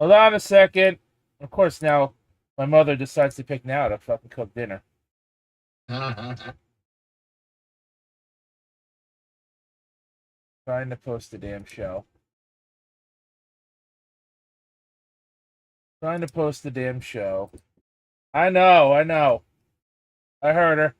Hold on a second. Of course, now my mother decides to pick now to fucking cook dinner. Trying to post the damn show. Trying to post the damn show. I know. I heard her.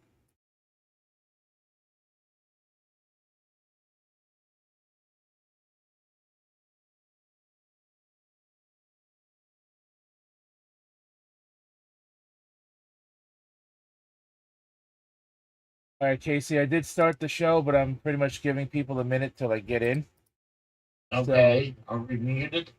All right, Casey, I did start the show, but I'm pretty much giving people a minute to like get in. Okay, are we muted?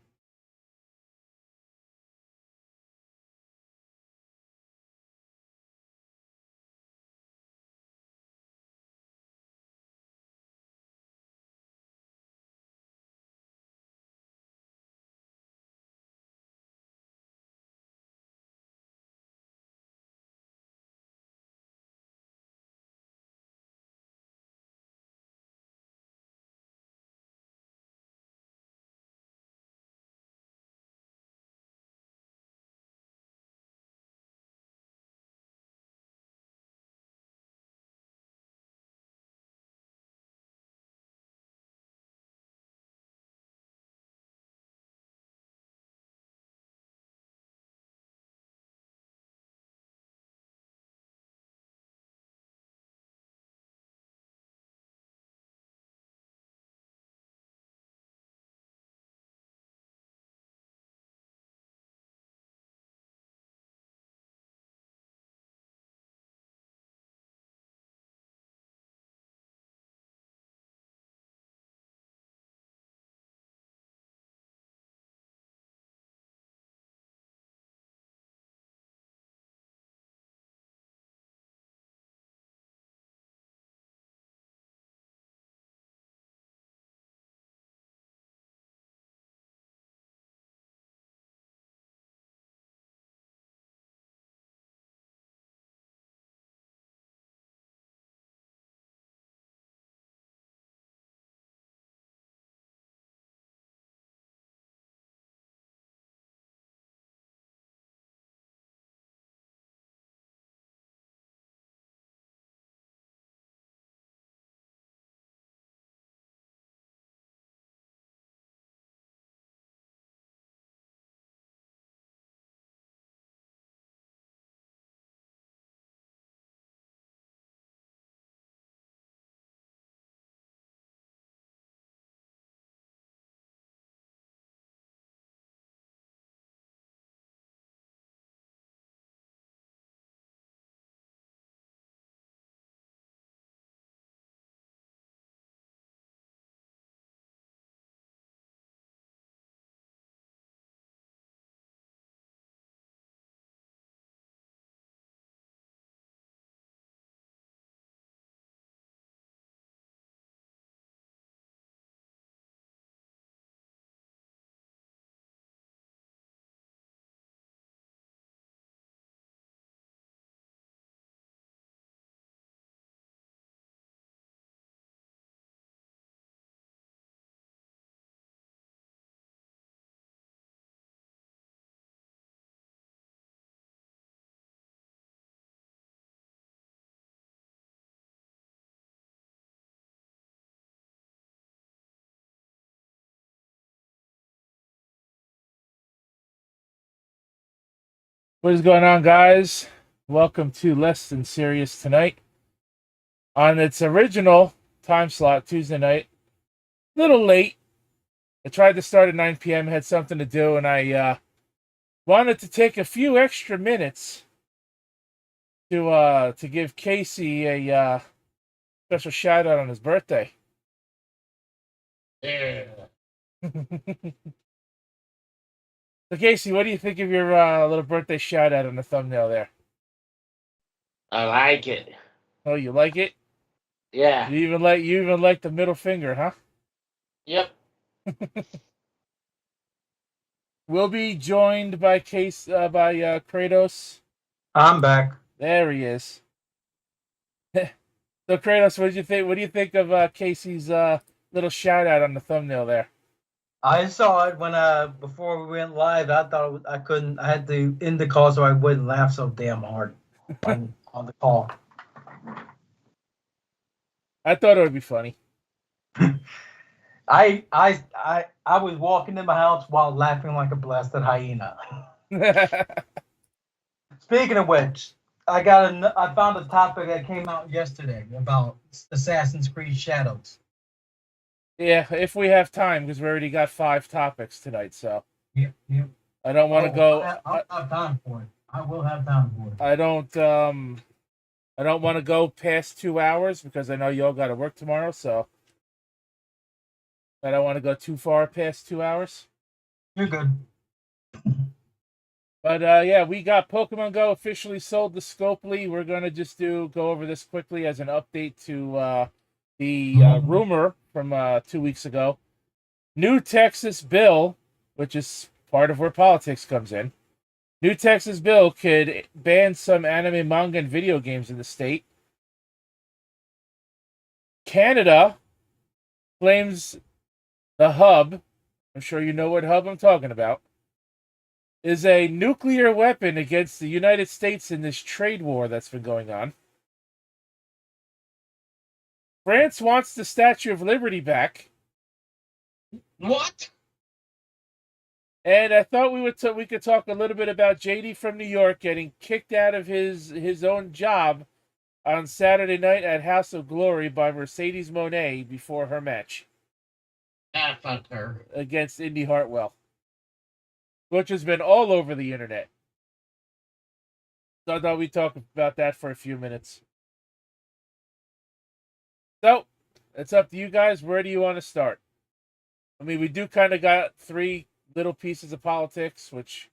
What is going on, guys? Welcome to Less Than Serious tonight. On its original time slot, Tuesday night. A little late. I tried to start at 9 p.m., had something to do, and I wanted to take a few extra minutes to give Casey a special shout out on his birthday. Yeah. So, Casey, what do you think of your little birthday shout out on the thumbnail there? I like it. Oh, you like it? Yeah. You even like the middle finger, huh? Yep. We'll be joined by Kratos. I'm back. There he is. So Kratos, what did you think? What do you think of Casey's little shout out on the thumbnail there? I saw it when before we went live. I thought I couldn't. I had to end the call so I wouldn't laugh so damn hard on the call. I thought it would be funny. I was walking in my house while laughing like a blasted hyena. Speaking of which, I found a topic that came out yesterday about Assassin's Creed Shadows. Yeah, if we have time, because we already got 5 topics tonight, so Yep, yep. I don't want to go. I'll have time for it. I will have time for it. I don't want to go past 2 hours because I know y'all got to work tomorrow, so I don't want to go too far past 2 hours. You're good. But yeah, we got Pokemon Go officially sold to Scopely. We're gonna just go over this quickly as an update to the rumor from 2 weeks ago. New Texas bill, which is part of where politics comes in. New Texas bill could ban some anime, manga, and video games in the state. Canada claims the hub, I'm sure you know what hub I'm talking about, is a nuclear weapon against the United States in this trade war that's been going on. France wants the Statue of Liberty back. What? And I thought we could talk a little bit about JD from New York getting kicked out of his own job on Saturday night at House of Glory by Mercedes Moné before her match. Ah, fuck her. Against Indy Hartwell, which has been all over the internet. So I thought we'd talk about that for a few minutes. So, it's up to you guys. Where do you want to start? I mean, we do kind of got 3 little pieces of politics, which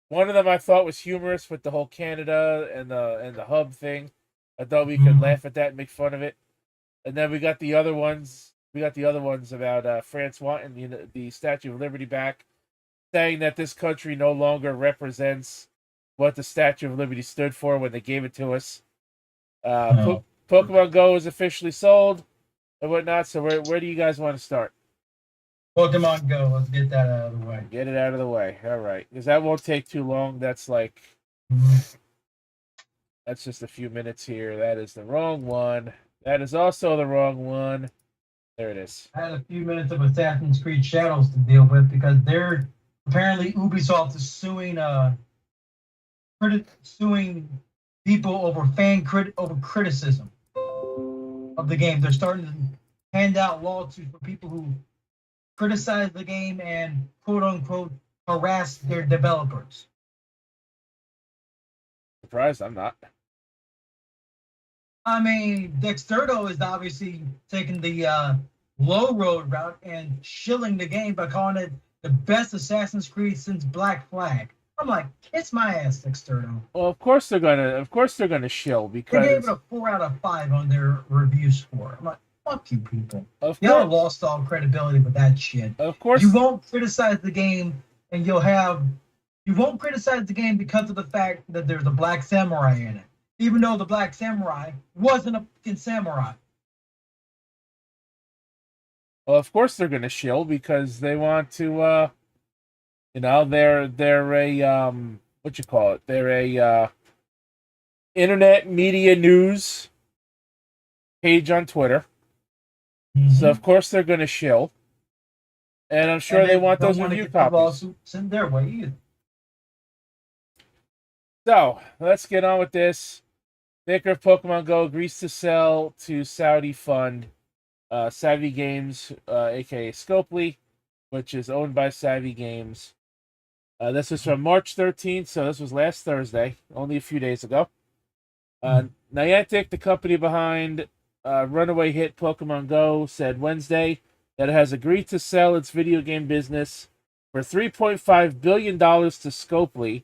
one of them I thought was humorous with the whole Canada and the hub thing. I thought we could laugh at that and make fun of it. And then we got the other ones. We got the other ones about France wanting the Statue of Liberty back, saying that this country no longer represents what the Statue of Liberty stood for when they gave it to us. Pokemon Go is officially sold and whatnot. So where do you guys want to start? Pokemon Go. Let's get that out of the way. Get it out of the way. All right, because that won't take too long. That's like that's just a few minutes here. That is the wrong one. That is also the wrong one. There it is. I had a few minutes of Assassin's Creed Shadows to deal with because they're apparently Ubisoft is suing people over over criticism of the game. They're starting to hand out lawsuits for people who criticize the game and quote unquote harass their developers. Surprised I'm not. I mean, Dexterdo is obviously taking the low road route and shilling the game by calling it the best Assassin's Creed since Black Flag. I'm like, kiss my ass, Dexterdo. Well, of course they're gonna shill because they gave it a 4 out of 5 on their review score. I'm like, fuck you people. Y'all lost all credibility with that shit. Of course, you won't criticize the game, and you won't criticize the game because of the fact that there's a black samurai in it, even though the black samurai wasn't a fucking samurai. Well, of course they're gonna shill because they want to. They're a what you call it? They're a internet media news page on Twitter. Mm-hmm. So of course they're gonna shill, and I'm sure they want those review copies. Send their way either. So let's get on with this. Maker of Pokemon Go agrees to sell to Saudi fund Savvy Games, aka Scopely, which is owned by Savvy Games. This was from March 13th, so this was last Thursday, only a few days ago. Niantic, the company behind runaway hit Pokemon Go, said Wednesday that it has agreed to sell its video game business for $3.5 billion to Scopely,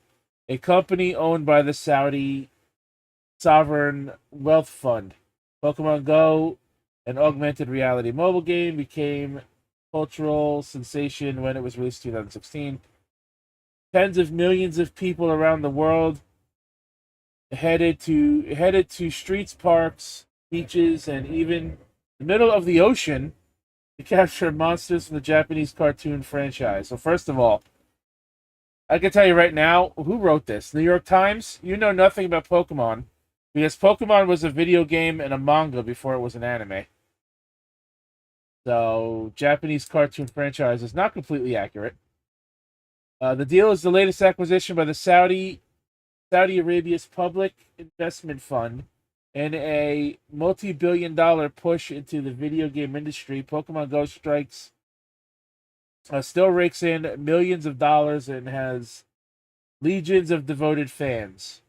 a company owned by the Saudi Sovereign Wealth Fund. Pokemon Go, an augmented reality mobile game, became a cultural sensation when it was released in 2016. Tens of millions of people around the world headed to streets, parks, beaches, and even the middle of the ocean to capture monsters from the Japanese cartoon franchise. So first of all, I can tell you right now, who wrote this? New York Times? You know nothing about Pokemon, because Pokemon was a video game and a manga before it was an anime. So, Japanese cartoon franchise is not completely accurate. The deal is the latest acquisition by the Saudi Arabia's Public Investment Fund in a multi-billion-dollar push into the video game industry. Pokemon Go strikes still rakes in millions of dollars and has legions of devoted fans.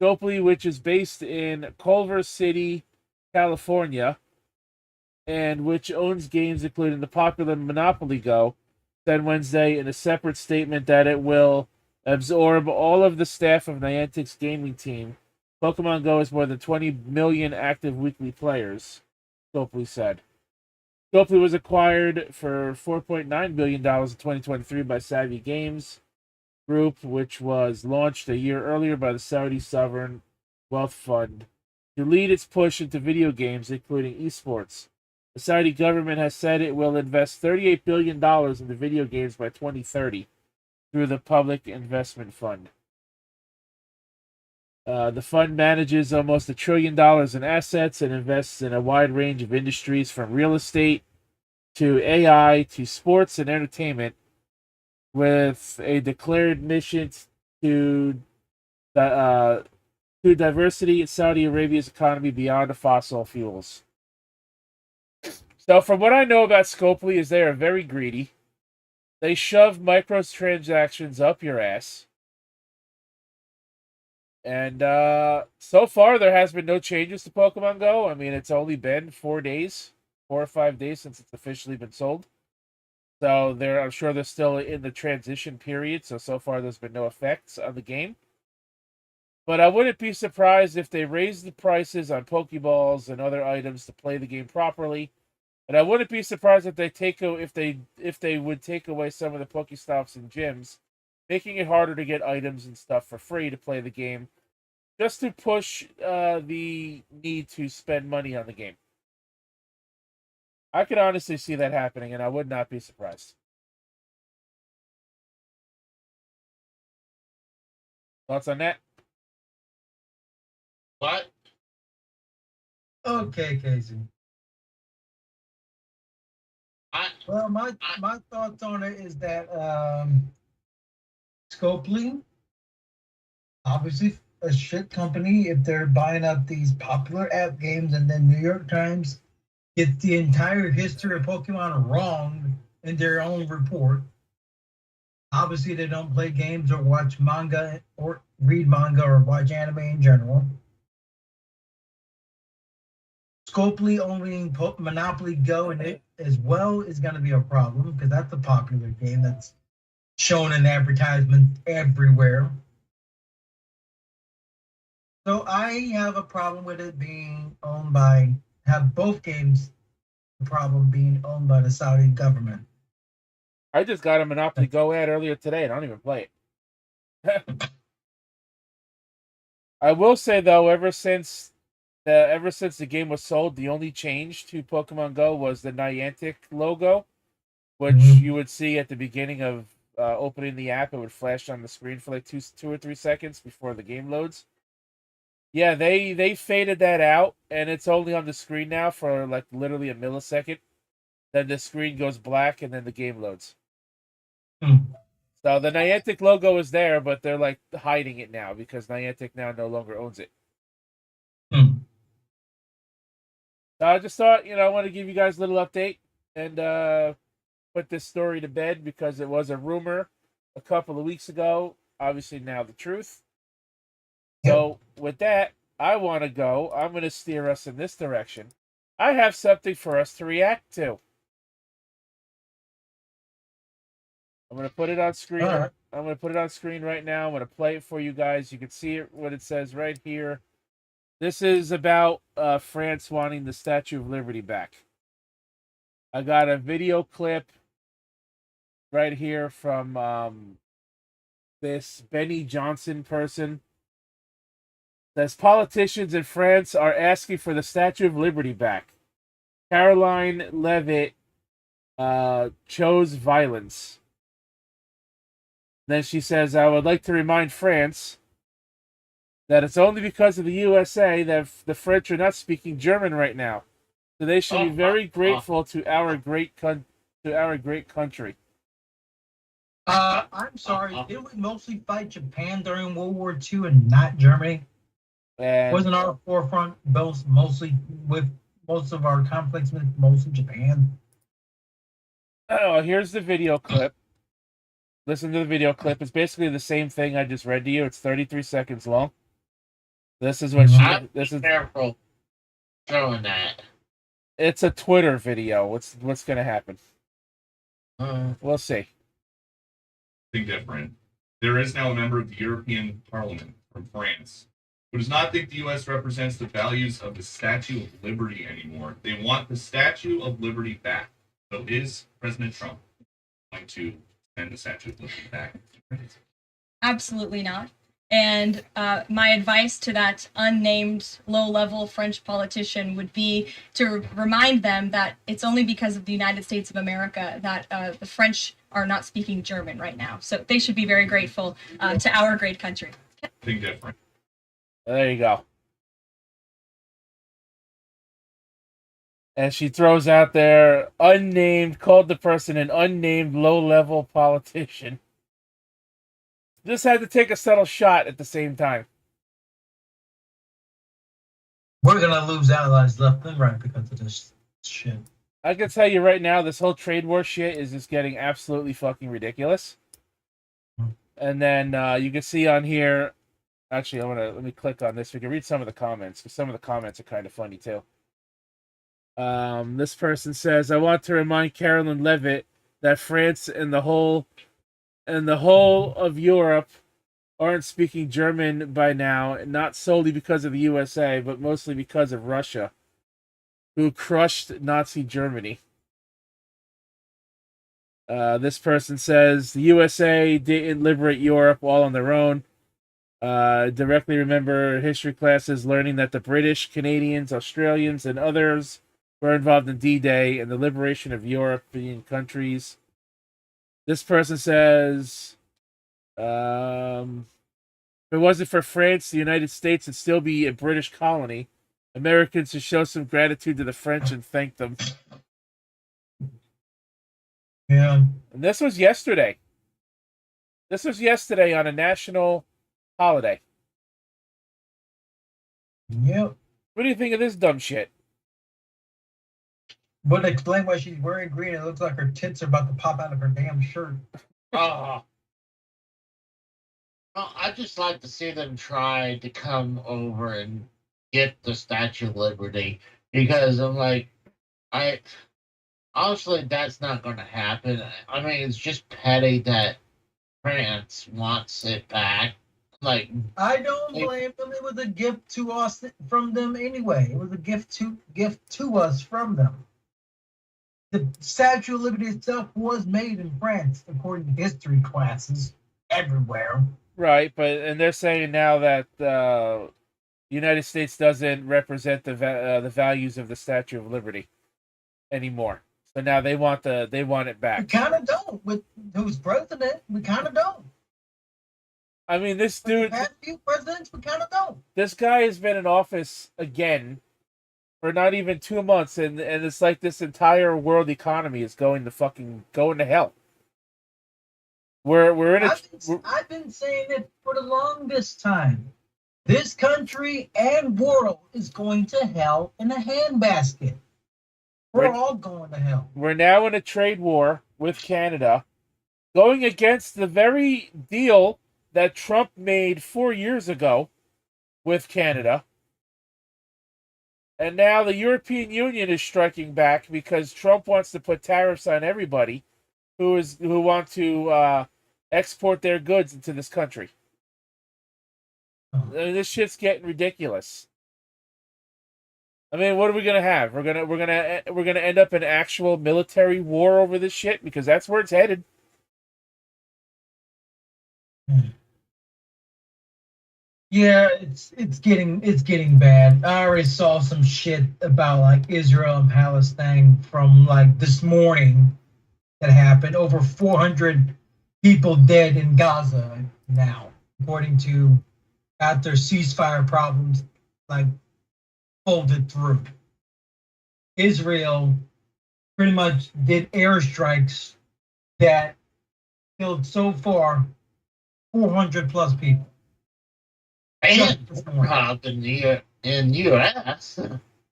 Scopely, which is based in Culver City, California, and which owns games including the popular Monopoly Go, said Wednesday in a separate statement that it will absorb all of the staff of Niantic's gaming team. Pokemon Go has more than 20 million active weekly players, Scopely said. Scopely was acquired for $4.9 billion in 2023 by Savvy Games Group, which was launched a year earlier by the Saudi Sovereign Wealth Fund to lead its push into video games, including esports. The Saudi government has said it will invest $38 billion into video games by 2030 through the Public Investment Fund. The fund manages almost $1 trillion in assets and invests in a wide range of industries from real estate to AI to sports and entertainment, with a declared mission to diversity in Saudi Arabia's economy beyond the fossil fuels. So, from what I know about Scopely, is they are very greedy. They shove microtransactions up your ass. And so far, there has been no changes to Pokemon Go. I mean, it's only been 4 or 5 days since it's officially been sold. So I'm sure they're still in the transition period. So far, there's been no effects on the game. But I wouldn't be surprised if they raise the prices on Pokeballs and other items to play the game properly. And I wouldn't be surprised if they would take away some of the Pokestops and gyms, making it harder to get items and stuff for free to play the game, just to push the need to spend money on the game. I could honestly see that happening, and I would not be surprised. Thoughts on that? What? Okay, Casey. Well, my thoughts on it is that Scopely, obviously a shit company if they're buying up these popular app games, and then New York Times gets the entire history of Pokemon wrong in their own report. Obviously, they don't play games or watch manga or read manga or watch anime in general. Scopely owning Monopoly Go and it as well is going to be a problem because that's a popular game that's shown in advertisements everywhere. So I have a problem with it being owned have both games the problem being owned by the Saudi government. I just got a Monopoly Go ad earlier today, and I don't even play it. I will say though, ever since the game was sold, the only change to Pokemon Go was the Niantic logo, which you would see at the beginning of opening the app. It would flash on the screen for like 2 or 3 seconds before the game loads. Yeah, they faded that out, and it's only on the screen now for like literally a millisecond. Then the screen goes black, and then the game loads. So the Niantic logo is there, but they're like hiding it now because Niantic now no longer owns it. So I just thought, I want to give you guys a little update and put this story to bed because it was a rumor a couple of weeks ago. Obviously now the truth. So with that, I'm going to steer us in this direction. I have something for us to react to. I'm going to put it on screen. Right. I'm going to put it on screen right now. I'm going to play it for you guys. You can see it, what it says right here. This is about France wanting the Statue of Liberty back. I got a video clip right here from this Benny Johnson person. Says politicians in France are asking for the Statue of Liberty back. Caroline Levitt chose violence. Then she says, I would like to remind France that it's only because of the USA that the French are not speaking German right now. So they should be very grateful to our great country. I'm sorry. Didn't we mostly fight Japan during World War II and not Germany? And Wasn't our forefront mostly with most of our conflicts with mostly Japan? oh, here's the video clip. Listen to the video clip. It's basically the same thing I just read to you. It's 33 seconds long. This is what this is careful showing that. It's a Twitter video. What's going to happen? We'll see. Different. There is now a member of the European Parliament from France who does not think the U.S. represents the values of the Statue of Liberty anymore. They want the Statue of Liberty back. So is President Trump going to send the Statue of Liberty back? Absolutely not. And my advice to that unnamed low-level French politician would be to remind them that it's only because of the United States of America that the French are not speaking German right now. So they should be very grateful to our great country. Think different. There you go. And she throws out there, unnamed, called the person an unnamed low-level politician. Just had to take a subtle shot at the same time. We're gonna lose allies left and right because of this shit. I can tell you right now, this whole trade war shit is just getting absolutely fucking ridiculous. And then you can see on here, actually, let me click on this. We can read some of the comments, because some of the comments are kind of funny too. This person says, I want to remind Caroline Levitt that France and the whole of Europe aren't speaking German by now, not solely because of the USA, but mostly because of Russia, who crushed Nazi Germany. This person says, the USA didn't liberate Europe all on their own. Directly remember history classes learning that the British, Canadians, Australians, and others were involved in D-Day and the liberation of European countries. This person says, if it wasn't for France, the United States would still be a British colony. Americans should show some gratitude to the French and thank them. Yeah. And this was yesterday. This was yesterday on a national holiday. Yep. What do you think of this dumb shit? But explain why she's wearing green. It looks like her tits are about to pop out of her damn shirt. Well, I'd just like to see them try to come over and get the Statue of Liberty, because I'm like, honestly, that's not going to happen. I mean, it's just petty that France wants it back. Like, I don't blame them. It was a gift to us from them anyway. It was a gift to us from them. The Statue of Liberty itself was made in France, according to history classes everywhere. Right, and they're saying now that the United States doesn't represent the values of the Statue of Liberty anymore. So now they want it back. We kind of don't. With who's president, we kind of don't. I mean, this dude. Past few presidents, we kind of don't. This guy has been in office again for not even 2 months, and it's like this entire world economy is going to hell. We're in a. I've been saying it for the longest time. This country and world is going to hell in a handbasket. We're all going to hell. We're now in a trade war with Canada, going against the very deal that Trump made 4 years ago with Canada. And now the European Union is striking back because Trump wants to put tariffs on everybody who want to export their goods into this country. This shit's getting ridiculous. I mean, what are we gonna have? We're gonna end up in actual military war over this shit, because that's where it's headed. Yeah, it's getting bad. I already saw some shit about like Israel and Palestine from like this morning that happened. Over 400 people dead in Gaza now, according to after ceasefire problems like folded through. Israel pretty much did airstrikes that killed so far 400 plus people. And Just this morning. in the U.S.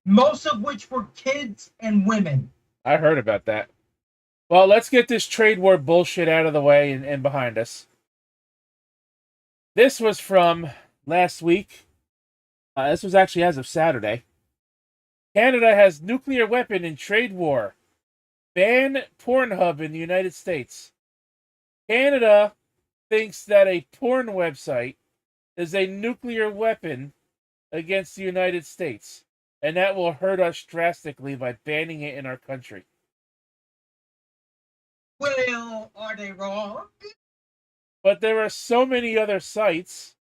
Most of which were kids and women. I heard about that. Well, let's get this trade war bullshit out of the way and behind us. This was from last week. This was actually as of Saturday. Canada has nuclear weapon in trade war. Ban Pornhub in the United States. Canada thinks that a porn website is a nuclear weapon against the United States, and that will hurt us drastically by banning it in our country. Well, are they wrong? But there are so many other sites.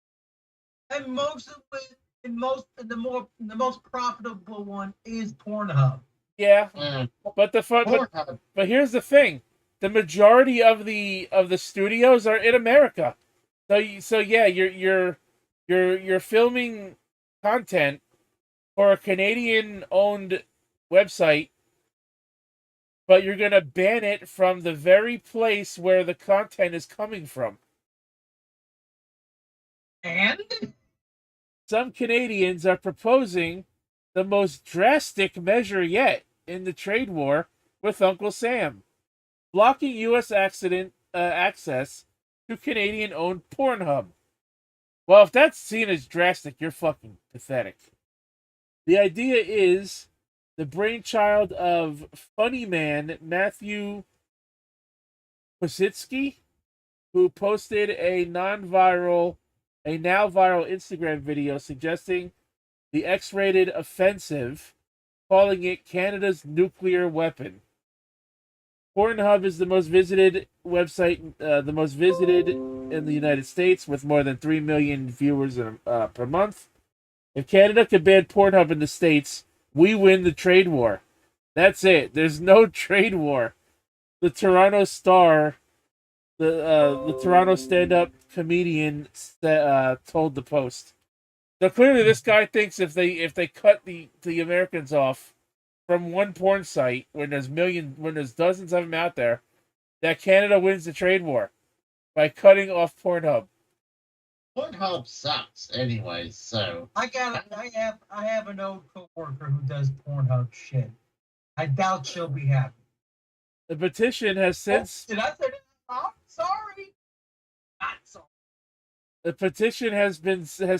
And most of it, the most profitable one is Pornhub. Yeah, but Pornhub. but here's the thing: the majority of the studios are in America. So yeah, you're filming content for a Canadian owned website, but you're gonna ban it from the very place where the content is coming from. And Some Canadians are proposing the most drastic measure yet in the trade war with Uncle Sam, blocking U.S. access to Canadian-owned Pornhub. Well, if that's seen as drastic, you're fucking pathetic. The idea is the brainchild of funny man Matthew Kositsky, who posted a now viral Instagram video suggesting the X-rated offensive, calling it Canada's nuclear weapon. Pornhub is the most visited website, the most visited in the United States, with more than 3 million viewers per month. If Canada could ban Pornhub in the States, we win the trade war. That's it. There's no trade war. The Toronto Star, the Toronto stand-up comedian, told the Post. So clearly, this guy thinks if they cut the Americans off from one porn site when there's dozens of them out there, that Canada wins the trade war by cutting off Pornhub. Pornhub sucks anyway, so I have an old coworker who does Pornhub shit. I doubt she'll be happy. The petition has since Did I say that? I'm sorry. Not sorry. The petition has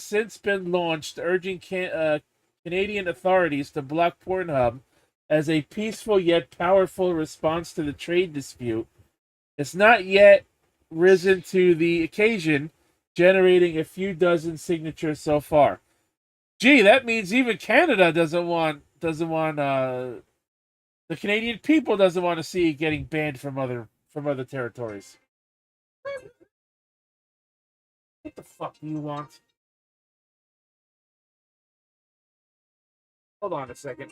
since been launched, urging Canadian authorities to block Pornhub as a peaceful yet powerful response to the trade dispute. It's not yet risen to the occasion, generating a few dozen signatures so far. Gee, that means even Canada doesn't want the Canadian people doesn't want to see it getting banned from other territories. What the fuck do you want? Hold on a second.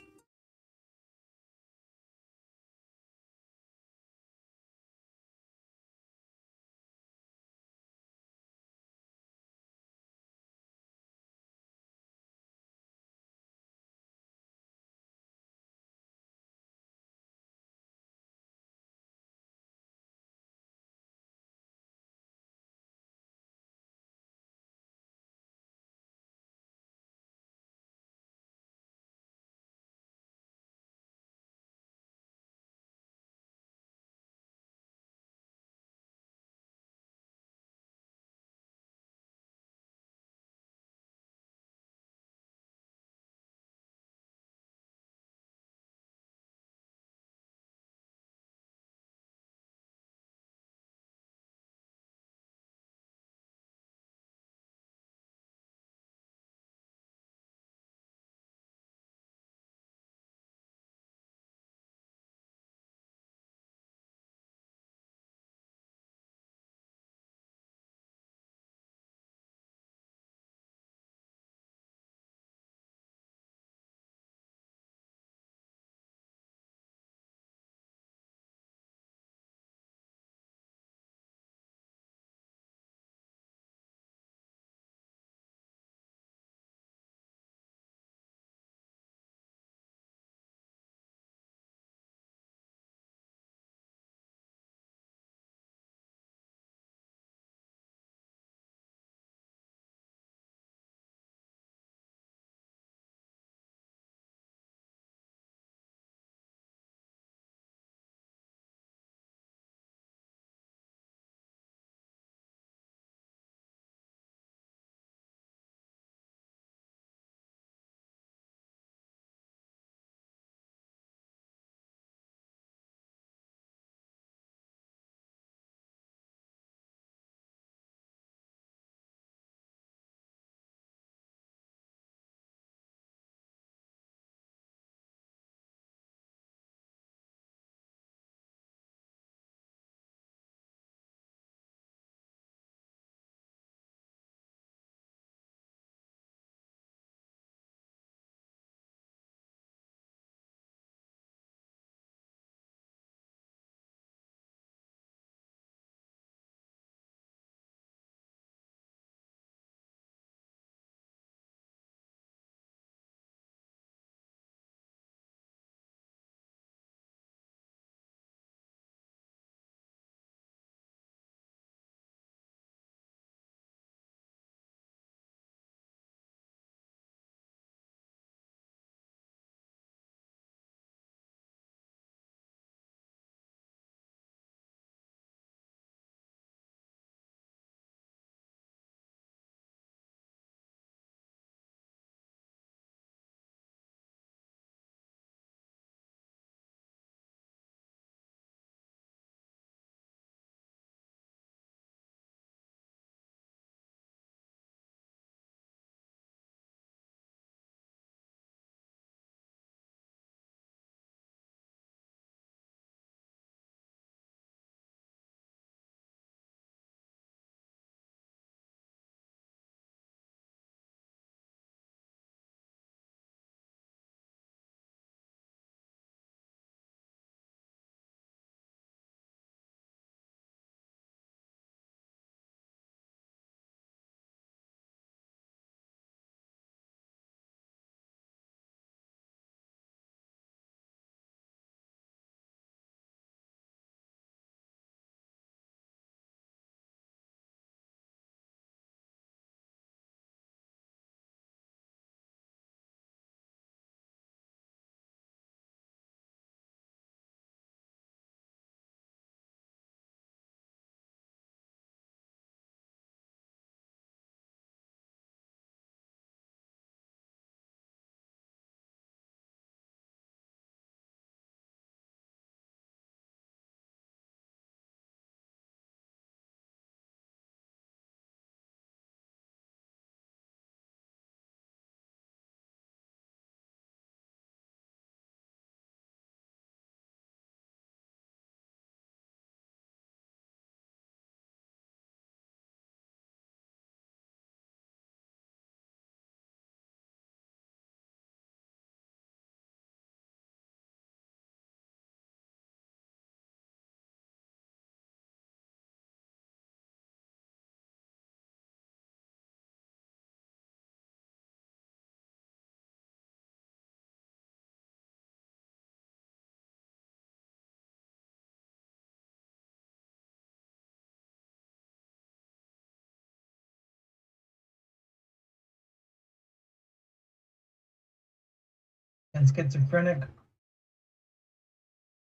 and schizophrenic.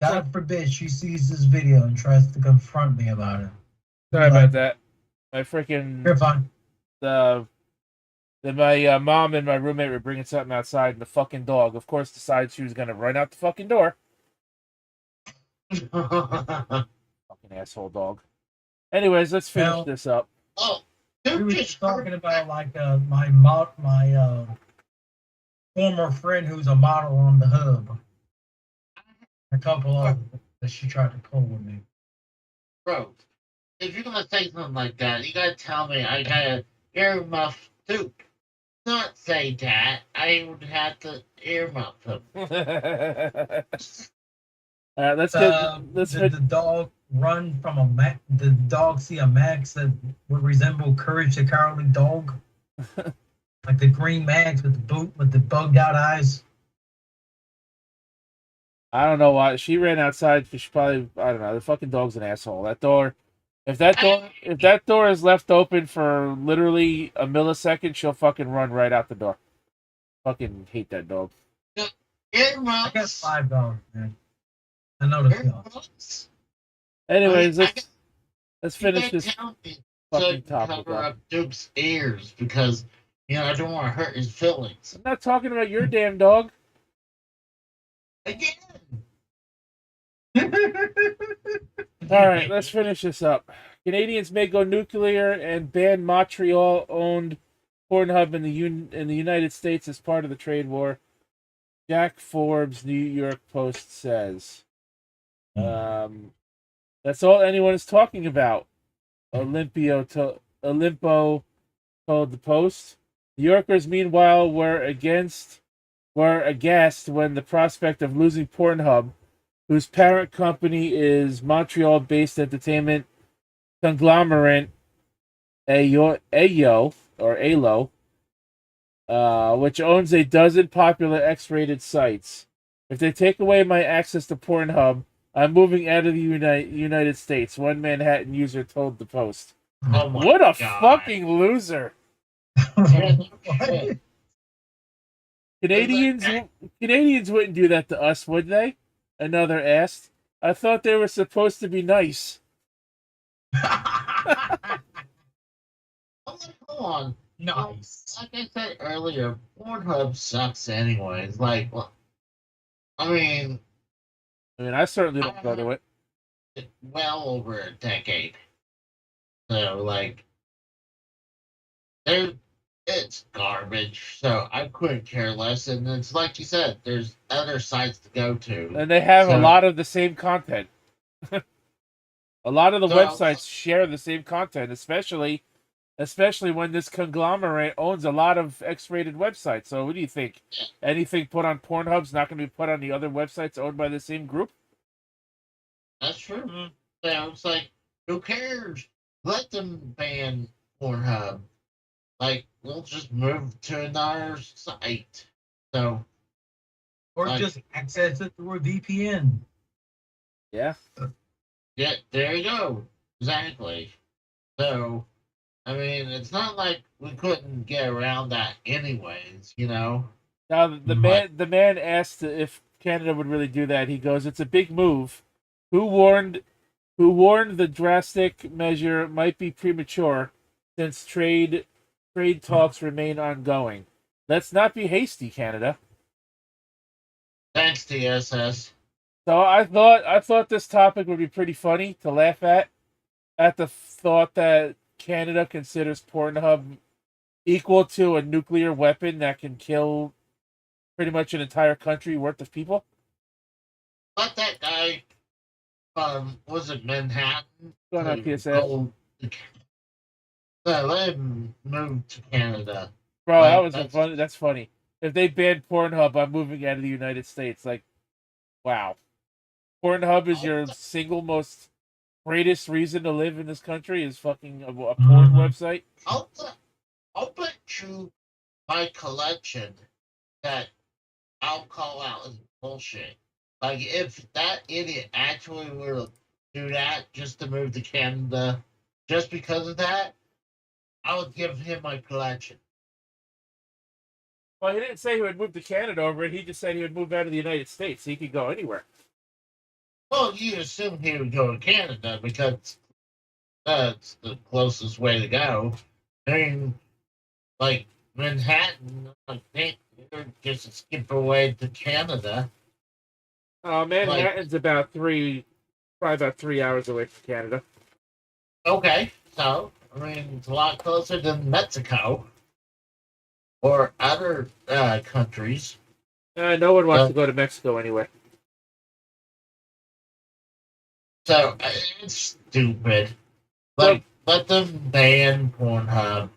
God forbid she sees this video and tries to confront me about it. Sorry about that. My freaking You're fine. my mom and my roommate were bringing something outside, and the fucking dog, of course, decided she was gonna run out the fucking door. Fucking asshole dog. Anyways, let's finish this up. Oh, We were just just talking about like my former friend who's a model on the hub. A couple of that she tried to pull with me. bro. If you're gonna say something like that, you gotta tell me I got an earmuff too. Not say that. I would have to earmuff him. Let's Did the dog run from a Mac? Did the dog see a Max that would resemble Courage the Cowardly Dog? Like the green Max with the boot with the bugged out eyes? I don't know why she ran outside because she probably, I don't know, the fucking dog's an asshole. That door, if that door is left open for literally a millisecond, she'll fucking run right out the door. Fucking hate that dog. I Earmuffs. got $5, man. I know the feeling. Earmuffs. Anyways, I let's You finish can't this tell me fucking to topic cover up. up Duke's ears because I don't want to hurt his feelings. I'm not talking about your damn dog. Again. All right, let's finish this up. Canadians may go nuclear and ban Montreal-owned Pornhub in the United States as part of the trade war. Jack Forbes, New York Post says. That's all anyone is talking about. Olimpo told the Post. New Yorkers, meanwhile, were aghast when the prospect of losing Pornhub, whose parent company is Montreal-based entertainment conglomerate Ayo, which owns a dozen popular X-rated sites. If they take away my access to Pornhub, I'm moving out of the United States, one Manhattan user told the Post. Oh my What a God. fucking loser. What? Canadians wouldn't do that to us, would they? Another asked. I thought they were supposed to be nice. Hold on. Nice. Like I said earlier, Pornhub sucks anyways. Like, well, I mean, I certainly don't go to it. well over a decade. So, like, it's garbage. So I couldn't care less. And it's like you said, there's other sites to go to. And they have a So- lot of the same content. A lot of the So- websites share the same content, especially when this conglomerate owns a lot of X-rated websites. So what do you think? Anything put on Pornhub's not going to be put on the other websites owned by the same group? That's true. So it's like, who cares? Let them ban Pornhub. Like, we'll just move to another site. So, Or Like- just access it through a VPN. Yeah. yeah, there you go. Exactly. So, I mean, it's not like we couldn't get around that anyways, Now the Right. man asked if Canada would really do that. He goes, "It's a big move. Who warned the drastic measure might be premature, since trade talks remain ongoing. Let's not be hasty, Canada." Thanks, TSS. So I thought this topic would be pretty funny to laugh at the thought that Canada considers Pornhub equal to a nuclear weapon that can kill pretty much an entire country worth of people. Let that guy was it Manhattan? Going on to PSS. go to let him move to Canada. Bro, Like, that was that's- funny. That's funny. If they banned Pornhub, I'm moving out of the United States. Like, wow. Pornhub is your single most greatest reason to live in this country is fucking a porn website. I'll bet you my collection that I'll call out as bullshit. Like, if that idiot actually were to do that just to move to Canada, just because of that, I would give him my collection. Well, he didn't say he would move to Canada over it. He just said he would move out of the United States. He could go anywhere. Well, you assume he would go to Canada because that's the closest way to go. I mean, like Manhattan, I think you're just a skip away to Canada. Manhattan's probably about 3 hours away from Canada. Okay, so I mean, it's a lot closer than Mexico or other countries. No one wants to go to Mexico anyway. So it's stupid. Like, let them ban Pornhub.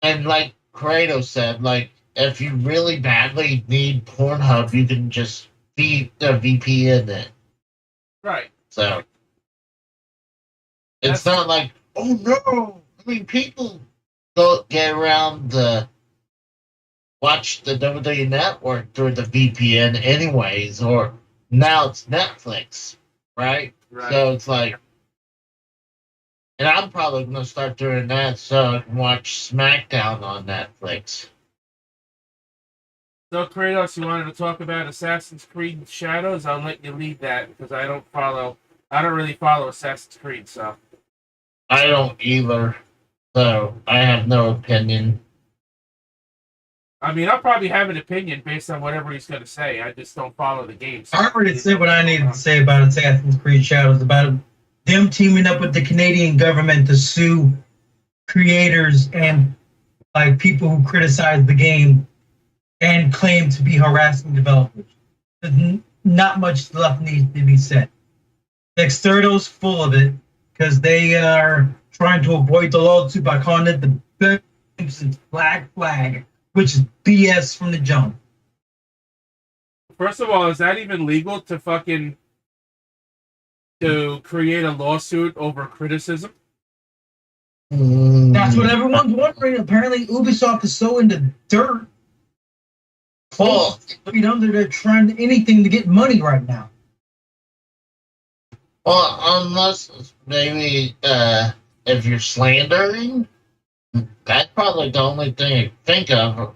And like Kratos said, like, if you really badly need Pornhub, you can just VPN it. Right. So it's not like, oh no. I mean, people go get around the watch the WWE Network through the VPN anyways, or now it's Netflix, right? So it's like, and I'm probably going to start doing that so I can watch SmackDown on Netflix. So, Kratos, you wanted to talk about Assassin's Creed Shadows? I'll let you lead that because I don't really follow Assassin's Creed, so. I don't either, so I have no opinion. I mean, I'll probably have an opinion based on whatever he's going to say. I just don't follow the game. So. I already said what I needed to say about Assassin's Creed Shadows, about them teaming up with the Canadian government to sue creators and like people who criticize the game and claim to be harassing developers. There's not much left needs to be said. Exterdo's full of it because they are trying to avoid the lawsuit by calling it the Simpsons Black Flag, which is BS from the jump. First of all, is that even legal to create a lawsuit over criticism? That's what everyone's wondering. Apparently, Ubisoft is so in the dirt. Well, They're trying anything to get money right now. well, unless maybe if you're slandering, that's probably the only thing I think of.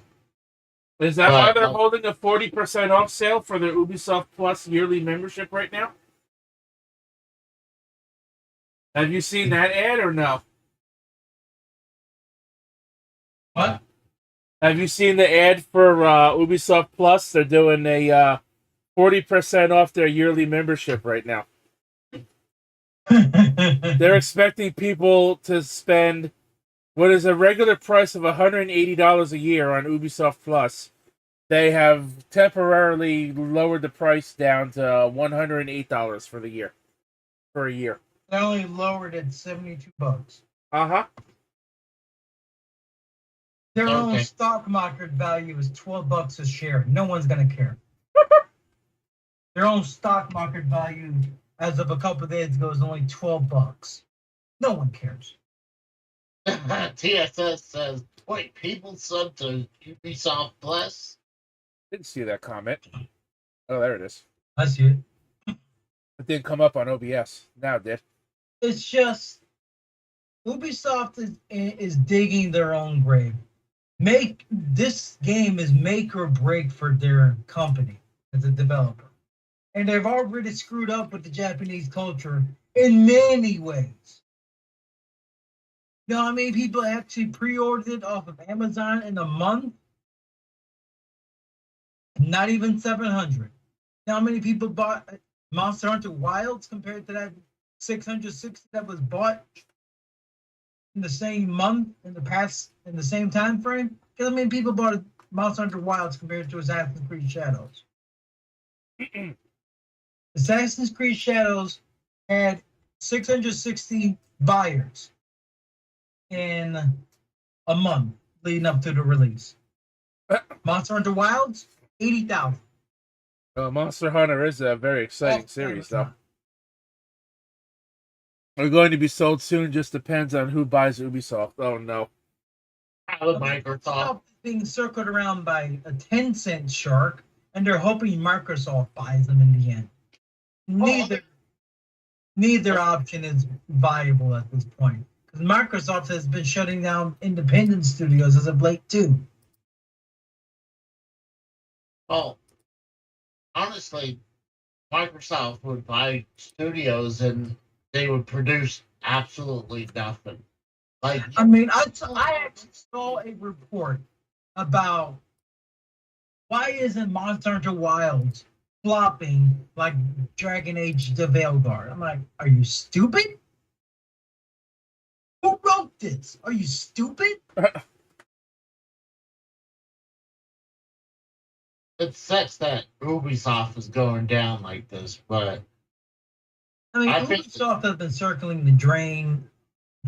Is that why they're holding a 40% off sale for their Ubisoft Plus yearly membership right now? Have you seen that ad or no? What? Have you seen the ad for Ubisoft Plus? They're doing a 40% off their yearly membership right now. They're expecting people to spend what is a regular price of $180 a year on Ubisoft Plus. They have temporarily lowered the price down to $108 for the year. For a year. They only lowered it $72. Uh-huh. Their own stock market value is $12 a share. No one's gonna care. Their own stock market value, as of a couple of days ago, is only $12. No one cares. TSS says, wait, people sub to Ubisoft Plus? Didn't see that comment. Oh, there it is. I see it. It didn't come up on OBS. Now it did. It's just Ubisoft is digging their own grave. This game is make or break for their company as a developer. And they've already screwed up with the Japanese culture in many ways. You know how many people actually pre-ordered it off of Amazon in a month? Not even 700. You know how many people bought Monster Hunter Wilds compared to that 660 that was bought in the same month in the same time frame? How many people bought Monster Hunter Wilds compared to Assassin's Creed Shadows? Assassin's Creed Shadows had 660 buyers in a month leading up to the release. Monster Hunter Wilds, 80,000. Monster Hunter is a very exciting series, though. They're going to be sold soon. Just depends on who buys Ubisoft. Oh no. Microsoft being circled around by a Tencent shark, and they're hoping Microsoft buys them in the end. Neither option is viable at this point, because Microsoft has been shutting down independent studios as of late too. Well, honestly, Microsoft would buy studios and they would produce absolutely nothing. Like, I mean, I actually saw a report about why isn't Monster Hunter Wilds flopping like Dragon Age the Veilguard? I'm like, are you stupid? Who wrote this? Are you stupid? it sucks that Ubisoft is going down like this, but I mean, I think Ubisoft has been circling the drain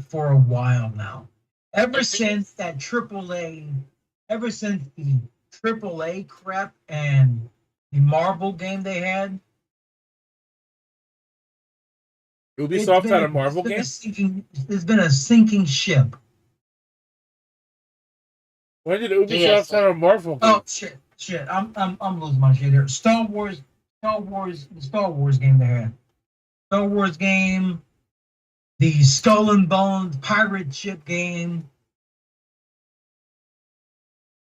for a while now. Ever since that ever since the AAA crap and the Marvel game they had, Ubisoft had a Marvel game? It's been a sinking ship. When did Ubisoft have a Marvel game? Oh shit! I'm losing my shit here. Star Wars game they had. Star Wars game, the Skull and Bones pirate ship game.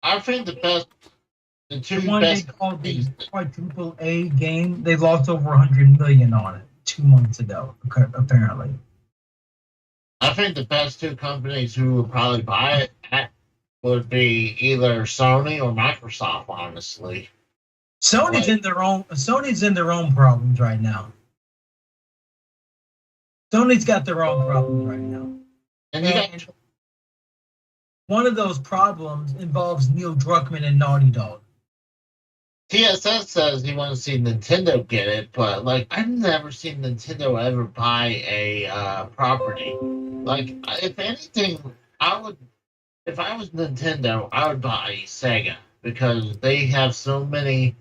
I think the two The one best they called the things- quadruple A game. They lost over 100 million on it 2 months ago, apparently. I think the best two companies who would probably buy it would be either Sony or Microsoft, honestly. Sony's in their own problems right now. Sony's got their own problems right now. And you got One of those problems involves Neil Druckmann and Naughty Dog. TSS says he wants to see Nintendo get it, but like I've never seen Nintendo ever buy a property. Like if anything, if I was Nintendo, I would buy Sega because they have so many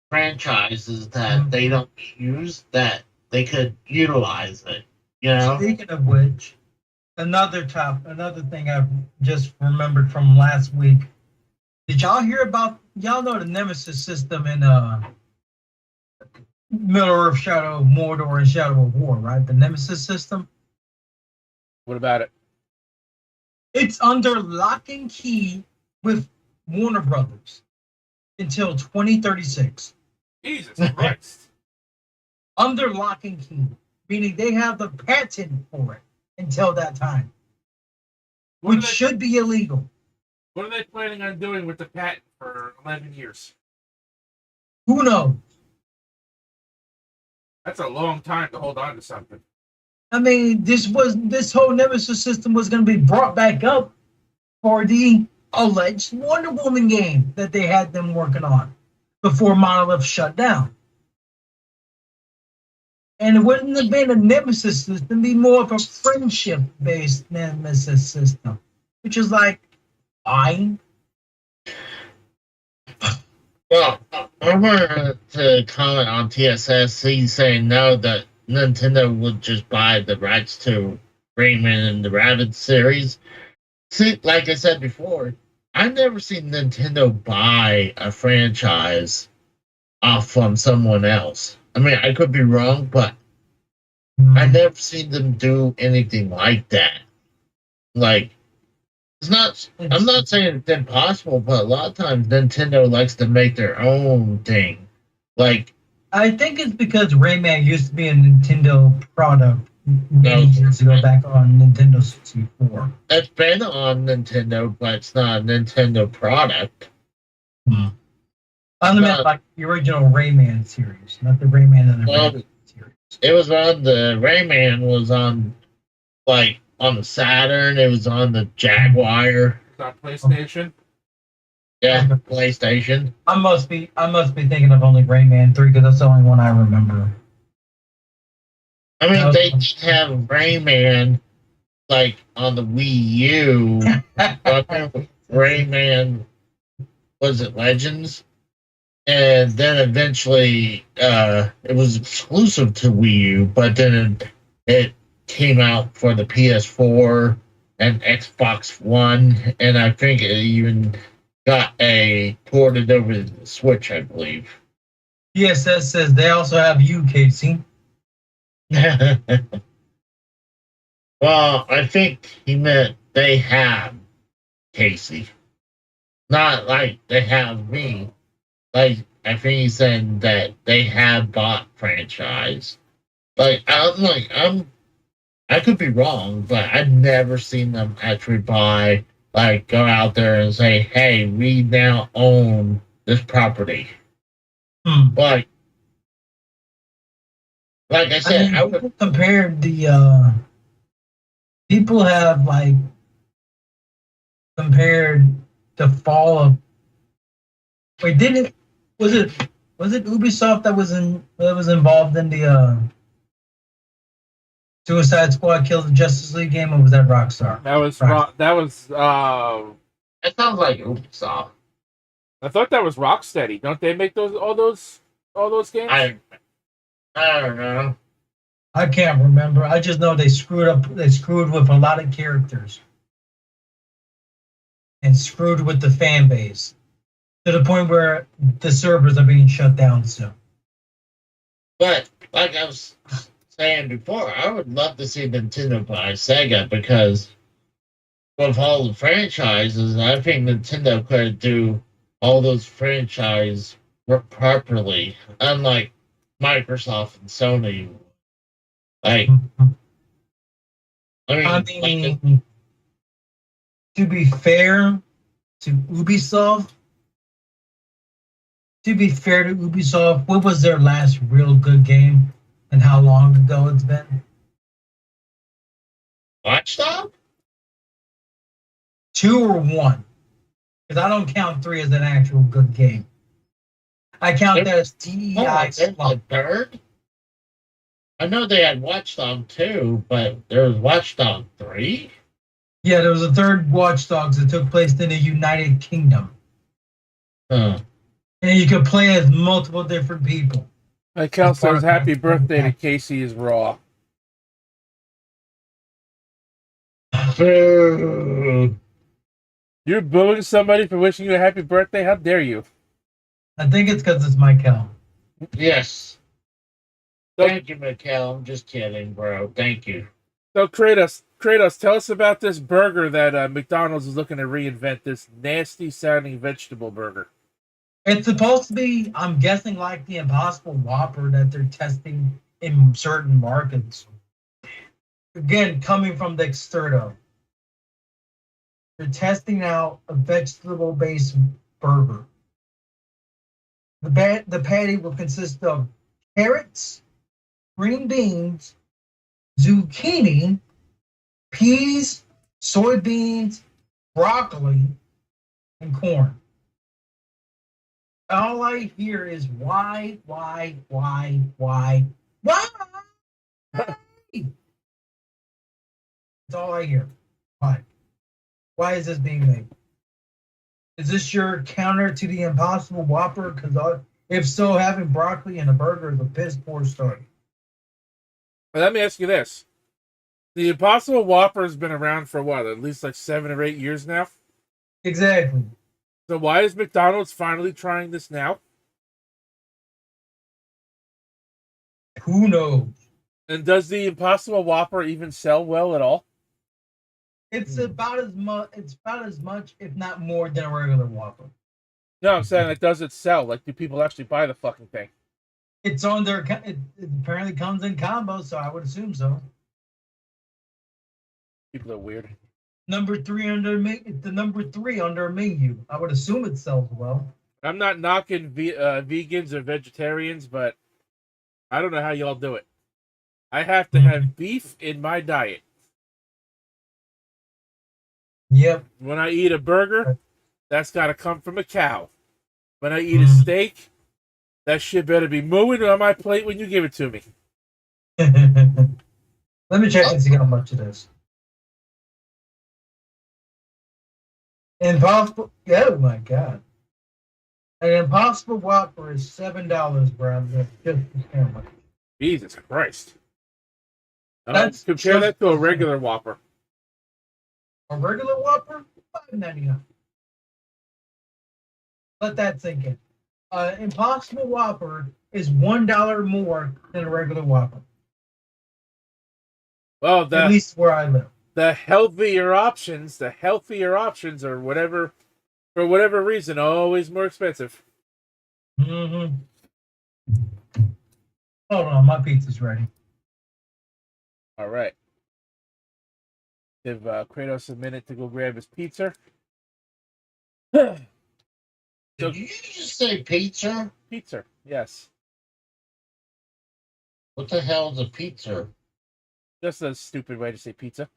franchises that they don't use that they could utilize it. You know. Speaking of which, another thing I've just remembered from last week. Did y'all hear about? Y'all know the Nemesis system in Middle Earth, Shadow of Mordor, and Shadow of War, right? The Nemesis system. What about it? It's under lock and key with Warner Brothers until 2036. Jesus Christ. Under lock and key, meaning they have the patent for it until that time, which should be illegal. What are they planning on doing with the patent for 11 years? Who knows? That's a long time to hold on to something. I mean, this whole Nemesis system was going to be brought back up for the alleged Wonder Woman game that they had them working on before Monolith shut down. And it wouldn't have been a Nemesis system, it'd be more of a friendship-based Nemesis system, which is like, fine. Well, I wanted to comment on TSS. He's saying no, that Nintendo would just buy the rights to Rayman and the Rabbids series. See, like I said before, I've never seen Nintendo buy a franchise off from someone else. I mean, I could be wrong, but I've never seen them do anything like that. Like, I'm not saying it's impossible, but a lot of times Nintendo likes to make their own thing. Like, I think it's because Rayman used to be a Nintendo product many years ago, back on Nintendo 64. It's been on Nintendo, but it's not a Nintendo product. I meant like the original Rayman series, not the Rayman and the Rayman series. It was on the Rayman was on like on the Saturn. It was on the Jaguar. It's on PlayStation. Yeah, PlayStation. I must be thinking of only Rayman 3 because that's the only one I remember. I mean, they did have Rayman like on the Wii U. Rayman, was it Legends? And then eventually it was exclusive to Wii U, but then it came out for the PS4 and Xbox One, and I think it even got ported over to the Switch, I believe. Yes, that says they also have you, Casey. Well, I think he meant they have Casey. Not like they have me. Like, I think he said that they have bought franchise. I could be wrong, but I've never seen them actually buy, like, go out there and say, "Hey, we now own this property." Hmm. Like I said, I would. People compared the people have like compared the fall of. Wait, didn't was it Ubisoft that was involved in the Suicide Squad kills the Justice League game, or was that Rockstar? That was Rockstar. that was. It sounds like Ubisoft. I thought that was Rocksteady. Don't they make all those games? I don't know. I can't remember. I just know they screwed up. They screwed with a lot of characters and screwed with the fan base to the point where the servers are being shut down soon. But like I was saying before, I would love to see Nintendo buy Sega because with all the franchises, I think Nintendo could do all those franchise work properly, unlike Microsoft and Sony. Like, I mean, to be fair to Ubisoft, what was their last real good game and how long ago it's been? Watch Dogs? 2 or 1? Because I don't count 3 as an actual good game. I count that as DEI. A third? I know they had Watch Dogs 2, but there was Watch Dogs 3? Yeah, there was a third Watch Dogs that took place in the United Kingdom. Huh. And you could play as multiple different people. Like Cal says, happy birthday to Casey is Raw. Boo. You're booing somebody for wishing you a happy birthday? How dare you? I think it's because it's Michael. Yes. Thank you, Mikhail. I'm just kidding, bro. Thank you. So, Kratos, tell us about this burger that McDonald's is looking to reinvent, this nasty-sounding vegetable burger. It's supposed to be, I'm guessing, like the Impossible Whopper that they're testing in certain markets. Again, coming from the Exterdo. They're testing out a vegetable-based burger. The patty will consist of carrots, green beans, zucchini, peas, soybeans, broccoli, and corn. All I hear is why? That's all I hear. Why? Why is this being made? Is this your counter to the Impossible Whopper? Because if so, having broccoli in a burger is a piss poor start. Well, let me ask you this. The Impossible Whopper has been around for what, at least like 7 or 8 years now? Exactly. So why is McDonald's finally trying this now? Who knows? And does the Impossible Whopper even sell well at all? It's about as much. It's about as much, if not more, than a regular Whopper. No, I'm saying, like, does it sell? Like, do people actually buy the fucking thing? It's on their. It apparently comes in combos, so I would assume so. People are weird. Number 3 under me. It's the number 3 under menu. I would assume it sells well. I'm not knocking vegans or vegetarians, but I don't know how y'all do it. I have to have beef in my diet. Yep. When I eat a burger, that's got to come from a cow. When I eat a steak, that shit better be mooing on my plate when you give it to me. Let me check and see how much it is. Impossible. Oh my god. An Impossible Whopper is $7, bro. That's just the camera. Jesus Christ. That's compare that to a regular Whopper. A regular Whopper, $5.99. Let that sink in. Impossible Whopper is $1 more than a regular Whopper. Well, at least where I live. The healthier options are whatever, for whatever reason, always more expensive. Mm-hmm. Hold on, my pizza's ready. All right. Give Kratos a minute to go grab his pizza. Did you just say pizza? Pizza, yes. What the hell is a pizza? Just a stupid way to say pizza.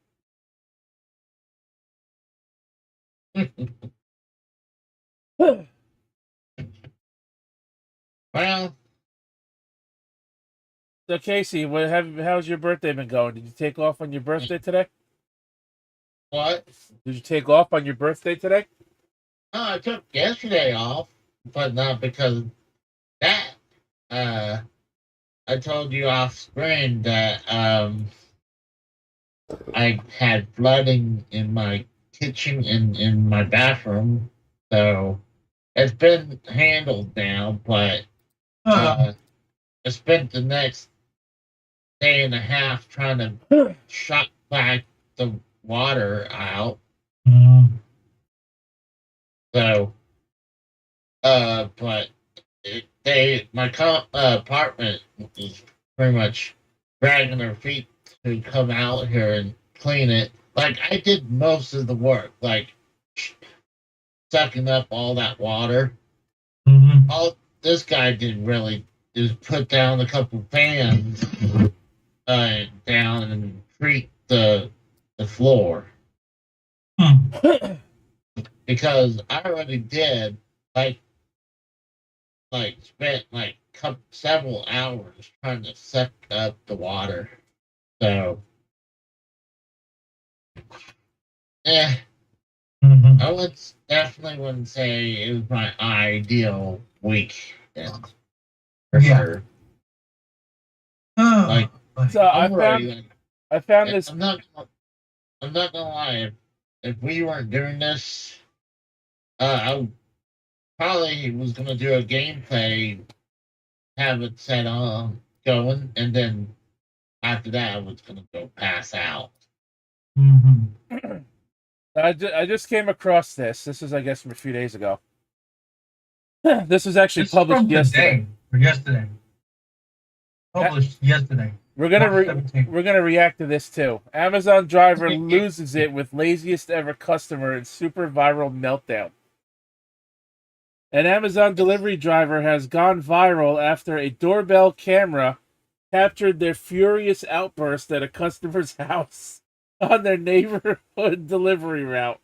Well, So Casey, how's your birthday been going? Did you take off on your birthday today? what? Did you take off on your birthday today? No, I took yesterday off, but not because of that. I told you off screen that I had flooding in my kitchen and in my bathroom, so it's been handled now. But I spent the next day and a half trying to shut back the water out. So, but my apartment is pretty much dragging their feet to come out here and clean it. Like I did most of the work, like sucking up all that water. Mm-hmm. All this guy did really is put down a couple fans down and treat the floor. Because I already did like spent like several hours trying to suck up the water. So Mm-hmm. I would definitely wouldn't say it was my ideal weekend. For sure. Like So I found this. I'm not gonna lie. If we weren't doing this, I probably was gonna do a gameplay, have it set on going, and then after that I was gonna go pass out. Mm-hmm. I just came across this. This is, I guess, from a few days ago. This was actually published yesterday. Yesterday. Published yesterday. We're gonna react to this too. Amazon driver loses it with laziest ever customer in super viral meltdown. An Amazon delivery driver has gone viral after a doorbell camera captured their furious outburst at a customer's house on their neighborhood delivery route.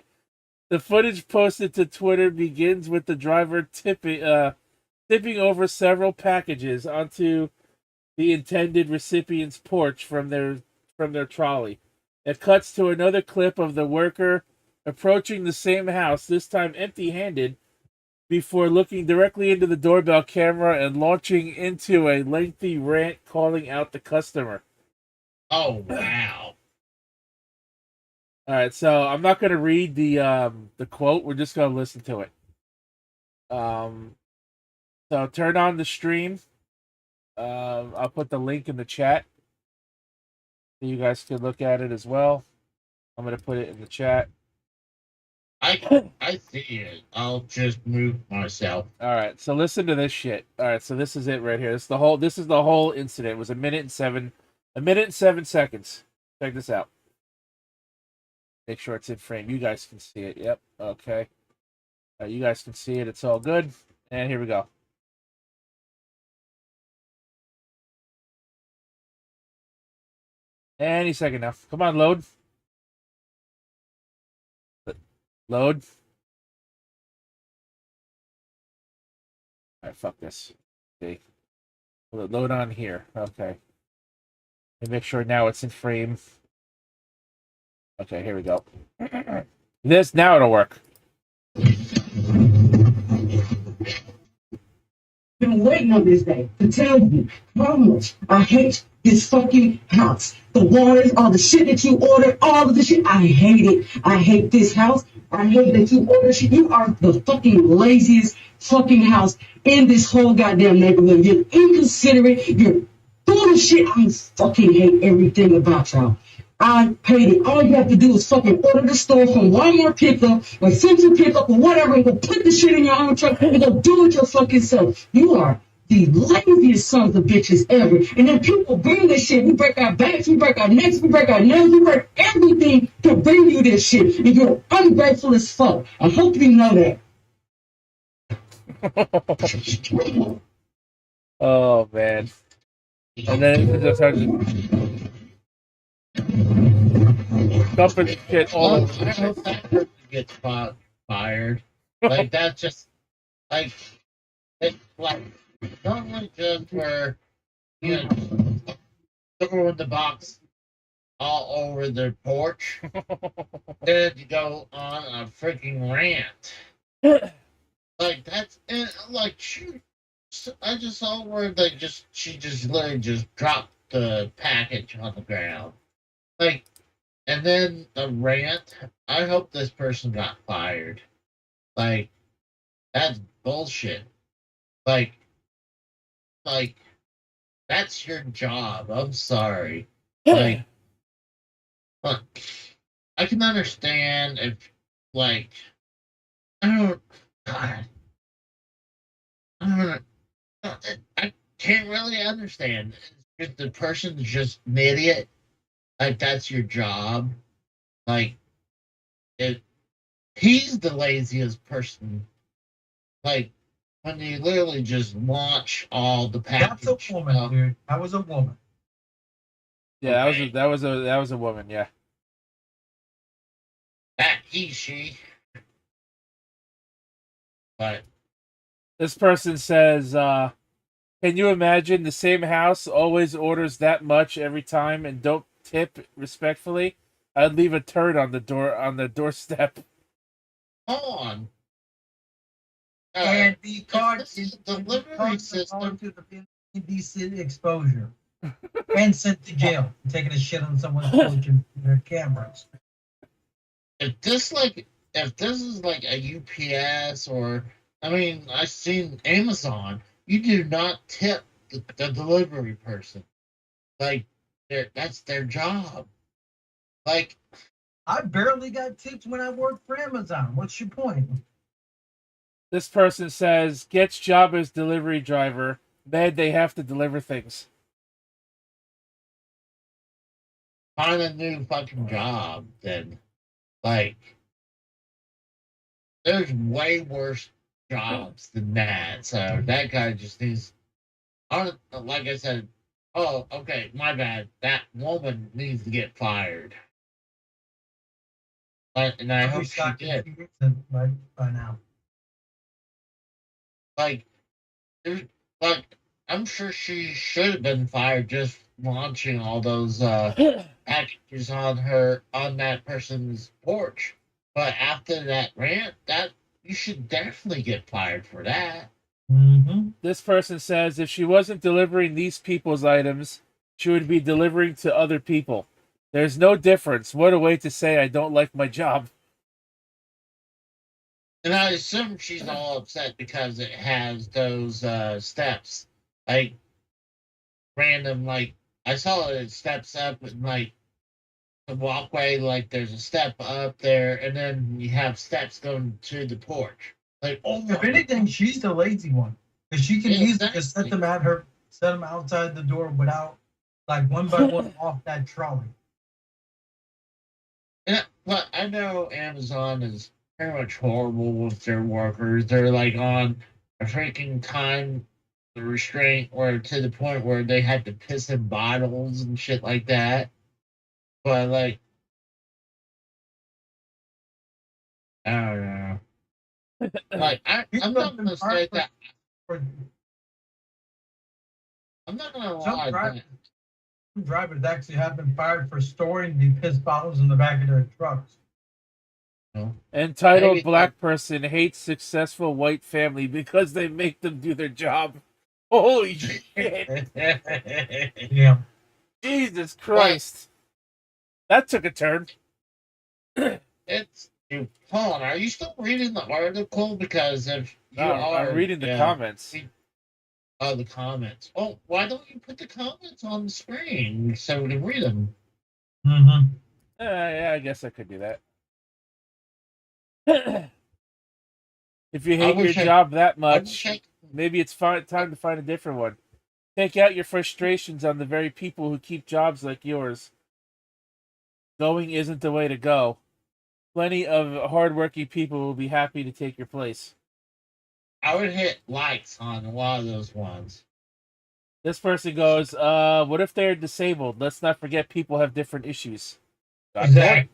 The footage posted to Twitter begins with the driver tipping over several packages onto the intended recipient's porch from their trolley. It cuts to another clip of the worker approaching the same house, this time empty-handed, before looking directly into the doorbell camera and launching into a lengthy rant calling out the customer. Oh wow. All right, so I'm not going to read the quote. We're just going to listen to it. So turn on the stream. I'll put the link in the chat so you guys can look at it as well. I'm going to put it in the chat. I see it. I'll just move myself. All right, so listen to this shit. All right, so this is it right here. This is the whole incident. It was a minute and 7 seconds. Check this out. Make sure it's in frame. You guys can see it. Yep. Okay. You guys can see it. It's all good. And here we go. Any second now. Come on, load. Load. All right, fuck this. Okay. Will it load on here? Okay. And make sure now it's in frame. Okay, here we go. Now it'll work. Been waiting on this day to tell you how much I hate this fucking house. The waters, all the shit that you ordered, all of the shit. I hate it. I hate this house. I hate that you order shit. You are the fucking laziest fucking house in this whole goddamn neighborhood. You're inconsiderate. You're full of shit. I fucking hate everything about y'all. I paid it. All you have to do is fucking order the store from Walmart pickup or Central pickup or whatever and go put the shit in your own truck and go do it your fucking self. You are the laziest sons of bitches ever. And then people bring this shit. We break our backs, we break our necks, we break our nails, we break everything to bring you this shit. And you're ungrateful as fuck. I hope you know that. Oh man. And then it just started dumping shit all Well, over I the hope place. that person gets fired. Like that's just like it's like not like just where you know throwing the box all over their porch. Then you go on a freaking rant. Like that's like shoot. I just saw where she just literally just dropped the package on the ground. Like and then the rant. I hope this person got fired. Like that's bullshit. Like like that's your job. I'm sorry. Like look, I can understand if like I don't God. I don't I can't really understand. If the person's just an idiot, like that's your job. Like it he's the laziest person. Like when you literally just launch all the package. That's a woman, dude. That was a woman. Yeah, Okay. that was a woman, yeah. That she. But This person says, can you imagine the same house always orders that much every time and don't tip respectfully? I'd leave a turd on the doorstep. hold on. And the card this is is the delivery system. to the indecent exposure and sent to jail for taking a shit on someone's porch and their cameras. If this is like a UPS or I mean I've seen Amazon, you do not tip the delivery person. Like that's their job. Like I barely got tips when I worked for Amazon. What's your point? This person says, gets job as delivery driver. Mad they have to deliver things. find a new fucking job then. Like there's way worse jobs than that. So that guy just needs like I said, oh, okay, my bad. That woman needs to get fired. And I hope she did. By now. Like, there's, like, I'm sure she should have been fired just launching all those packages on that person's porch. But after that rant, that you should definitely get fired for that. Mm-hmm. This person says, if she wasn't delivering these people's items, she would be delivering to other people. There's no difference. What a way to say I don't like my job. And I assume she's all upset because it has those steps. Like random, like I saw it steps up and like the walkway, like there's a step up there, and then you have steps going to the porch. Like, oh If my anything, she's the lazy one because she can Yeah, easily just set them outside the door without, like, one by one off that trolley. But I know Amazon is pretty much horrible with their workers. They're like on a freaking time restraint, or to the point where they had to piss in bottles and shit like that. But like, I don't know. Like, I'm not gonna say that. I'm not gonna lie. Some drivers actually have been fired for storing the piss bottles in the back of their trucks. Entitled Maybe black person hates successful white family because they make them do their job. Holy shit. Yeah. Jesus Christ. That took a turn. It's hold on. Are you still reading the article? Because if you No, are, I'm reading the comments. Oh, the comments. Oh, why don't you put the comments on the screen so we can read them? Mm-hmm. Yeah, I guess I could do that. If you I hate your wish I- job that I wish much, I- maybe it's time to find a different one. Take out your frustrations on the very people who keep jobs like yours. Going isn't the way to go. Plenty of hardworking people will be happy to take your place. I would hit likes on a lot of those ones. This person goes, what if they're disabled? Let's not forget people have different issues. Got a Exactly. point.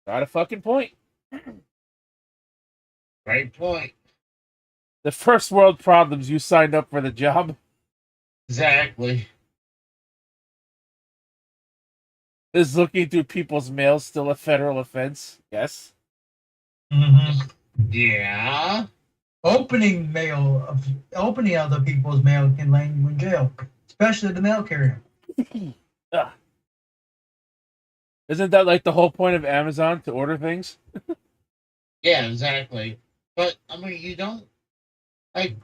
Got a fucking point. Great point. The first world problems, you signed up for the job. Exactly. Is looking through people's mail still a federal offense? Yes. Mm-hmm. Yeah. Opening other people's mail can land you in jail, especially the mail carrier. Ugh. Isn't that like the whole point of Amazon, to order things? Yeah, exactly. But I mean, you don't like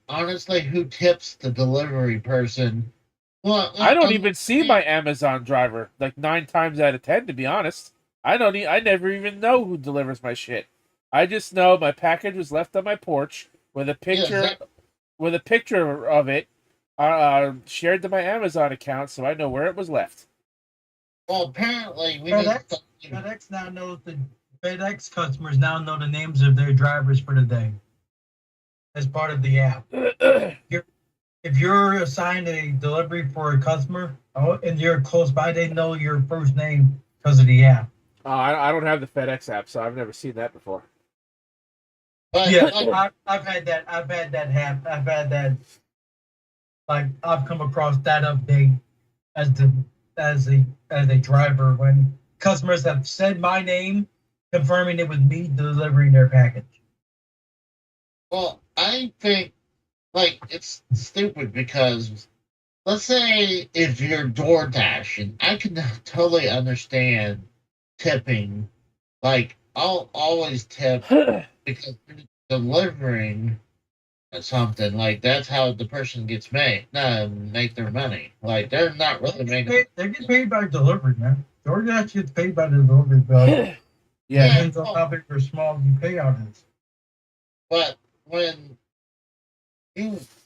honestly, who tips the delivery person? Well, I don't even see my Amazon driver like 9 times out of 10, to be honest. I never even know who delivers my shit. I just know my package was left on my porch with a picture of it shared to my Amazon account, so I know where it was left. Well, apparently we FedEx now knows the FedEx customers now know the names of their drivers for the day as part of the app. If you're assigned a delivery for a customer and you're close by, they know your first name because of the app. I don't have the FedEx app, so I've never seen that before. But Yeah, like, I've had that happen. I've had that. Like I've come across that update as a driver when customers have said my name, confirming it was me delivering their package. well, I think like it's stupid because let's say if you're door dashing, I can totally understand tipping. Like I'll always tip because you're delivering something. Like that's how the person gets make their money. Like they're not really making. They get paid by delivery, man. DoorDash gets paid by the delivery bill. Yeah. Depends on how big or small the payout is. But when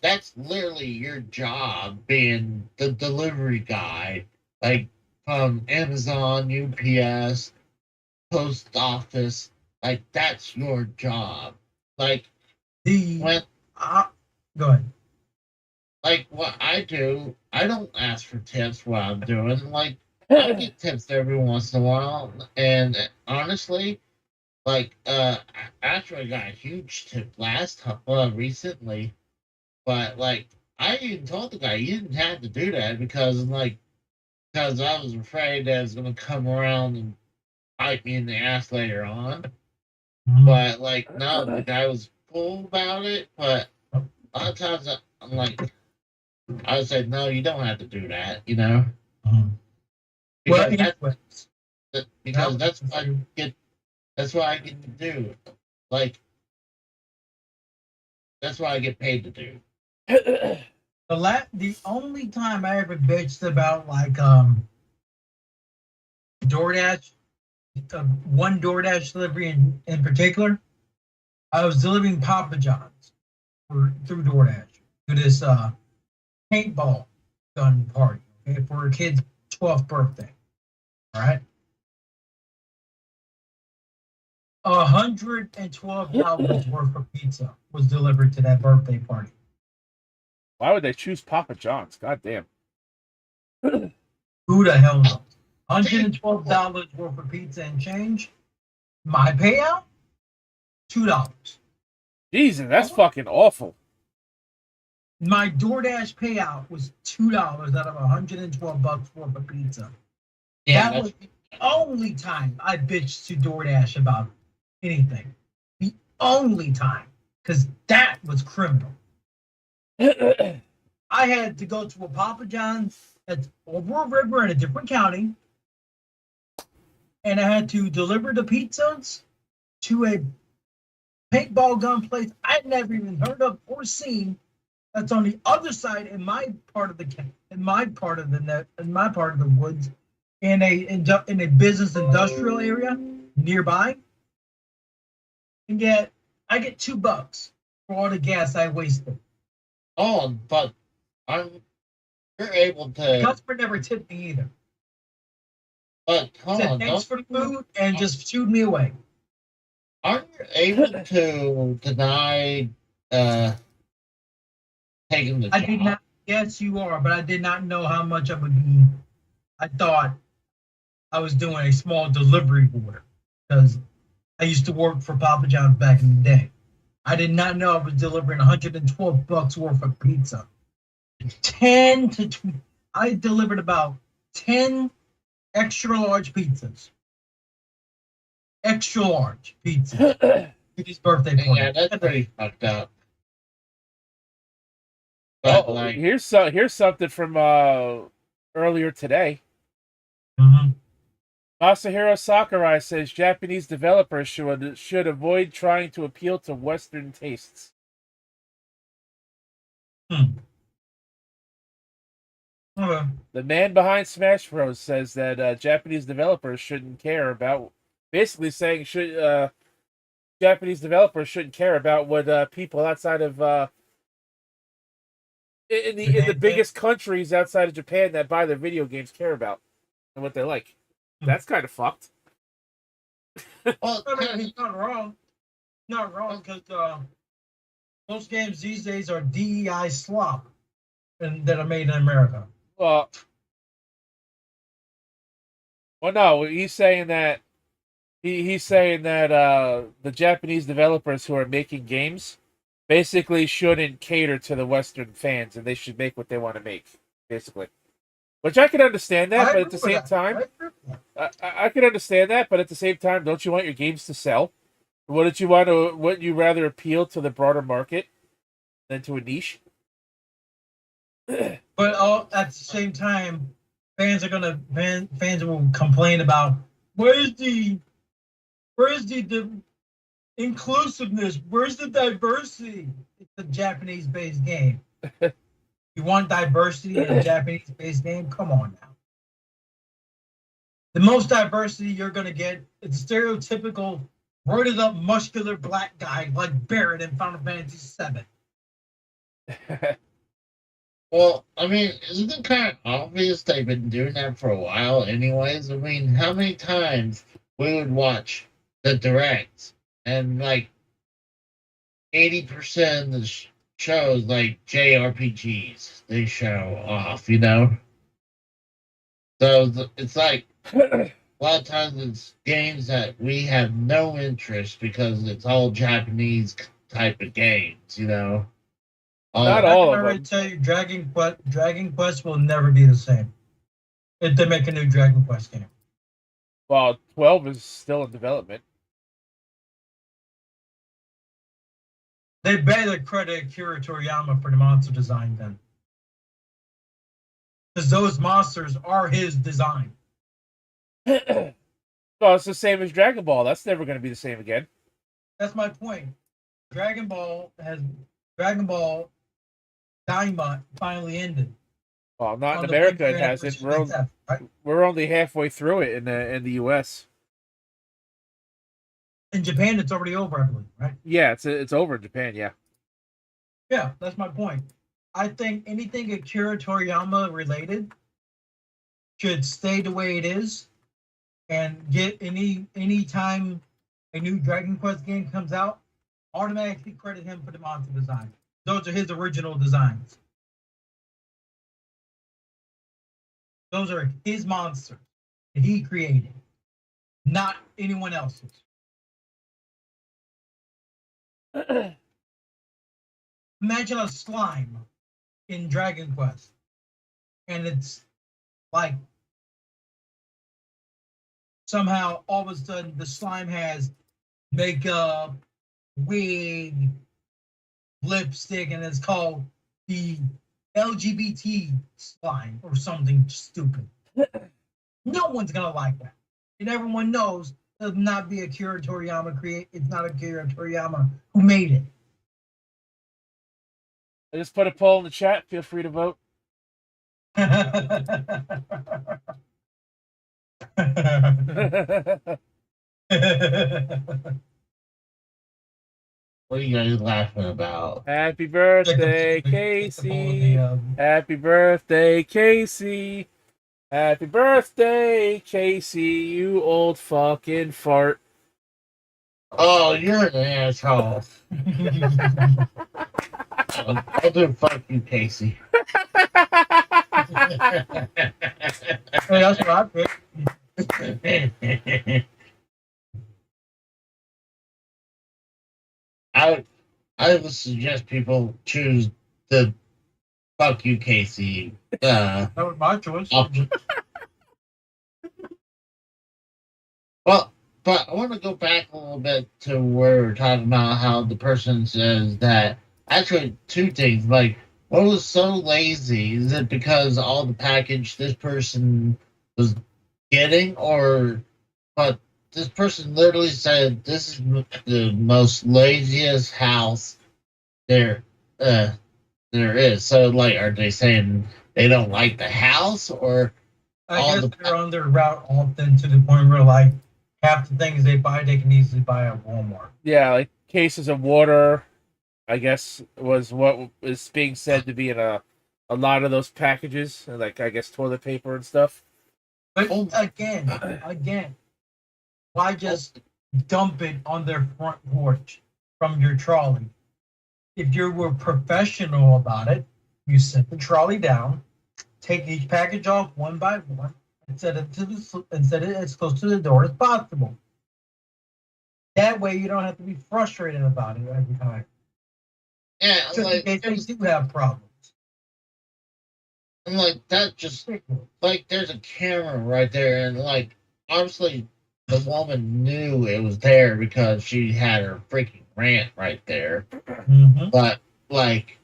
that's literally your job being the delivery guy, like from Amazon, UPS, post office, like that's your job. Like when Go ahead. like what I do, I don't ask for tips while I'm doing. Like I get tips every once in a while, and honestly, like actually I got a huge tip recently, but like I even told the guy you didn't have to do that because I was afraid that it was gonna come around and bite me in the ass later on. But like no, the guy was cool about it. But a lot of times I'm like, I would say no, you don't have to do that. You know, because that's what I get. That's what I get to do. Like that's what I get paid to do. The only time I ever bitched about like DoorDash, one DoorDash delivery in particular, I was delivering Papa John's through DoorDash to this paintball gun party, okay, for a kid's 12th birthday. All right. $112 worth of pizza was delivered to that birthday party. Why would they choose Papa John's? God damn. Who the hell knows? $112 worth of pizza and change. My payout, $2. Jesus, that's fucking awful. My DoorDash payout was $2 out of $112 worth of pizza. Yeah, That was the only time I bitched to DoorDash about anything. The only time, because that was criminal. I had to go to a Papa John's that's over a river in a different county, and I had to deliver the pizzas to a paintball gun place I'd never even heard of or seen. That's on the other side in my part of the woods in a business industrial area nearby, and yet I get $2 for all the gas I wasted. Oh, but you're able The to. customer never tipped me either. But hold Said on, thanks for the food and just shooed me away. aren't you able to deny taking the I job? did not. Yes, you are, but I did not know how much I would be. I thought I was doing a small delivery order because I used to work for Papa John's back in the day. I did not know I was delivering $112 worth of pizza. 10 to 20. I delivered about 10 extra large pizzas. Extra large pizzas. For his birthday party. Yeah, that's pretty fucked up. But Oh, like, here's something from earlier today. Mhm. Masahiro Sakurai says Japanese developers should avoid trying to appeal to Western tastes. Okay. The man behind Smash Bros says that Japanese developers shouldn't care about, basically saying Japanese developers shouldn't care about what people outside of in the biggest countries outside of Japan that buy their video games care about and what they like. That's kind of fucked. well, I mean, he's not wrong. Not wrong, because most games these days are DEI slop that are made in America. Well, no, he's saying that he's saying that the Japanese developers who are making games basically shouldn't cater to the Western fans, and they should make what they want to make, basically. Which I can understand that, but at the same time, I can understand that, but at the same time, don't you want your games to sell? Wouldn't you rather appeal to the broader market than to a niche? But at the same time, fans will complain about where's the inclusiveness? Where's the diversity? It's a Japanese-based game. You want diversity in a Japanese-based game? Come on now. The most diversity you're gonna get is a stereotypical, roided up, muscular black guy like Barrett in Final Fantasy VII. well, I mean, isn't it kind of obvious they've been doing that for a while, anyways? I mean, how many times we would watch the directs and like 80% of the shows, like JRPGs, they show off, you know? So it's like a lot of times it's games that we have no interest because it's all Japanese type of games, you know? Not I all can of already them. tell you, Dragon Quest will never be the same if they make a new Dragon Quest game. Well, 12 is still in development. They better credit Akira Toriyama for the monster design then, because those monsters are his design. Well, it's the same as Dragon Ball. That's never going to be the same again. That's my point. Dragon Ball Daima finally ended. Well, not in On the America. It Winter hasn't. Anniversary Death, right? We're only halfway through it in the U.S. In Japan, it's already over, I believe, right? Yeah, it's over in Japan. Yeah. Yeah, that's my point. I think anything Akira Toriyama related should stay the way it is, and get any time a new Dragon Quest game comes out, automatically credit him for the monster design. Those are his original designs. Those are his monsters that he created, not anyone else's. Imagine a slime in Dragon Quest, and it's like somehow all of a sudden the slime has makeup, wig, lipstick, and it's called the LGBT slime or something stupid. No one's gonna like that, and everyone knows it'll not be Akira Toriyama create. It's not Akira Toriyama who made it. I just put a poll in the chat. Feel free to vote. What are you guys laughing about? Happy birthday, Casey. Happy birthday, Casey. Happy birthday, Casey, you old fucking fart. Oh, you're an asshole. I'll do fuck you, Casey. That's what I picked. I would suggest people choose the fuck you, Casey. That was my choice. Option. Well, but I want to go back a little bit to where we're talking about how the person says that. Actually, two things. Like, what was so lazy? Is it because all the package this person was getting, or but this person literally said this is the most laziest house there there is. So, like, are they saying they don't like the house, or I all guess the they're on their route often to the point where like half the things they buy they can easily buy at Walmart. Yeah, like cases of water, I guess, was what is being said to be in a lot of those packages, like I guess toilet paper and stuff. But Oh. again, why just dump it on their front porch from your trolley? If you were professional about it, you set the trolley down, take each package off one by one, and set it as close to the door as possible. That way, you don't have to be frustrated about it every time. yeah, Just in like, case they do have problems. and like that just like there's a camera right there, and like obviously the woman knew it was there because she had her freaking rant right there. Mm-hmm. But like,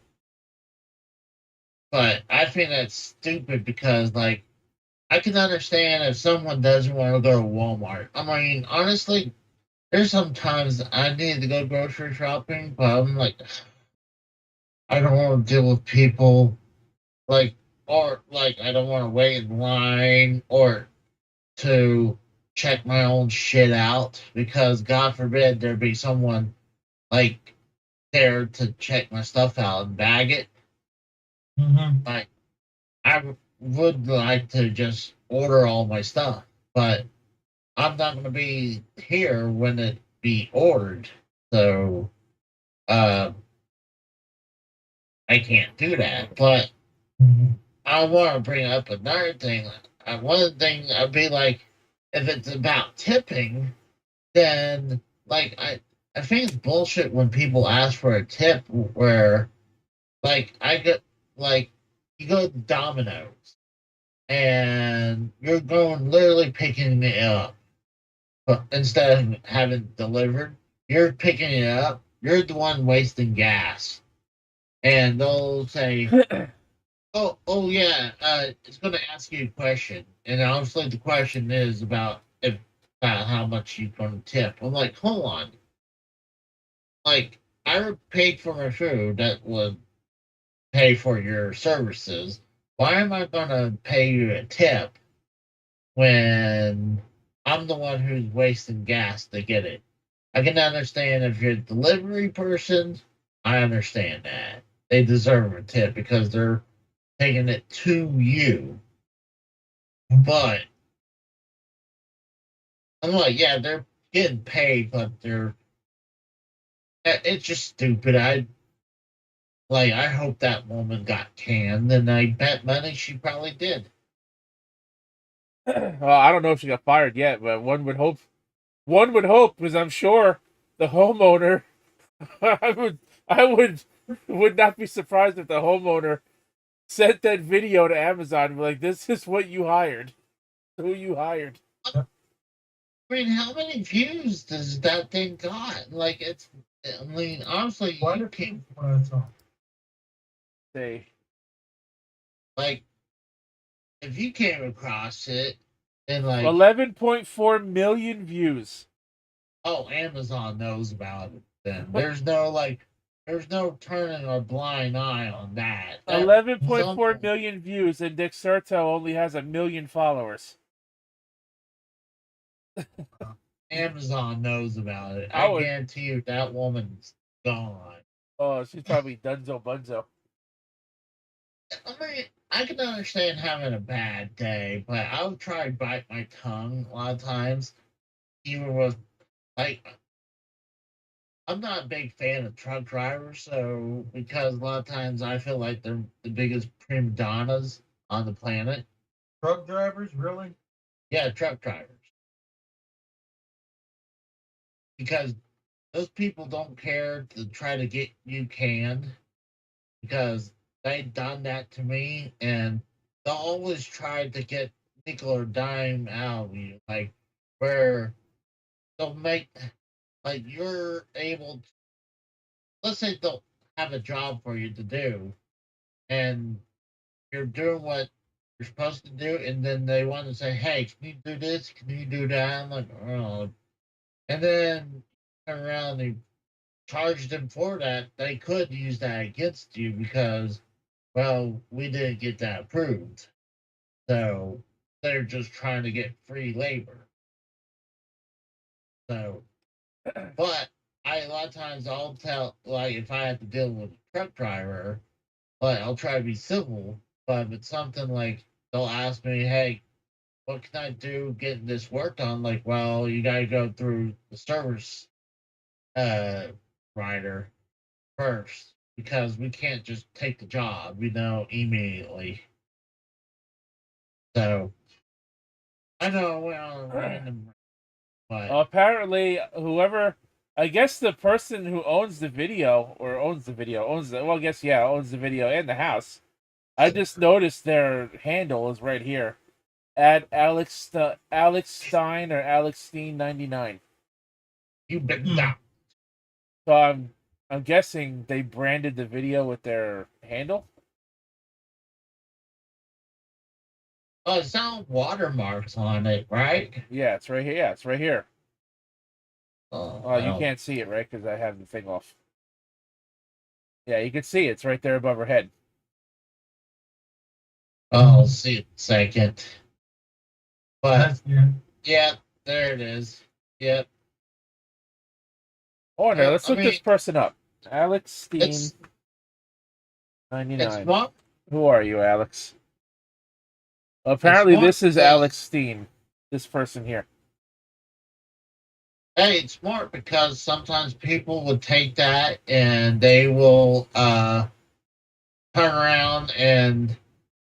but I think that's stupid because like I can understand if someone doesn't want to go to Walmart. I mean, honestly, there's sometimes I need to go grocery shopping, but I'm like, I don't want to deal with people like, or like I don't want to wait in line or to check my own shit out because God forbid there be someone like there to check my stuff out and bag it. Mm-hmm. Like I would like to just order all my stuff, but I'm not going to be here when it be ordered, so I can't do that. But Mm-hmm. I want to bring up another thing. One thing I'd be like, if it's about tipping, then like I think it's bullshit when people ask for a tip where like I get like you go to Domino's and you're going literally picking it up, but instead of having it delivered, you're picking it up. You're the one wasting gas, and they'll say, "Oh yeah, it's going to ask you a question," and obviously the question is about how much you're going to tip. I'm like, hold on, like I paid for my food that would pay for your services. Why am I going to pay you a tip when I'm the one who's wasting gas to get it? I can understand if you're a delivery person, I understand that. They deserve a tip because they're taking it to you. But I'm like, yeah, they're getting paid, but it's just stupid. I hope that woman got canned, and I bet money she probably did. Well, I don't know if she got fired yet, but one would hope. One would hope, because I'm sure the homeowner. I would not be surprised if the homeowner sent that video to Amazon and be like, "This is what you hired. Who you hired." I mean, how many views does that thing got? Like, it's. I mean, honestly, What you if can't. Say, Like, if you came across it, and like, 11.4 million views. oh, Amazon knows about it. Then there's no turning a blind eye on that. 11.4 million views, and Dick Serto only has 1 million followers. Amazon knows about it. I I would- guarantee you that woman's gone. Oh, she's probably Dunzo Bunzo. I mean, I can understand having a bad day, but I would try to bite my tongue a lot of times, even with like. I'm not a big fan of truck drivers, so because a lot of times I feel like they're the biggest prima donnas on the planet. Truck drivers, really? Yeah, truck drivers. Because those people don't care to try to get you canned because they've done that to me and they'll always try to get nickel or dime out of you. Like where they'll make like you're able to, let's say they'll have a job for you to do and you're doing what you're supposed to do and then they want to say, hey, can you do this? Can you do that? I'm like, oh, and then turn around and charge them for that, they could use that against you because, well, we didn't get that approved. So they're just trying to get free labor. So, but a lot of times I'll tell, like, if I have to deal with a truck driver, but I'll try to be civil. But if it's something like they'll ask me, hey, what can I do getting this work done? Like, well, you got to go through the service writer first because we can't just take the job, immediately. So I know I went on a random, but Apparently, whoever, I guess the person who owns the video owns the video owns the video and the house. I just noticed their handle is right here at Alex Stein or Alex Steen 99. you bet not. So I'm guessing they branded the video with their handle. Oh, it's not watermarks on it, right? Yeah, it's right here. Yeah, it's right here. Oh, You can't see it, right? Because I have the thing off. Yeah, you can see it's right there above her head. I'll see it in a second. But That's good. yeah, there it is. Yep. Oh no, let's I look this mean, person up. Alex Steen It's 99. smart. Who are you, Alex? Apparently, smart this is because- Alex Steen. This person here. Hey, it's smart because sometimes people would take that and they will turn around and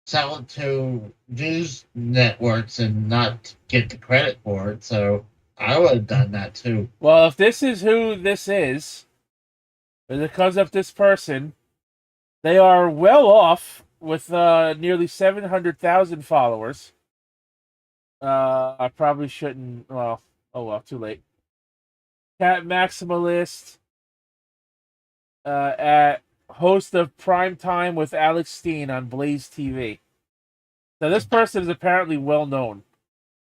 sell it to news networks and not get the credit for it. So I would have done that too. Well, if this is who this is, because of this person, they are well off with nearly 700,000 followers. I probably shouldn't. Well, oh well, too late. Cat Maximalist, at host of Prime Time with Alex Steen on Blaze TV. So this person is apparently well known.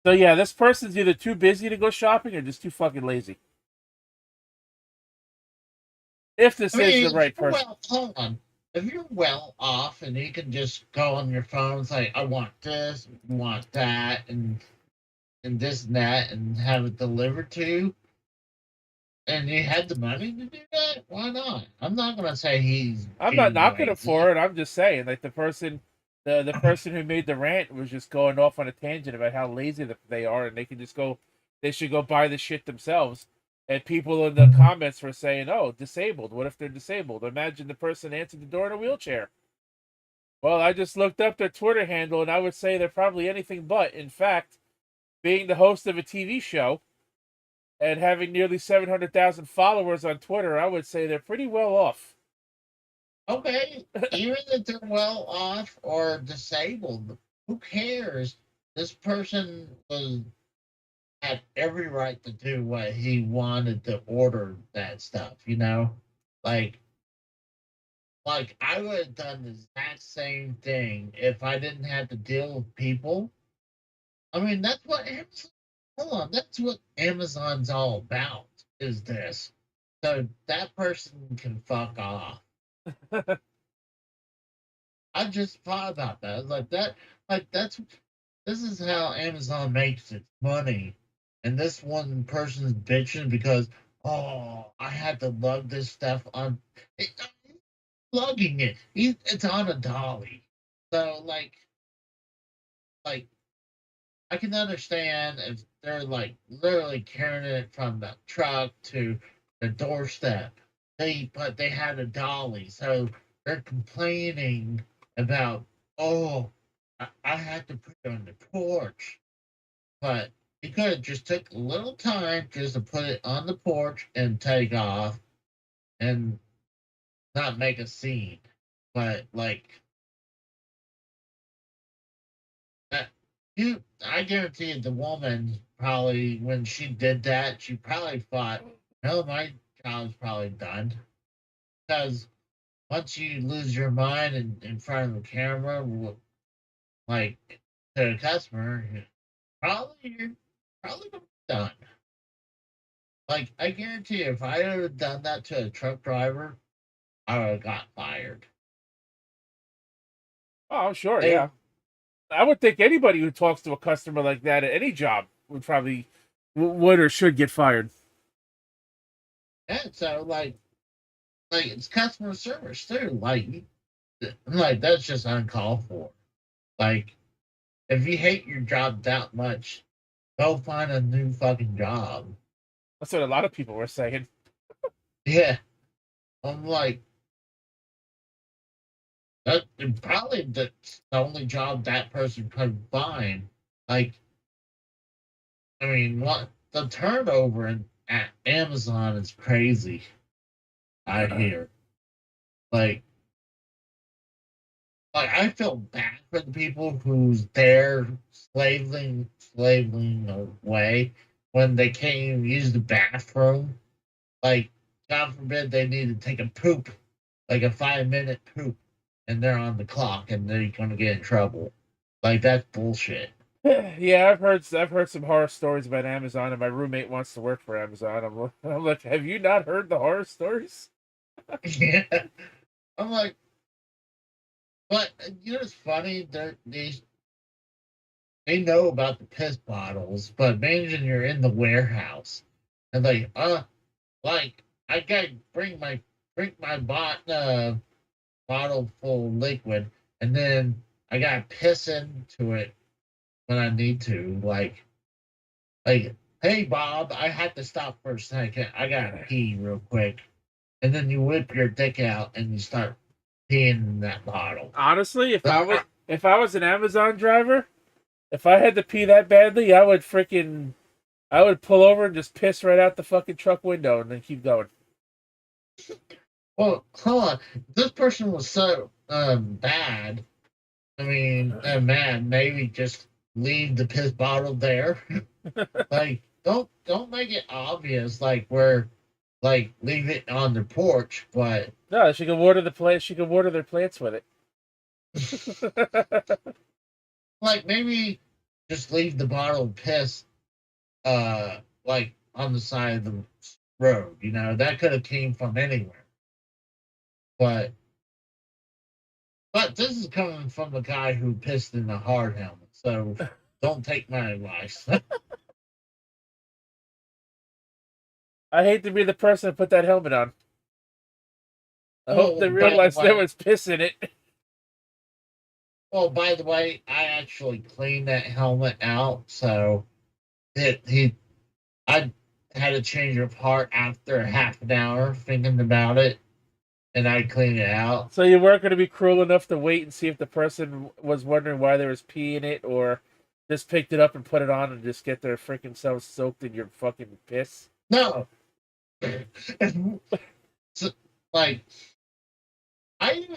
So yeah, this person's either too busy to go shopping or just too fucking lazy. If this is the right if you're person. hold on. If you're well off and you can just go on your phone and say, I want this, want that, and this and that, and have it delivered to you, and you had the money to do that, why not? I'm not gonna say he's. I'm not being knocking it lazy. for it. I'm just saying, like the person who made the rant was just going off on a tangent about how lazy they are, and they should go buy the shit themselves. And people in the comments were saying, "Oh, disabled. What if they're disabled? Imagine the person answered the door in a wheelchair." Well, I just looked up their Twitter handle, and I would say they're probably anything but. In fact, being the host of a TV show and having nearly 700,000 followers on Twitter, I would say they're pretty well off. Okay, even if they're well off or disabled, who cares? This person had every right to do what he wanted to order that stuff. Like I would have done the exact same thing if I didn't have to deal with people. I mean, that's what Amazon. Hold on, that's what Amazon's all about. Is this? So that person can fuck off. I just thought about that. I was like that. This is how Amazon makes its money, and this one person's bitching because, oh, I had to lug this stuff on. Lugging it. It's on a dolly. So like I can understand if they're like literally carrying it from the truck to the doorstep. But they had a dolly, so they're complaining about, oh, I had to put it on the porch. But you could have just took a little time just to put it on the porch and take off and not make a scene. But that I guarantee you the woman probably when she did that, she probably thought, no, my job's probably done. Because once you lose your mind in front of the camera, like to the customer, you're probably gonna be done. Like I guarantee you, if I had done that to a truck driver, I would have got fired. Oh, sure, They, yeah. I would think anybody who talks to a customer like that at any job would probably would or should get fired. yeah, so like it's customer service too. Like that's just uncalled for. Like if you hate your job that much, go find a new fucking job. That's what a lot of people were saying. Yeah, I'm like that. Probably that's the only job that person could find. Like, I mean, what the turnover at Amazon is crazy. I hear like I feel bad for the people who's there slaving away when they can't even use the bathroom. Like, God forbid they need to take a poop, like a 5-minute poop, and they're on the clock and they're gonna get in trouble. Like that's bullshit. Yeah, I've heard some horror stories about Amazon, and my roommate wants to work for Amazon. I'm like, have you not heard the horror stories? Yeah. I'm like, but you know it's funny? They know about the piss bottles, but imagine you're in the warehouse and like I gotta drink my bottle full of liquid, and then I gotta piss into it when I need to. Like, hey Bob, I had to stop for a second. I gotta pee real quick, and then you whip your dick out and you start peeing in that bottle. Honestly, if I was an Amazon driver, if I had to pee that badly, I would pull over and just piss right out the fucking truck window and then keep going. Well, hold on. This person was so bad. I mean, man, maybe just leave the piss bottle there. Like, don't make it obvious. Leave it on the porch. But No, she could water the plant. She could water their plants with it. like, maybe just leave the bottle of piss, like on the side of the road. You know, that could have came from anywhere. But this is coming from the guy who pissed in the hard helmet. So don't take my advice. I hate to be the person to put that helmet on. I hope they realize there was piss in it. Well, by the way, I actually cleaned that helmet out, so I had to change a part after half an hour thinking about it, and I cleaned it out. So you weren't going to be cruel enough to wait and see if the person was wondering why there was pee in it, or just picked it up and put it on and just get their freaking selves soaked in your fucking piss? No, so, like I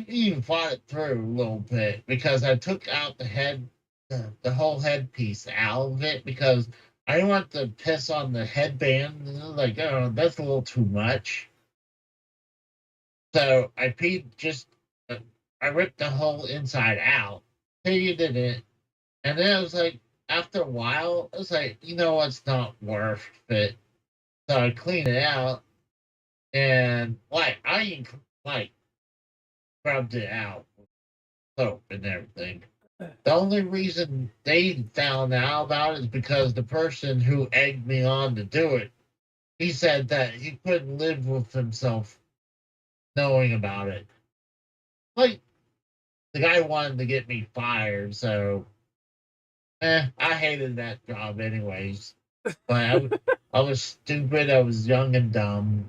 even thought it through a little bit because I took out the whole headpiece out of it because I didn't want to piss on the headband. Like, oh, that's a little too much. So I I ripped the whole inside out, figured it, and then I was like, after a while, I was like, you know what's not worth it. So I cleaned it out, and I like scrubbed it out with soap and everything. The only reason they found out about it is because the person who egged me on to do it, he said that he couldn't live with himself knowing about it. Like, the guy wanted to get me fired, so I hated that job anyways. But I was stupid, I was young and dumb.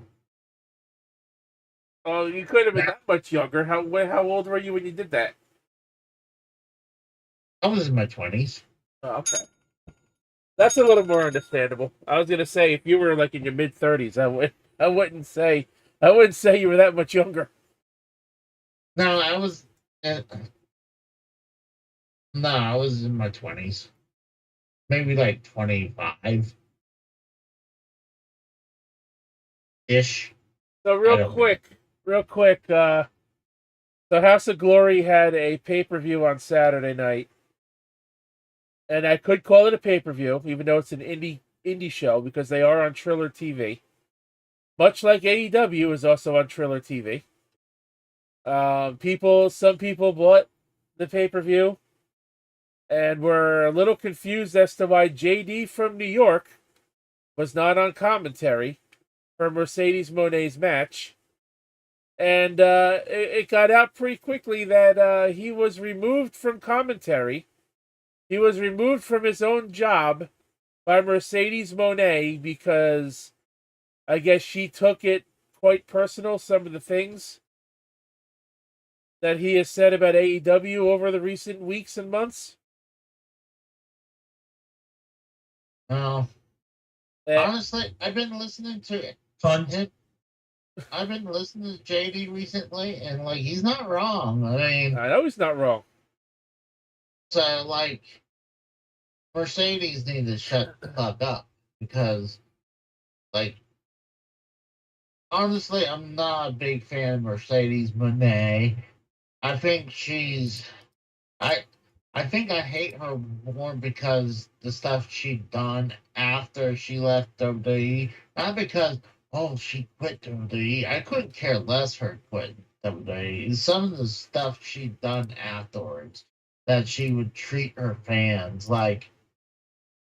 Oh, you could have been that much younger. How old were you when you did that? I was in my 20s. Oh, okay. That's a little more understandable. I was gonna say if you were like in your mid-30s, I wouldn't say you were that much younger. No, I was. No, I was in my 20s. Maybe like 25 ish. So I don't know. real quick. So House of Glory had a pay-per-view on Saturday night, and I could call it a pay-per-view, even though it's an indie show because they are on Triller TV. Much like AEW is also on Triller TV. Some people bought the pay-per-view and were a little confused as to why JD from New York was not on commentary for Mercedes Moné's match. And it got out pretty quickly that he was removed from commentary. He was removed from his own job by Mercedes Moné because I guess she took it quite personal, some of the things that he has said about AEW over the recent weeks and months. No. Honestly, I've been listening to Fun. I've been listening to JD recently, and like he's not wrong. I mean, I know he's not wrong. so like Mercedes need to shut the fuck up because, like, honestly, I'm not a big fan of Mercedes Moné. I think I think I hate her more because the stuff she done after she left WWE, not because she quit WWE. I couldn't care less her quit WWE. Some of the stuff she done afterwards that she would treat her fans like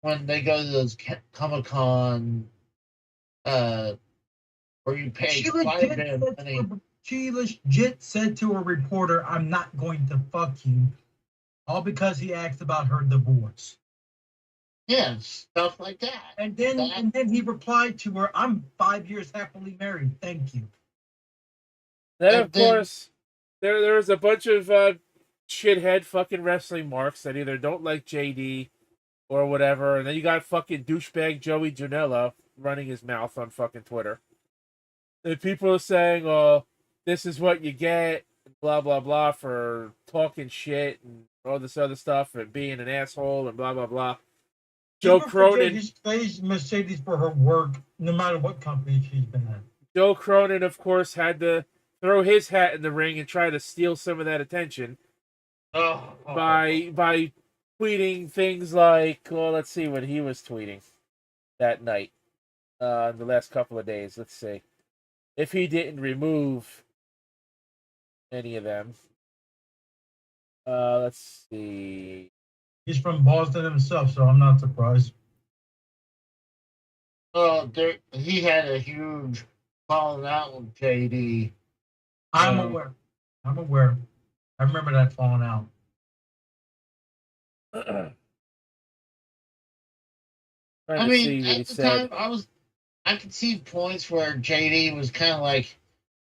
when they go to those Comic Con, where you pay quite a bit of money. She legit said to a reporter, "I'm not going to fuck you," all because he asked about her divorce. Yeah, stuff like that. And then he replied to her, "I'm 5 years happily married. Thank you." Then of course there's a bunch of shithead fucking wrestling marks that either don't like JD or whatever, and then you got fucking douchebag Joey Janela running his mouth on fucking Twitter. And people are saying, "Oh, this is what you get," blah blah blah, for talking shit and all this other stuff and being an asshole and blah blah blah. Joe Cronin praised Mercedes for her work, no matter what company she's been in. Joe Cronin, of course, had to throw his hat in the ring and try to steal some of that attention by tweeting things like, well, let's see what he was tweeting that night, in the last couple of days. Let's see if he didn't remove any of them. Let's see. He's from Boston himself, so I'm not surprised. He had a huge falling out with JD. I'm aware. I remember that falling out. I mean, at the time, I could see points where JD was kind of like,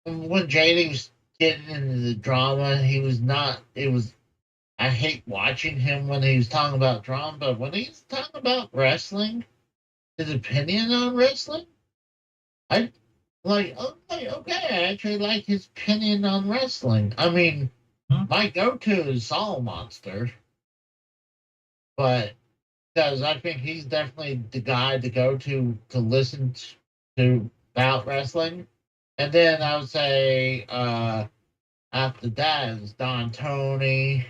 when JD was getting into the drama, he was not. I hate watching him when he was talking about drama, but when he's talking about wrestling, his opinion on wrestling, I like, okay, I actually like his opinion on wrestling. I mean, my go-to is Soul Monster, but because I think he's definitely the guy to go to listen to about wrestling. And then I would say after that is Don Tony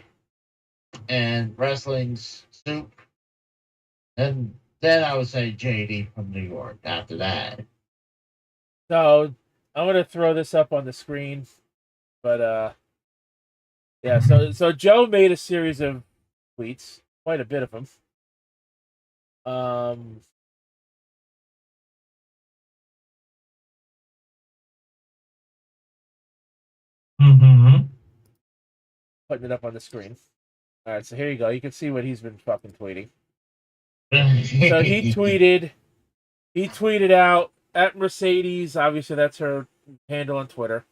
and Wrestling's Soup. And then I would say JD from New York after that. So I'm gonna throw this up on the screen, but yeah. So Joe made a series of tweets, quite a bit of them. Mm-hmm. Putting it up on the screen. All right, so here you go. You can see what he's been fucking tweeting. So he tweeted out at Mercedes, obviously that's her handle on Twitter.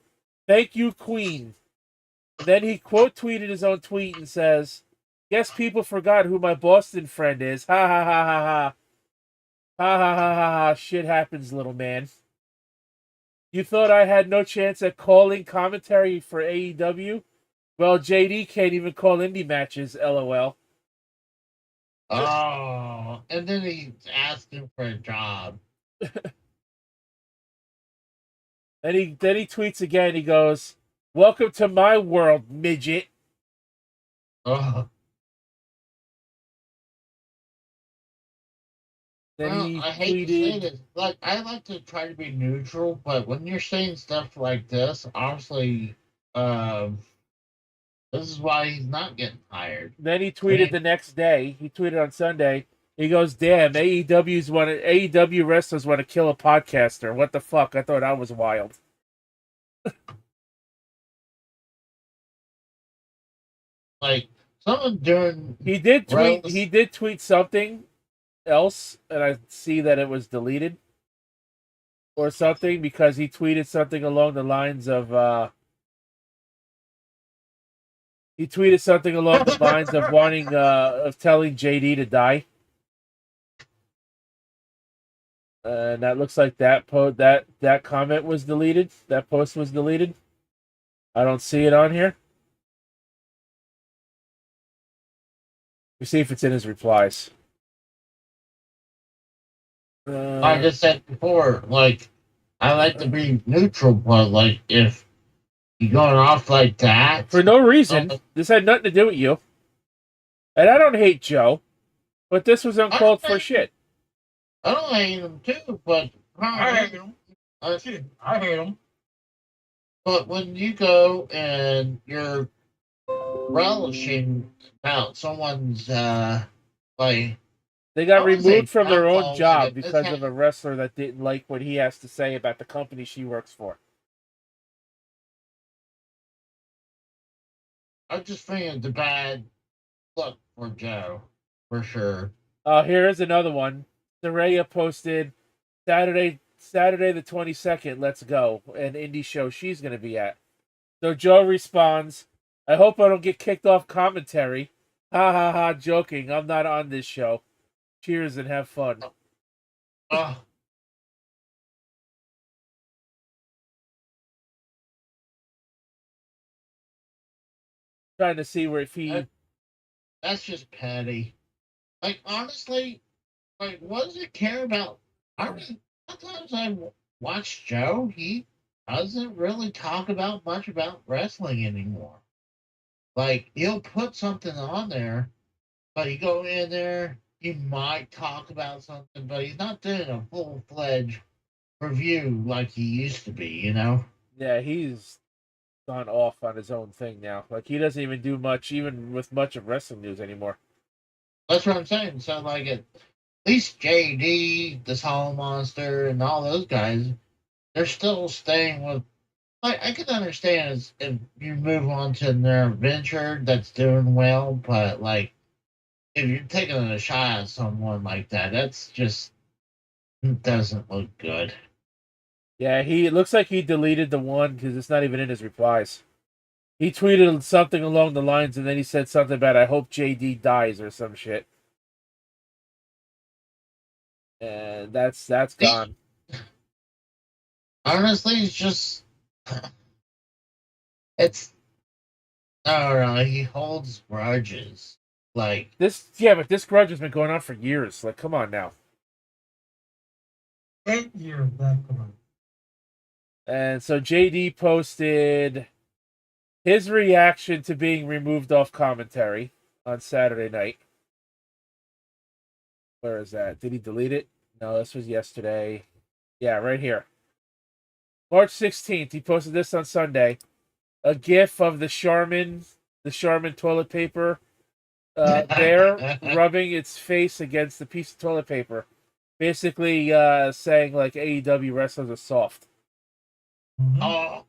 Thank you, Queen. And then he quote tweeted his own tweet and says, "Guess people forgot who my Boston friend is. Ha ha ha ha ha. Ha ha ha ha ha. Shit happens, little man. You thought I had no chance at calling commentary for AEW? Well, JD can't even call indie matches, lol." Oh, and then he's asking for a job. Then he tweets again. He goes, "Welcome to my world, midget." Oh. Then Well, he I hate to say tweeted, this. Like, I like to try to be neutral, but when you're saying stuff like this, honestly, this is why he's not getting hired. then he tweeted the next day. He tweeted on Sunday. He goes, "Damn, AEW wrestlers want to kill a podcaster. What the fuck? I thought I was wild." Like, someone doing He did tweet. Rose- He did tweet something else, and I see that it was deleted or something because he tweeted something along the lines of. He tweeted something along the lines of wanting, of telling JD to die. And that looks like that comment was deleted. That post was deleted. I don't see it on here. Let's see if it's in his replies. I just said before, like, I like to be neutral, but, like, if you're going off like that. For no reason. This had nothing to do with you. And I don't hate Joe, but this was uncalled for shit. I don't hate him too, but I hate him. I hate him. But when you go and you're relishing about someone's like They got I would say removed from their own downfall, job like, because of a wrestler that didn't like what he has to say about the company she works for. I just think it's a bad look for Joe, for sure. Here is another one. Saraya posted Saturday the 22nd, let's go, an indie show she's going to be at. So Joe responds, "I hope I don't get kicked off commentary. Ha ha ha, joking. I'm not on this show. Cheers and have fun." Oh, Trying to see where if he... that's just petty. Like, honestly, like, what does it care about? Sometimes I watch Joe, he doesn't really talk about much about wrestling anymore. Like, he'll put something on there, but you go in there, he might talk about something, but he's not doing a full-fledged review like he used to be, you know? Yeah, he's gone off on his own thing now. Like, he doesn't even do much, even with much of wrestling news anymore. That's what I'm saying. So, like, at least JD, the Solid Monster, and all those guys, they're still staying with. Like, I can understand if you move on to their venture that's doing well, but, like, if you're taking a shot at someone like that, that's just doesn't look good. Yeah, it looks like he deleted the one because it's not even in his replies. He tweeted something along the lines, and then he said something about, "I hope JD dies," or some shit. And that's gone. Honestly, it's just. It's. I don't know. He holds grudges. Like. But this grudge has been going on for years. Like, come on now. 8 years that one. And so JD posted his reaction to being removed off commentary on Saturday night. Where is that? Did he delete it? No, this was yesterday. Yeah, right here. March 16th, he posted this on Sunday. A gif of the Charmin toilet paper there rubbing its face against the piece of toilet paper, basically saying like AEW wrestlers are soft. Mhm. Oh,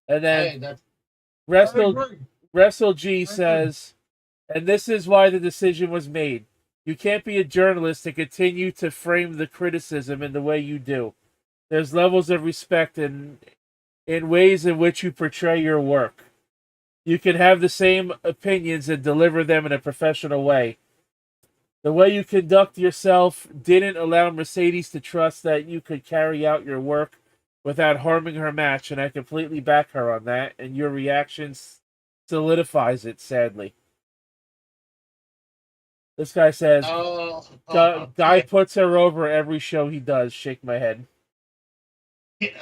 And then hey, that's I agree. Wrestle G says, and this is why the decision was made. You can't be a journalist and continue to frame the criticism in the way you do. There's levels of respect in ways in which you portray your work. You can have the same opinions and deliver them in a professional way. The way you conduct yourself didn't allow Mercedes to trust that you could carry out your work without harming her match, and I completely back her on that, and your reaction solidifies it, sadly. This guy says, Guy puts her over every show he does. Shake my head.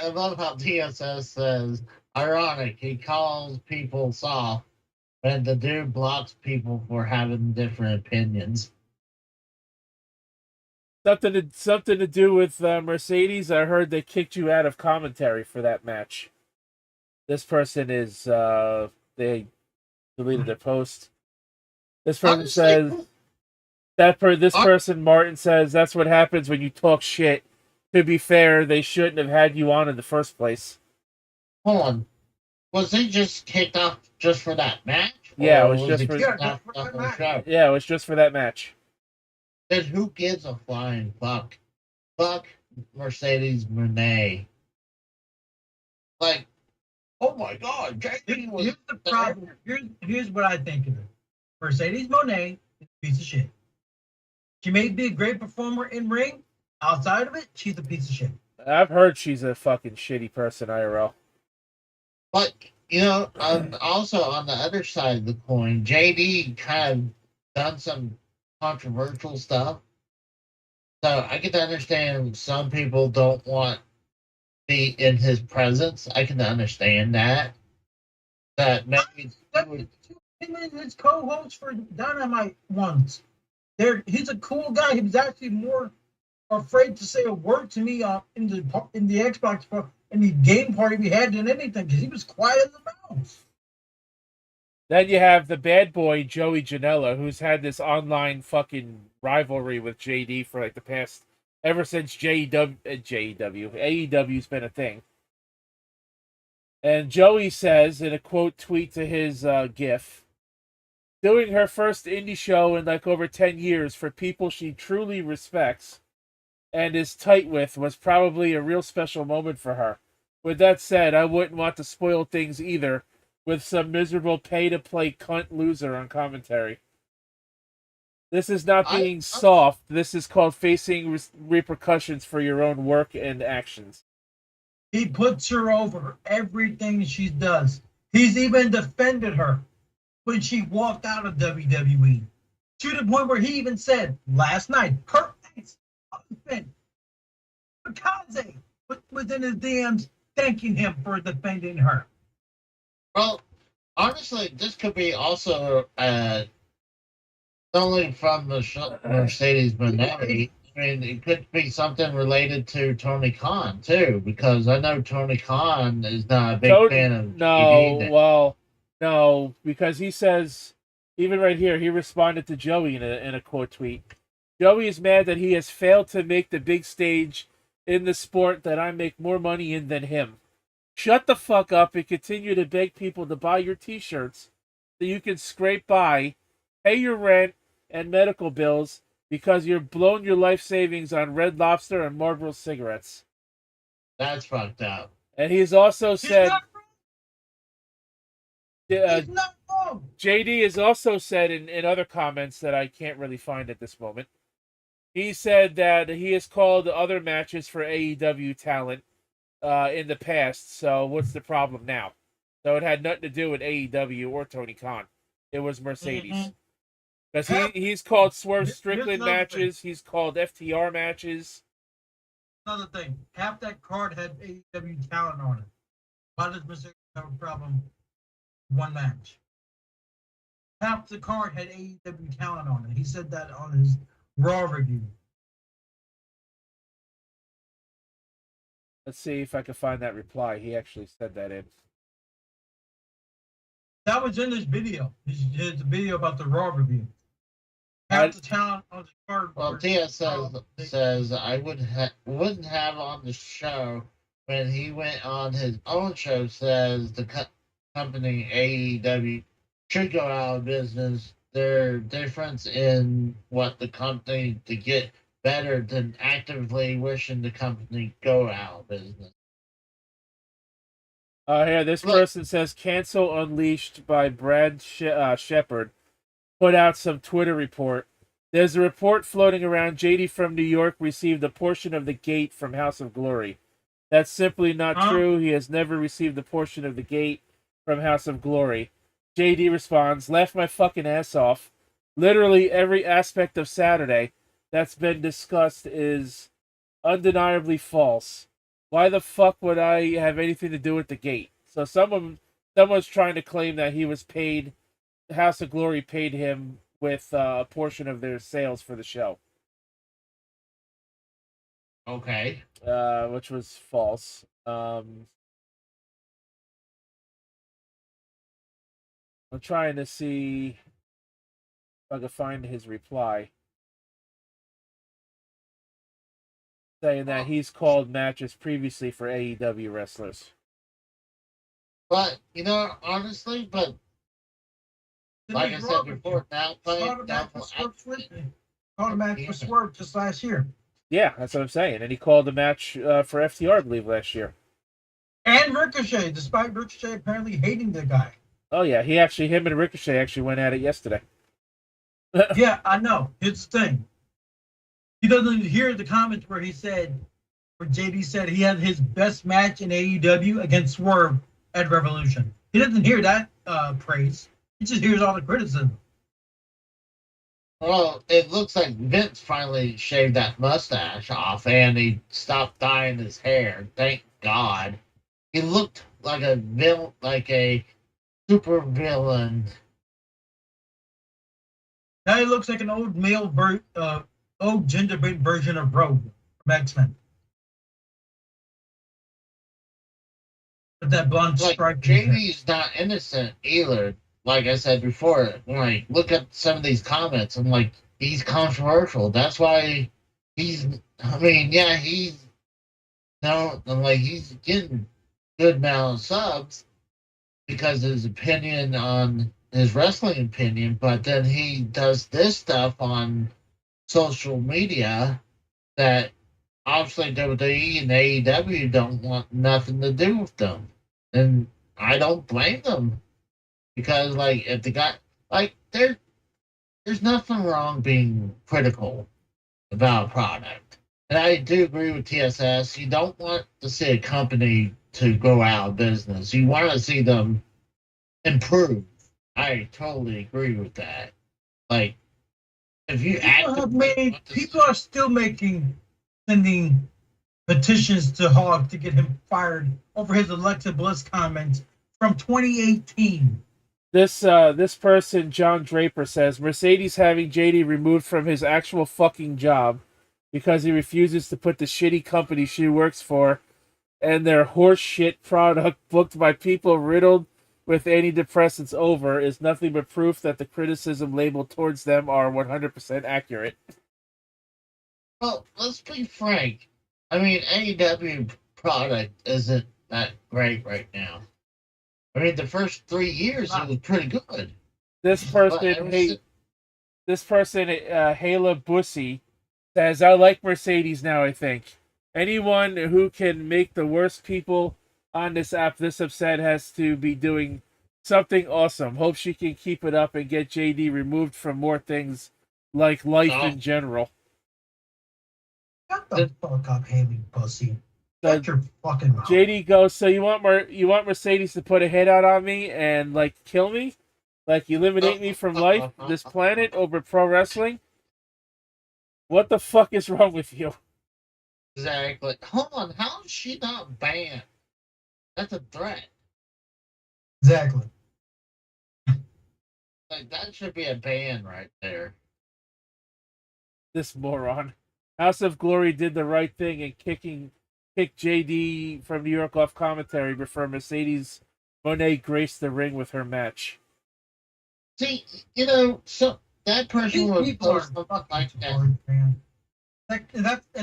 I love how TSS says, ironic, he calls people soft, and the dude blocks people for having different opinions. Something to do with Mercedes. I heard they kicked you out of commentary for that match. This person is they deleted their post. This person says this person Martin says that's what happens when you talk shit. To be fair, they shouldn't have had you on in the first place. Hold on. Was he just kicked off just for that match? Yeah, or it was just he for kicked off the whole show? Yeah, it was just for that match. Then who gives a flying fuck? Fuck Mercedes Moné. Like, oh my god, JD was Here's the problem. Here's what I think of it. Mercedes Moné is a piece of shit. She may be a great performer in ring. Outside of it, she's a piece of shit. I've heard she's a fucking shitty person, IRL. But, you know, also on the other side of the coin, JD kind of done some controversial stuff. So I can understand some people don't want to be in his presence. I can understand that. That maybe Him and his co-host for Dynamite once. He's a cool guy. He was actually more afraid to say a word to me in the Xbox in the game party we had than anything because he was quiet as a mouse. Then you have the bad boy Joey Janela, who's had this online fucking rivalry with JD for like the past ever since AEW's been a thing. And Joey says in a quote tweet to his GIF, doing her first indie show in like over 10 years for people she truly respects and is tight with was probably a real special moment for her. With that said, I wouldn't want to spoil things either with some miserable pay-to-play cunt loser on commentary. This is not being soft. This is called facing repercussions for your own work and actions. He puts her over everything she does. He's even defended her when she walked out of WWE. To the point where he even said last night, her ex-husband, Kaze, was in his DMs thanking him for defending her. Well, honestly, this could be also only from the Mercedes Moné. I mean, it could be something related to Tony Khan too, because I know Tony Khan is not a big fan of JD. No, because he says, even right here, he responded to Joey in a quote tweet. Joey is mad that he has failed to make the big stage in the sport that I make more money in than him. Shut the fuck up and continue to beg people to buy your t-shirts so you can scrape by, pay your rent and medical bills because you've blown your life savings on Red Lobster and Marlboro cigarettes. That's fucked up. And he's also said... He's not wrong. JD has also said in other comments that I can't really find at this moment, he said that he has called other matches for AEW talent in the past, so what's the problem now? So it had nothing to do with AEW or Tony Khan. It was Mercedes. Because he's called Swerve Strickland matches, he's called FTR matches. Another thing, half that card had AEW talent on it. Why does Mercedes have a problem with one match? Half the card had AEW talent on it. He said that on his Raw review. Let's see if I can find that reply. He actually said that in. That was in this video. It's a video about the Raw review. Half the talent on the card. Well, TS says I wouldn't have on the show when he went on his own show. Says the company AEW should go out of business. Their difference in what the company to get better than actively wishing the company go out of business. Here, this Look. person says cancel Unleashed by Brad Shepard. Put out some Twitter report. There's a report floating around. JD from New York received a portion of the gate from House of Glory. That's simply not true. He has never received a portion of the gate from House of Glory. JD responds, laugh my fucking ass off. Literally every aspect of Saturday that's been discussed is undeniably false. Why the fuck would I have anything to do with the gate? So someone's trying to claim that he was paid, House of Glory paid him with a portion of their sales for the show. Okay. Which was false. I'm trying to see if I can find his reply. Saying that he's called matches previously for AEW wrestlers. But, honestly, like I said before, called a match for Swerve just last year. Yeah, that's what I'm saying. And he called a match for FTR, I believe, last year. And Ricochet, despite Ricochet apparently hating the guy. Oh, yeah. Him and Ricochet actually went at it yesterday. Yeah, I know. Here's the thing. He doesn't hear the comments where JD said he had his best match in AEW against Swerve at Revolution. He doesn't hear that praise. He just hears all the criticism. Well, it looks like Vince finally shaved that mustache off and he stopped dyeing his hair. Thank God. He looked like a super villain. Now he looks like an old old gender-bait version of Rogue from X-Men. With that blonde stripe. JD's not innocent either. Like I said before, when I look at some of these comments, I'm like, he's controversial. That's why he's getting good amount of subs because of his opinion on his wrestling opinion, but then he does this stuff on social media that obviously WWE and AEW don't want nothing to do with them. And I don't blame them. Because, if the guy, there's nothing wrong being critical about a product. And I do agree with TSS. You don't want to see a company to go out of business. You want to see them improve. I totally agree with that. If you people are still sending petitions to Hogg to get him fired over his Alexa Bliss comments from 2018. This person, John Draper, says Mercedes having JD removed from his actual fucking job because he refuses to put the shitty company she works for and their horse shit product booked by people riddled with antidepressants over is nothing but proof that the criticism labeled towards them are 100% accurate. Well, let's be frank. AEW product isn't that great right now. The first 3 years it was pretty good. This person, Hayla Bussy, says, I like Mercedes now, I think. Anyone who can make the worst people on this app this upset has to be doing something awesome. Hope she can keep it up and get JD removed from more things like life in general. Shut the fuck up, Haley Bussy. Shut your fucking mouth. JD goes, so you want Mercedes to put a hit out on me and kill me? Eliminate me from life, this planet, over pro wrestling? What the fuck is wrong with you? Exactly. Hold on, how is she not banned? That's a threat. Exactly. That should be a ban right there. This moron. House of Glory did the right thing in kicked JD from New York off commentary before Mercedes Monet graced the ring with her match. See, so that person These would people are post something fucking like that. retarded, man.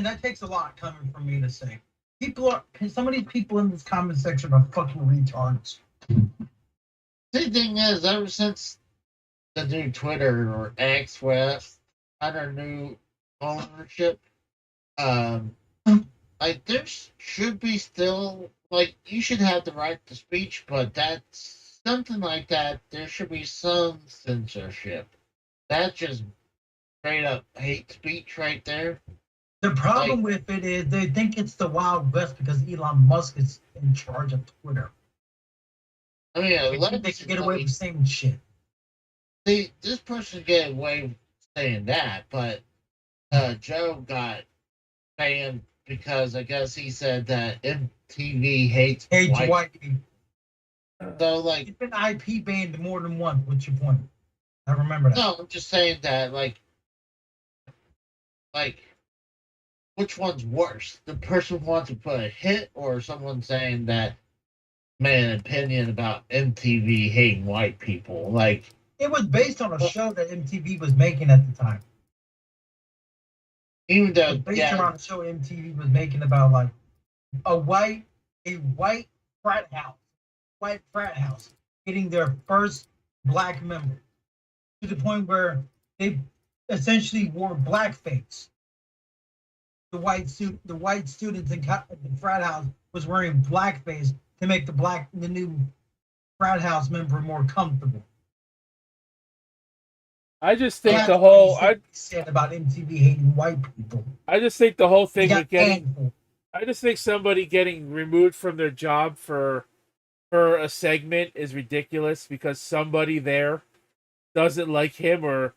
That takes a lot coming from me to say. Some of these people in this comment section are fucking retards. The thing is, ever since the new Twitter or X West under new ownership, like there should be still like you should have the right to speech, but that's something like that. There should be some censorship. That's just straight up hate speech right there. The problem with it is they think it's the Wild West because Elon Musk is in charge of Twitter. I mean, They think they can get away with saying shit. This person get away with saying that, but Joe got banned because I guess he said that MTV hates white people. So like, you've been IP banned more than once. What's your point? I remember that. No, I'm just saying that like, which one's worse? The person who wants to put a hit, or someone saying that man opinion about MTV hating white people? Like, it was based on a show that MTV was making at the time. Even though, it was based around a show MTV was making about like a white frat house getting their first black member to the point where they essentially wore blackface. The white students in the frat house was wearing blackface to make the new frat house member more comfortable. I just think I said about MTV hating white people. I just think the whole thing with getting. I just think somebody getting removed from their job for a segment is ridiculous because somebody there doesn't like him or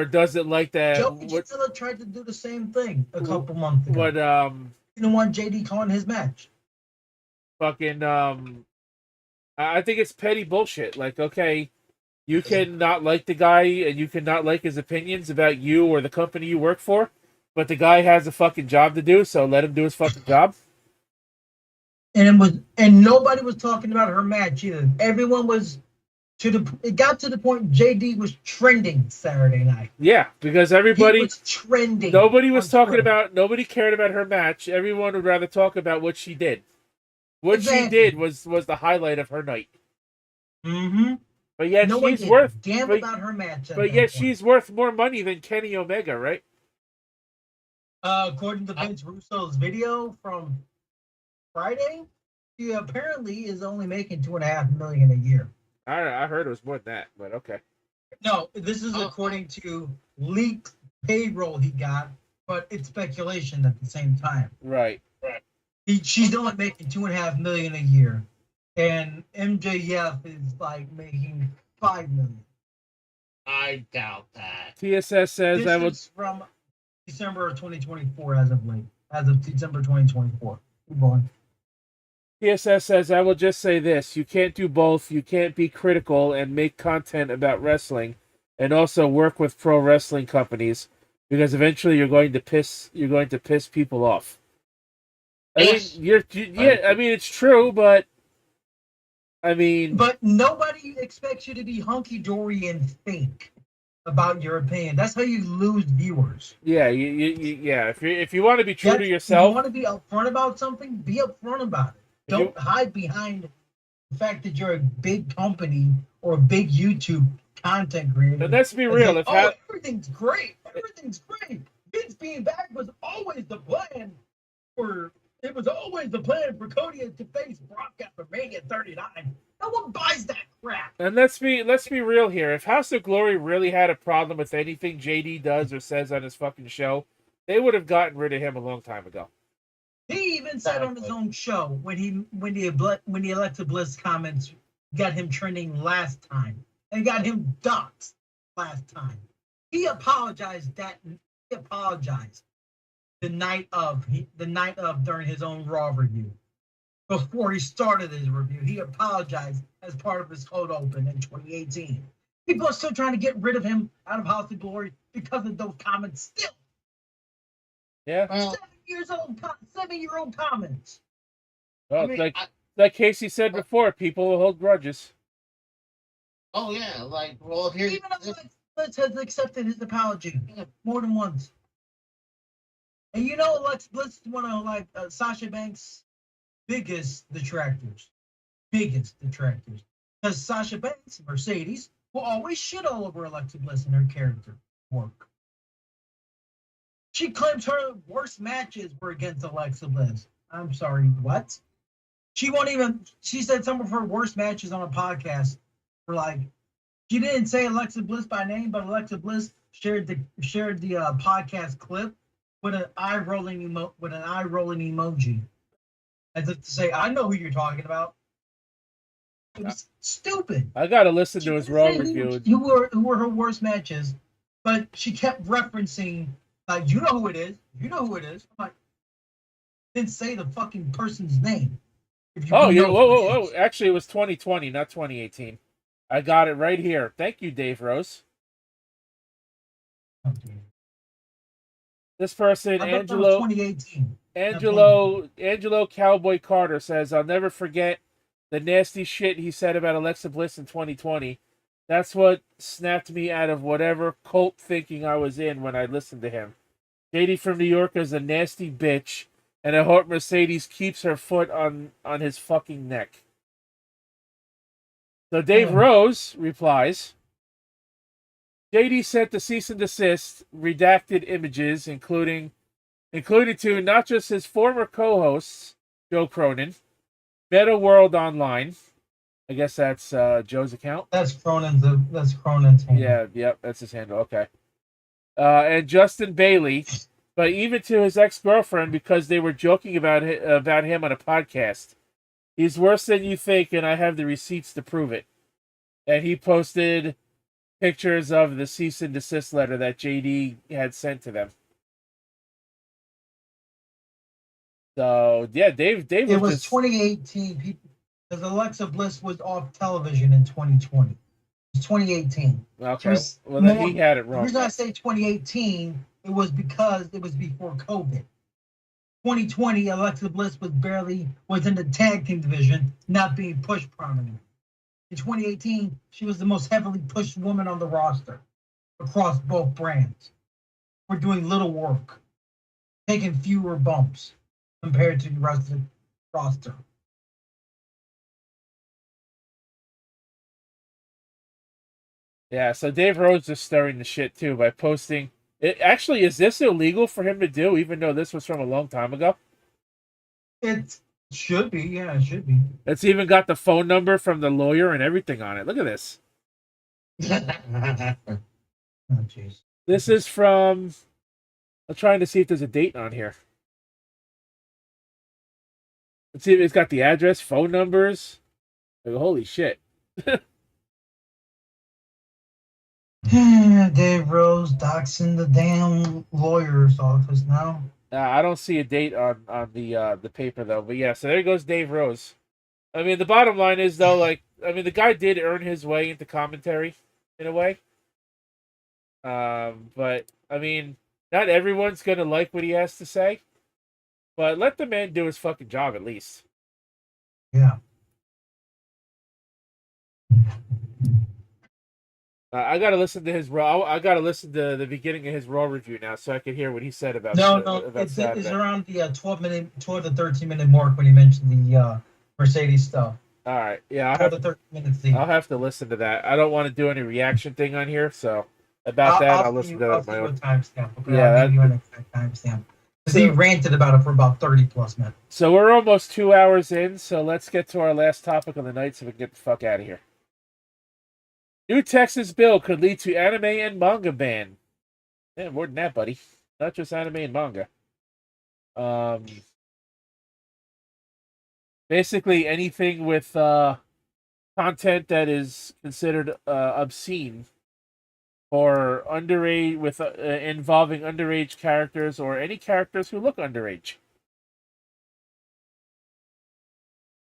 doesn't like that. Joe Gisela tried to do the same thing a couple months ago. What you don't want JD calling his match. Fucking I think it's petty bullshit. Like, okay, you can not like the guy and you can not like his opinions about you or the company you work for, but the guy has a fucking job to do, so let him do his fucking job. And nobody was talking about her match either. Everyone was it got to the point JD was trending Saturday night. Yeah, because everybody was trending. Nobody was talking about. Nobody cared about her match. Everyone would rather talk about what she did. What she did was the highlight of her night. Mm-hmm. But yet she's worth damn about her match. But yet she's worth more money than Kenny Omega, right? According to Vince Russo's video from Friday, he apparently is only making $2.5 million a year. I heard it was more than that, but okay. No, this is according to leaked payroll he got, but it's speculation at the same time. Right. She's only making $2.5 million a year, and MJF is like making $5 million. I doubt that. TSS says this is from December of 2024 as of December 2024. Keep going. TSS says, I will just say this. You can't do both. You can't be critical and make content about wrestling and also work with pro wrestling companies because eventually you're going to piss people off. Yes. I mean, it's true, but But nobody expects you to be hunky-dory and fake about your opinion. That's how you lose viewers. Yeah, yeah. If you want to be true to yourself, if you want to be upfront about something, be upfront about it. Don't hide behind the fact that you're a big company or a big YouTube content creator. And let's be real. Everything's great. Everything's great. Vince being back was always the plan it was always the plan for Cody to face Brock after Mania 39. No one buys that crap. And let's be real here. If House of Glory really had a problem with anything JD does or says on his fucking show, they would have gotten rid of him a long time ago. He even said on his own show when the Alexa Bliss comments got him trending last time and got him doxxed last time. He apologized the night of during his own Raw review. Before he started his review, he apologized as part of his cold open in 2018. People are still trying to get rid of him out of House of Glory because of those comments still. Yeah. 7-year-old comments. Well, I mean, Like Casey said before, people will hold grudges. Oh yeah, like well here. Even Alexa has accepted his apology more than once. And you know, Alexa Bliss is one of like Sasha Banks' biggest detractors. Because Sasha Banks, Mercedes, will always shit all over Alexa Bliss and her character work. She claims her worst matches were against Alexa Bliss. I'm sorry, what? She won't even. She said some of her worst matches on a podcast were like. She didn't say Alexa Bliss by name, but Alexa Bliss shared the podcast clip with an eye rolling emoji, as if to say, "I know who you're talking about." It was stupid. I gotta listen She to his didn't Raw say review. who were her worst matches, but she kept referencing, like, you know who it is. You know who it is. I'm like, didn't say the fucking person's name. If you Oh, know whoa. Actually, it was 2020, not 2018. I got it right here. Thank you, Dave Rose. This person, I thought that was 2018. Angelo Cowboy Carter says, I'll never forget the nasty shit he said about Alexa Bliss in 2020. That's what snapped me out of whatever cult thinking I was in when I listened to him. JD from New York is a nasty bitch, and I hope Mercedes keeps her foot on his fucking neck. So Dave Rose replies, JD sent the cease and desist redacted images, including to not just his former co-hosts, Joe Cronin, Meta World Online. I guess that's Joe's account. That's Cronin's handle. Yeah, yep, that's his handle. Okay. And Justin Bailey, but even to his ex-girlfriend because they were joking about him on a podcast. He's worse than you think, and I have the receipts to prove it. And he posted pictures of the cease and desist letter that JD had sent to them. So yeah, Dave. It was 2018. People, because Alexa Bliss was off television in 2020. It was 2018. Okay, well then he had it wrong. The reason I say 2018, it was because it was before COVID. 2020, Alexa Bliss was in the tag team division, not being pushed prominently. In 2018, she was the most heavily pushed woman on the roster across both brands. We're doing little work, taking fewer bumps compared to the rest of the roster. Yeah, so Dave Rose is stirring the shit too by posting. Actually, is this illegal for him to do, even though this was from a long time ago? It should be, yeah, it should be. It's even got the phone number from the lawyer and everything on it. Look at this. Oh, jeez. This is from. I'm trying to see if there's a date on here. Let's see if it's got the address, phone numbers. Like, holy shit. Dave Rose doxing the damn lawyer's office now. I don't see a date on the paper though, but yeah. So there goes Dave Rose. I mean, the bottom line is though, like, I mean, the guy did earn his way into commentary in a way. But I mean, not everyone's gonna like what he has to say. But let the man do his fucking job at least. Yeah. I gotta listen to his raw. I gotta listen to the beginning of his raw review now, so I can hear what he said about. It's around the 12 to 13 minute mark when he mentioned the Mercedes stuff. All right, yeah, I'll have to listen to that. I don't want to do any reaction thing on here, so I'll listen to that on my own. Timestamp. Okay? Yeah, I'll give you an exact timestamp. Because he ranted about it for about 30 plus minutes. So we're almost 2 hours in, so let's get to our last topic of the night so we can get the fuck out of here. New Texas bill could lead to anime and manga ban. Yeah, more than that, buddy. Not just anime and manga. Basically anything with content that is considered obscene or underage, with involving underage characters or any characters who look underage.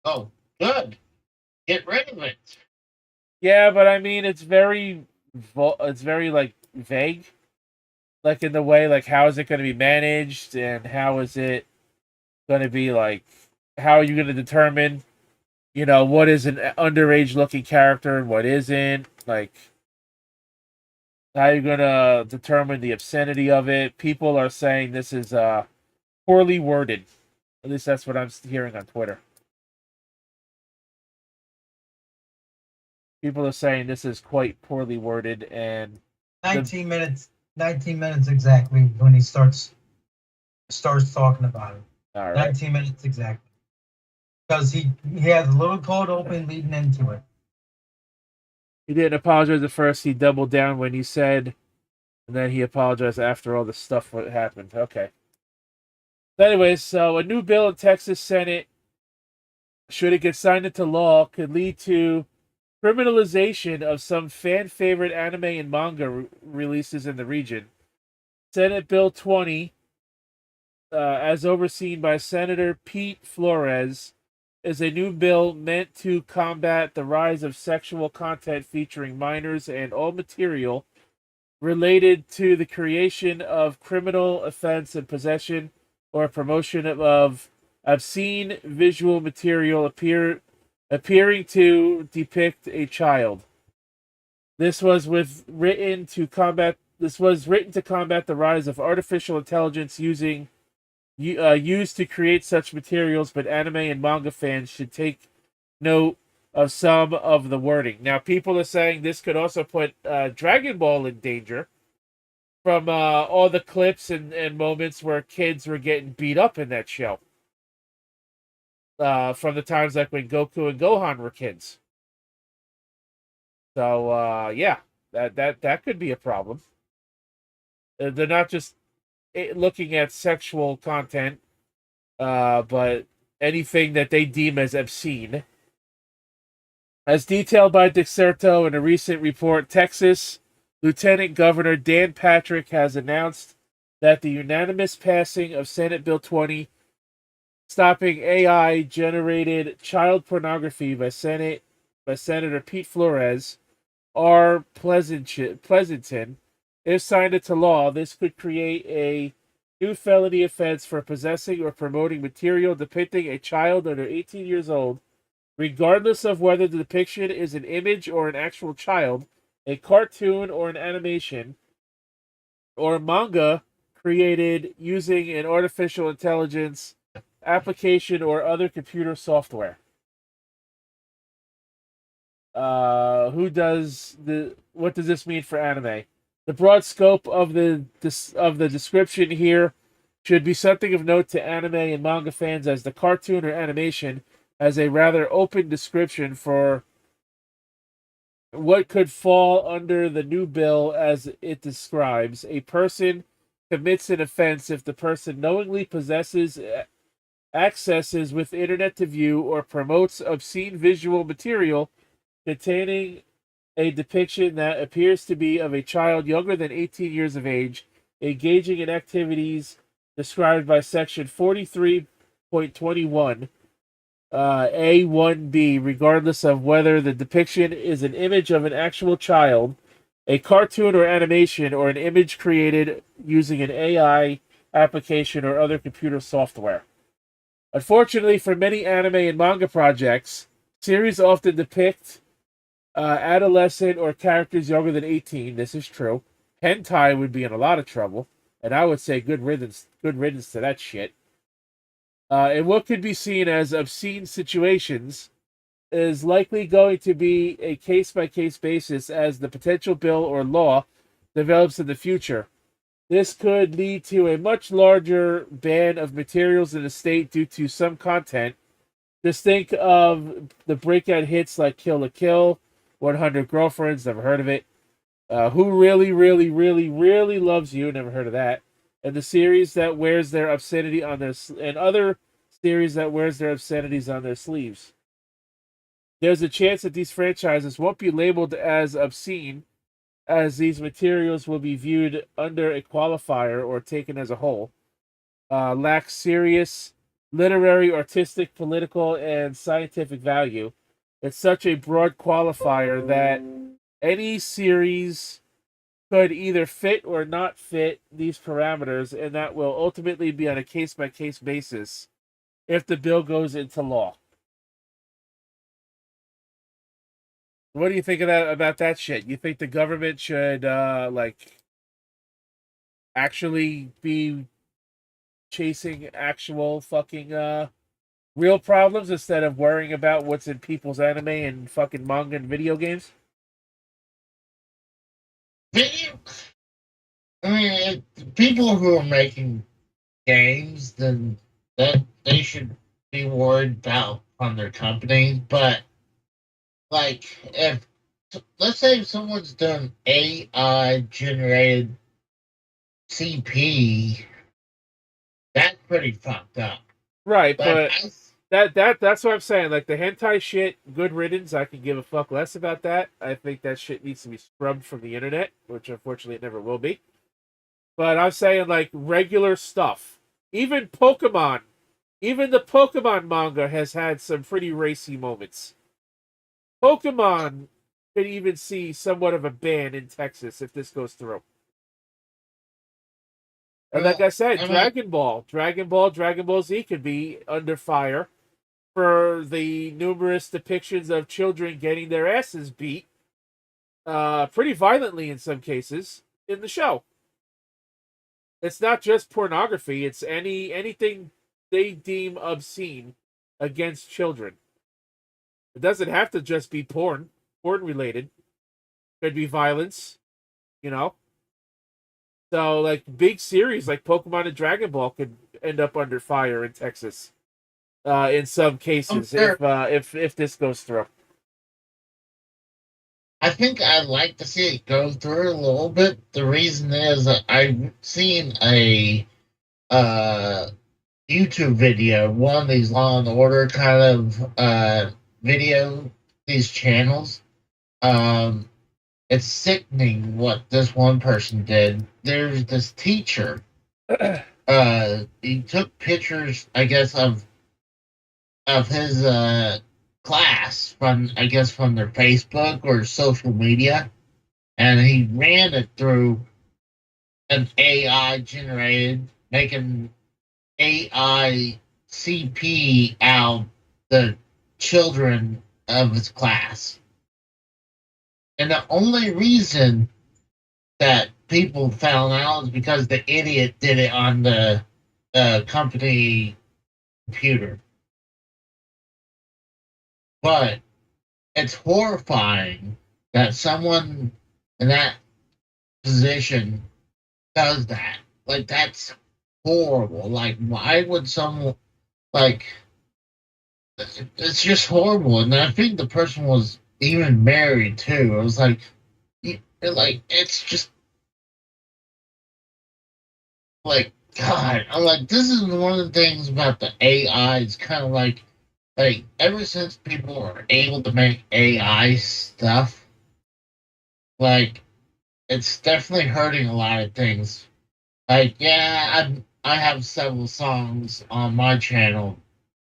Oh, good. Get rid of it. Yeah, but I mean, it's very like vague, like in the way, like how is it going to be managed and how is it going to be, like how are you going to determine you know, what is an underage looking character and what isn't. Like, how are you going to determine the obscenity of it? People are saying this is poorly worded. At least that's what I'm hearing on Twitter. People are saying this is quite poorly worded, and 19 minutes. 19 minutes exactly when he starts talking about it. all right. 19 minutes exactly. Because he has a little cold open leading into it. He didn't apologize at first. He doubled down when he said, and then he apologized after all the stuff what happened. Okay. So anyways, so a new bill in Texas Senate, should it get signed into law, could lead to criminalization of some fan favorite anime and manga releases in the region. Senate Bill 20, as overseen by Senator Pete Flores, is a new bill meant to combat the rise of sexual content featuring minors and all material related to the creation of criminal offense and possession or promotion of obscene visual material appearing to depict a child. This was written to combat the rise of artificial intelligence used to create such materials, but anime and manga fans should take note of some of the wording. Now, people are saying this could also put Dragon Ball in danger from all the clips and moments where kids were getting beat up in that show. From the times like when Goku and Gohan were kids. So yeah, that could be a problem. They're not just looking at sexual content, but anything that they deem as obscene. As detailed by Dexerto in a recent report, Texas Lieutenant Governor Dan Patrick has announced that the unanimous passing of Senate Bill 20, stopping AI-generated child pornography by Senator Pete Flores, R. Pleasanton, if signed into law, this could create a new felony offense for possessing or promoting material depicting a child under 18 years old, regardless of whether the depiction is an image or an actual child, a cartoon or an animation, or a manga created using an artificial intelligence application or other computer software. What does this mean for anime? The broad scope of the description here should be something of note to anime and manga fans, as the cartoon or animation has a rather open description for what could fall under the new bill. As it describes, a person commits an offense if the person knowingly possesses, accesses with internet to view, or promotes obscene visual material containing a depiction that appears to be of a child younger than 18 years of age, engaging in activities described by Section 43.21 A1B, regardless of whether the depiction is an image of an actual child, a cartoon or animation, or an image created using an AI application or other computer software. Unfortunately, for many anime and manga projects, series often depict adolescent or characters younger than 18. This is true. Hentai would be in a lot of trouble, and I would say good riddance to that shit. And what could be seen as obscene situations is likely going to be a case-by-case basis as the potential bill or law develops in the future. This could lead to a much larger ban of materials in the state due to some content. Just think of the breakout hits like Kill la Kill, 100 Girlfriends, never heard of it. Who Really, Really, Really, Really Loves You, never heard of that. And the series that wears their obscenity on their and other series that wears their obscenities on their sleeves. There's a chance that these franchises won't be labeled as obscene, as these materials will be viewed under a qualifier or taken as a whole. Lack serious literary, artistic, political, and scientific value. It's such a broad qualifier that any series could either fit or not fit these parameters, and that will ultimately be on a case-by-case basis if the bill goes into law. What do you think of that about that shit? You think the government should like actually be chasing actual fucking real problems instead of worrying about what's in people's anime and fucking manga and video games? Video, I mean, people who are making games, then that they should be worried about from their company. But like, if let's say someone's done AI generated CP, that's pretty fucked up. Right, Like, but that's what I'm saying. Like the hentai shit, good riddance. I can give a fuck less about that. I think that shit needs to be scrubbed from the internet, which unfortunately it never will be. But I'm saying like regular stuff. Even Pokemon, even the Pokemon manga has had some pretty racy moments. Pokemon could even see somewhat of a ban in Texas if this goes through. And like I said, Dragon Ball, Dragon Ball Z could be under fire for the numerous depictions of children getting their asses beat, pretty violently in some cases, in the show. It's not just pornography; it's anything they deem obscene against children. It doesn't have to just be porn related. It could be violence, you know. So, like big series like Pokemon and Dragon Ball could end up under fire in Texas, in some cases, if this goes through. I think I'd like to see it go through a little bit. The reason is that I've seen a YouTube video, one of these Law and Order kind of video, these channels. It's sickening what this one person did. There's this teacher. He took pictures, I guess, of his class from, I guess, from their Facebook or social media, and he ran it through an AI generated, making AI CP out the children of his class. And the only reason that people found out is because the idiot did it on the company computer. But it's horrifying that someone in that position does that. Like, that's horrible. Like, why would someone, like, it's just horrible. And I think the person was even married too. I was like, it's just like, God. I'm like, this is one of the things about the AI. It's kind of like ever since people are able to make AI stuff, like, it's definitely hurting a lot of things. Like, yeah, I have several songs on my channel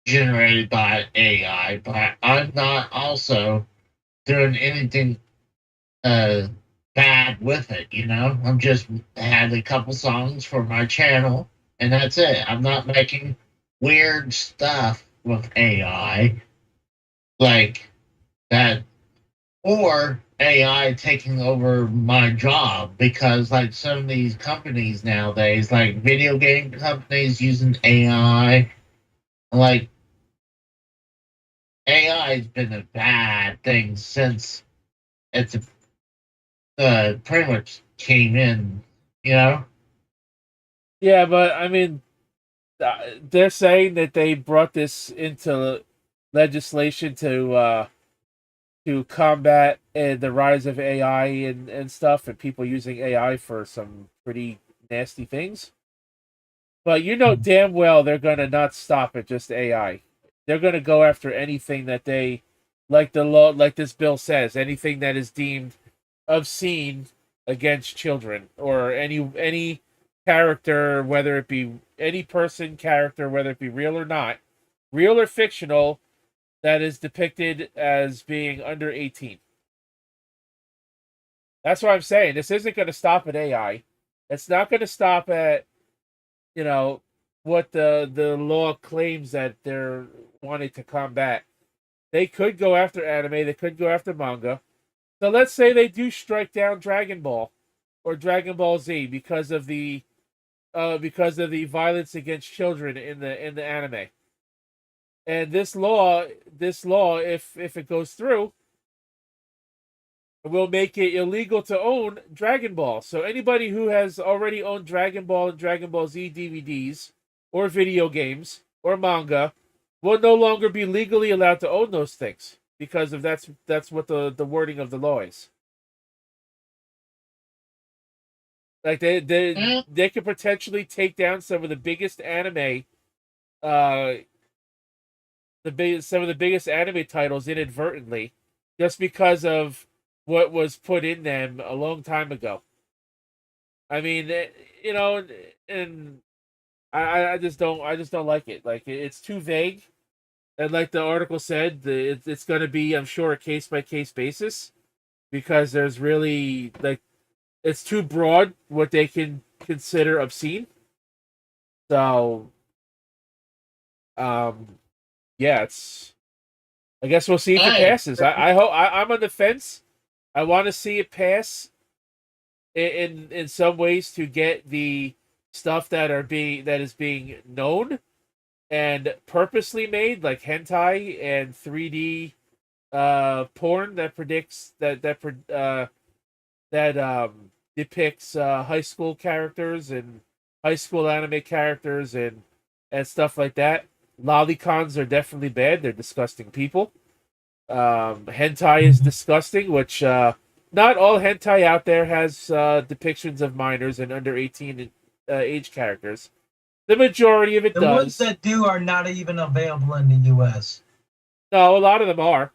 generated by AI, but I'm not also doing anything bad with it, you know? I'm just had a couple songs for my channel, and that's it. I'm not making weird stuff with AI like that, or AI taking over my job, because like some of these companies nowadays, like video game companies using AI, like AI has been a bad thing since it's pretty much came in, you know? Yeah, but I mean, they're saying that they brought this into legislation to combat the rise of AI and stuff, and people using AI for some pretty nasty things. But you know damn well they're gonna not stop at just AI. They're gonna go after anything that they, like the law, like this bill says, anything that is deemed obscene against children, or any character, whether it be any person character, whether it be real or not, real or fictional, that is depicted as being under 18. That's what I'm saying. This isn't going to stop at AI. It's not going to stop at, you know, what the law claims that they're wanting to combat. They could go after anime. They could go after manga. So let's say they do strike down Dragon Ball or Dragon Ball Z because of the violence against children in the anime. And this law, if it goes through, will make it illegal to own Dragon Ball. So anybody who has already owned Dragon Ball and Dragon Ball Z DVDs or video games or manga will no longer be legally allowed to own those things because of that's what the wording of the law is. Like they could potentially take down some of the biggest anime, some of the biggest anime titles inadvertently, just because of what was put in them a long time ago. I mean, you know, and I just don't like it. Like it's too vague, and like the article said, it's going to be, I'm sure, a case by case basis because there's really like it's too broad what they can consider obscene. So, yeah, it's. I guess we'll see if it passes. I hope I'm on the fence. I want to see it pass in some ways to get the stuff that is being known and purposely made, like hentai and 3D porn that depicts high school characters and high school anime characters and stuff like that. Lolicons are definitely bad. They're disgusting people. Hentai is disgusting, which not all hentai out there has depictions of minors and under 18 age characters. The majority of it The does. ones that do are not even available in the U.S. No, a lot of them are.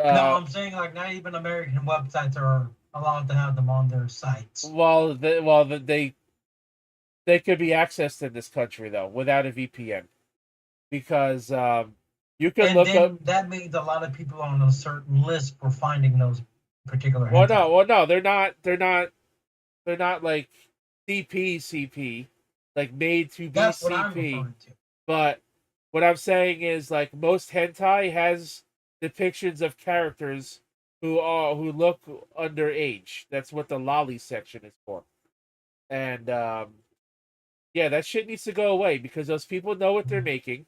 No, I'm saying like not even American websites are allowed to have them on their sites. They could be accessed in this country though without a VPN, because you can And look then up. that means a lot of people are on a certain list for finding those particular. Well, no, they're not like CP, like made to be That's what I'm CP. referring to. But what I'm saying is, like, most hentai has depictions of characters who look underage. That's what the lolly section is for. And yeah, that shit needs to go away because those people know what they're making,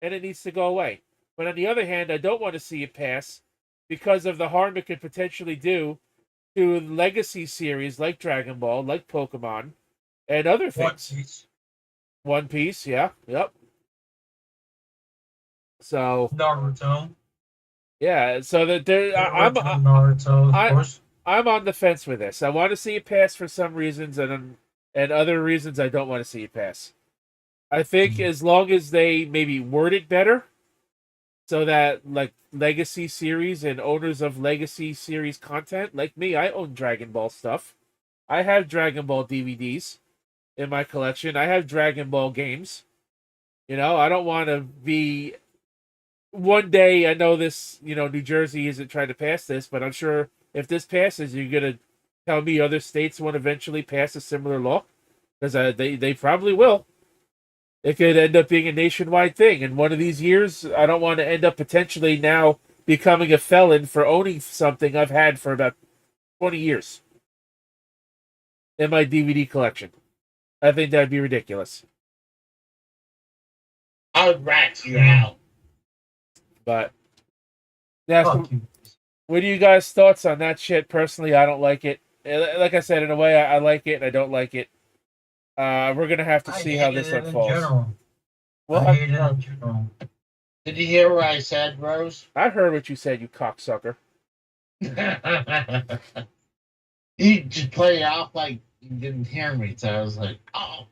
and it needs to go away. But on the other hand, I don't want to see it pass because of the harm it could potentially do to legacy series like Dragon Ball, like Pokemon, and other things. One Piece, yeah, yep. So Naruto. yeah, so that there, Naruto, of course. I'm on the fence with this. I want to see it pass for some reasons, and other reasons I don't want to see it pass. I think as long as they maybe word it better, so that like legacy series and owners of legacy series content, like me, I own Dragon Ball stuff. I have Dragon Ball DVDs in my collection. I have Dragon Ball games. You know, I don't want to be. One day, I know this. You know, New Jersey isn't trying to pass this, but I'm sure if this passes, you're gonna tell me other states won't eventually pass a similar law, because they probably will. It could end up being a nationwide thing. And one of these years, I don't want to end up potentially now becoming a felon for owning something I've had for about 20 years in my DVD collection. I think that'd be ridiculous. I would rat you out. But yeah, Fuck you. what are you guys' thoughts on that shit? Personally, I don't like it. Like I said, in a way, I like it and I don't like it. We're gonna have to see how this unfolds. Well, I hate it in general. Did you hear what I said, Rose? I heard what you said, you cocksucker. You just play it off like you didn't hear me, so I was like, oh.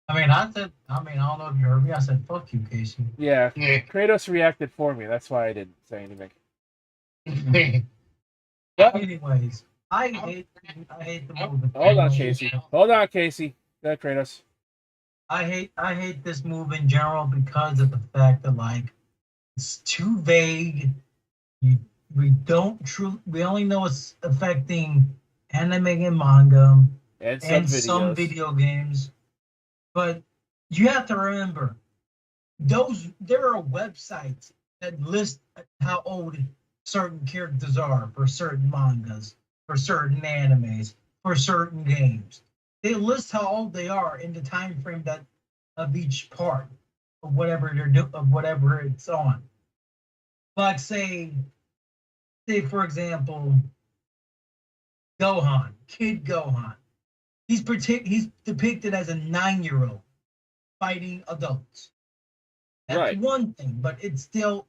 I don't know if you heard me. I said, fuck you, Casey. Yeah, Yeah. Kratos reacted for me. That's why I didn't say anything. Anyways, I hate the movie. Hold on, Casey. Hold on, Casey. Go ahead, Kratos. I hate this move in general because of the fact that like it's too vague. We only know it's affecting anime and manga And some video games. But you have to remember, there are websites that list how old certain characters are for certain mangas, for certain animes, for certain games. They list how old they are in the time frame that of each part of whatever of whatever it's on. Like say for example, Gohan, Kid Gohan. He's depicted as a 9-year-old fighting adults. That's Right. one thing, but it's still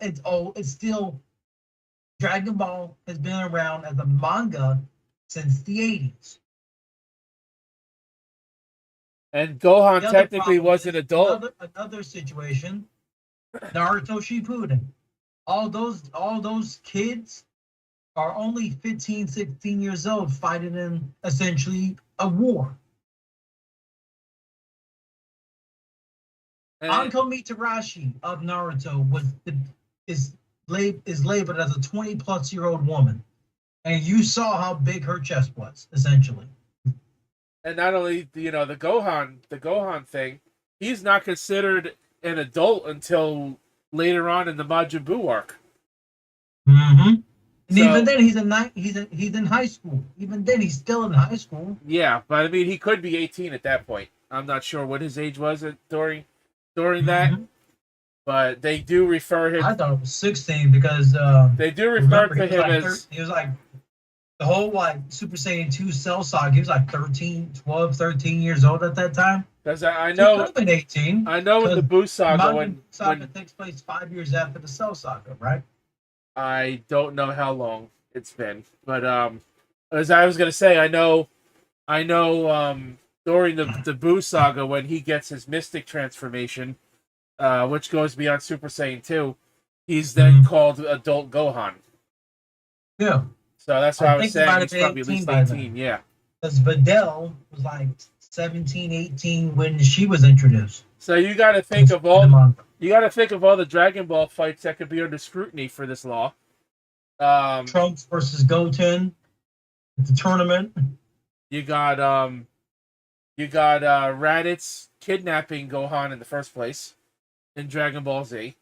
Dragon Ball has been around as a manga since the 80s. And Gohan The other technically problem was an is adult. another situation, Naruto Shippuden. All those kids are only 15, 16 years old fighting in essentially a war. And, Anko Mitarashi of Naruto is labeled as a 20-plus-year-old woman, and you saw how big her chest was, essentially. and not only the Gohan thing, he's not considered an adult until later on in the Majin Buu arc. Mm-hmm. And So- even then, he's in high school. Even then, he's still in high school. Yeah, but I mean, he could be 18 at that point. I'm not sure what his age was during that, Mhm. but they do refer him. I thought it was 16 because They do refer remember, to he was him like as. he was like the whole like Super Saiyan 2 Cell saga. He was like 13 years old at that time. Because I He could know, have been 18. I know in the Buu saga Manga saga when takes place 5 years after the Cell saga, right? I don't know how long it's been, but as I was gonna say, I know, during the Buu saga when he gets his Mystic transformation, which goes beyond Super Saiyan 2, he's then called Adult Gohan. Yeah. So that's what I I was think he might saying. have He's been probably at 18 least by 18. then. Yeah. Because Videl was like 17, 18 when she was introduced. So you got to think of in the all manga. the Dragon Ball fights that could be under scrutiny for this law. Trunks versus Goten at the tournament. You got Raditz kidnapping Gohan in the first place in Dragon Ball Z.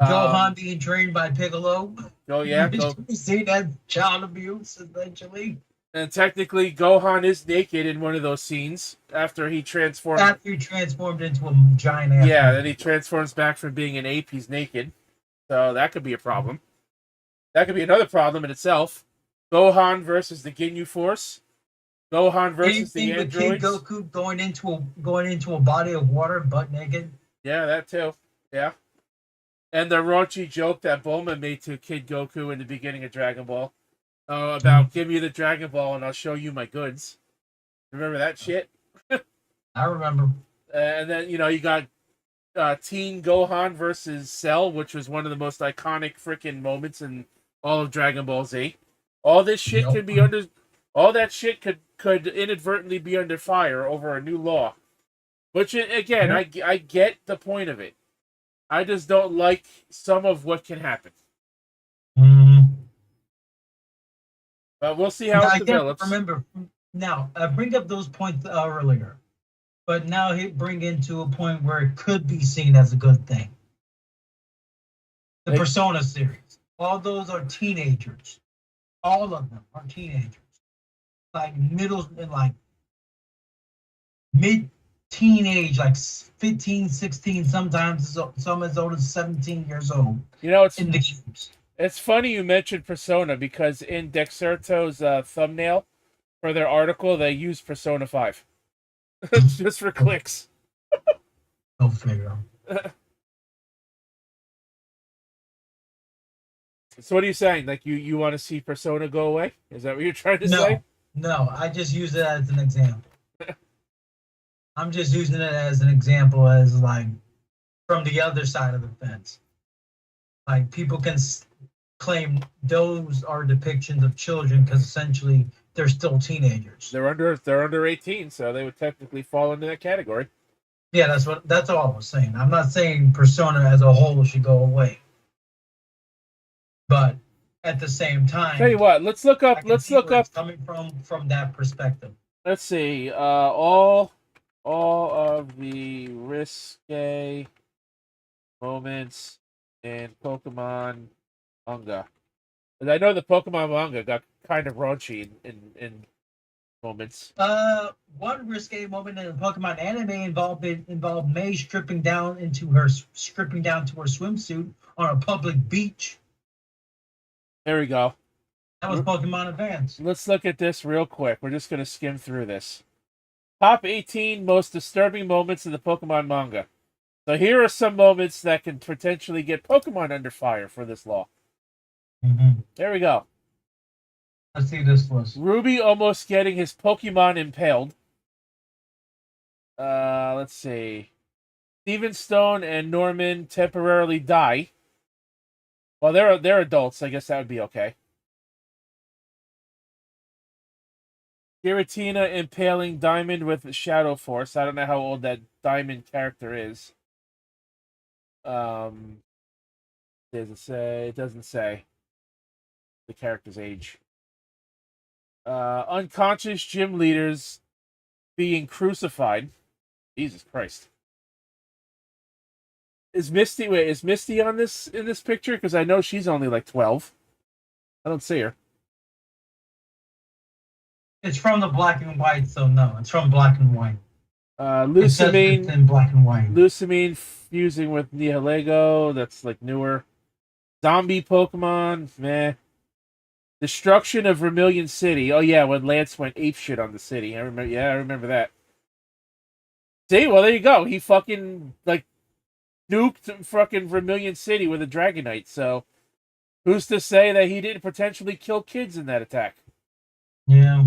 Gohan being trained by Piccolo. Oh yeah, You see that child abuse essentially. and technically Gohan is naked in one of those scenes after he transformed. After he transformed into a giant ass. Yeah, then he transforms back from being an ape. He's naked, so that could be a problem. That could be another problem in itself. Gohan versus the Ginyu Force. Gohan versus the Anything with Kid androids. Goku going into a body of water butt naked. Yeah, that too. Yeah. And the raunchy joke that Bulma made to Kid Goku in the beginning of Dragon Ball. About give me the Dragon Ball and I'll show you my goods. Remember that shit? I remember. And then, you got Teen Gohan versus Cell, which was one of the most iconic freaking moments in all of Dragon Ball Z. All this shit Yep. could be under... All that shit could inadvertently be under fire over a new law. Which, again, I get the point of it. I just don't like some of what can happen. Mm-hmm. But we'll see how it develops. Remember, now I bring up those points earlier, but now he bring into a point where it could be seen as a good thing. The Persona series, all those are teenagers. All of them are teenagers, like middle and like mid-teenage, like 15, 16, sometimes some as old as 17 years old. It's in the games. It's funny you mentioned Persona because in Dexerto's thumbnail for their article, they use Persona 5. Just for clicks. Go figure. So what are you saying? Like you want to see Persona go away? Is that what you're trying to say? No, I just use it as an example. I'm just using it as an example as like from the other side of the fence. Like people can claim those are depictions of children because essentially they're still teenagers. They're under 18, so they would technically fall into that category. Yeah, that's all I was saying. I'm not saying Persona as a whole should go away. But at the same time, Tell you what, let's look up it's coming from that perspective. Let's see. All of the risque moments in Pokemon manga. And I know the Pokemon manga got kind of raunchy in moments. One risque moment in the Pokemon anime involved May stripping down to her swimsuit on a public beach. There we go. That was Pokemon Advance. Let's look at this real quick. We're just going to skim through this. Top 18 most disturbing moments in the Pokemon manga. So here are some moments that can potentially get Pokemon under fire for this law. Mm-hmm. There we go. Let's see this list. Ruby almost getting his Pokemon impaled. Let's see. Steven Stone and Norman temporarily die. Well, they're adults. I guess that would be okay. Giratina impaling Diamond with Shadow Force. I don't know how old that Diamond character is. Does it say? It doesn't say the character's age. Unconscious gym leaders being crucified. Jesus Christ. Is Misty on this in this picture? Because I know she's only like 12. I don't see her. It's from the black and white, so no, it's from black and white. Lusamine it's in black and white. Lusamine fusing with Nihilego. That's like newer. Zombie Pokemon, meh. Destruction of Vermilion City. Oh yeah, when Lance went apeshit on the city. I remember that. See, well there you go. He fucking like nuked fucking Vermilion City with a Dragonite. So who's to say that he didn't potentially kill kids in that attack? Yeah.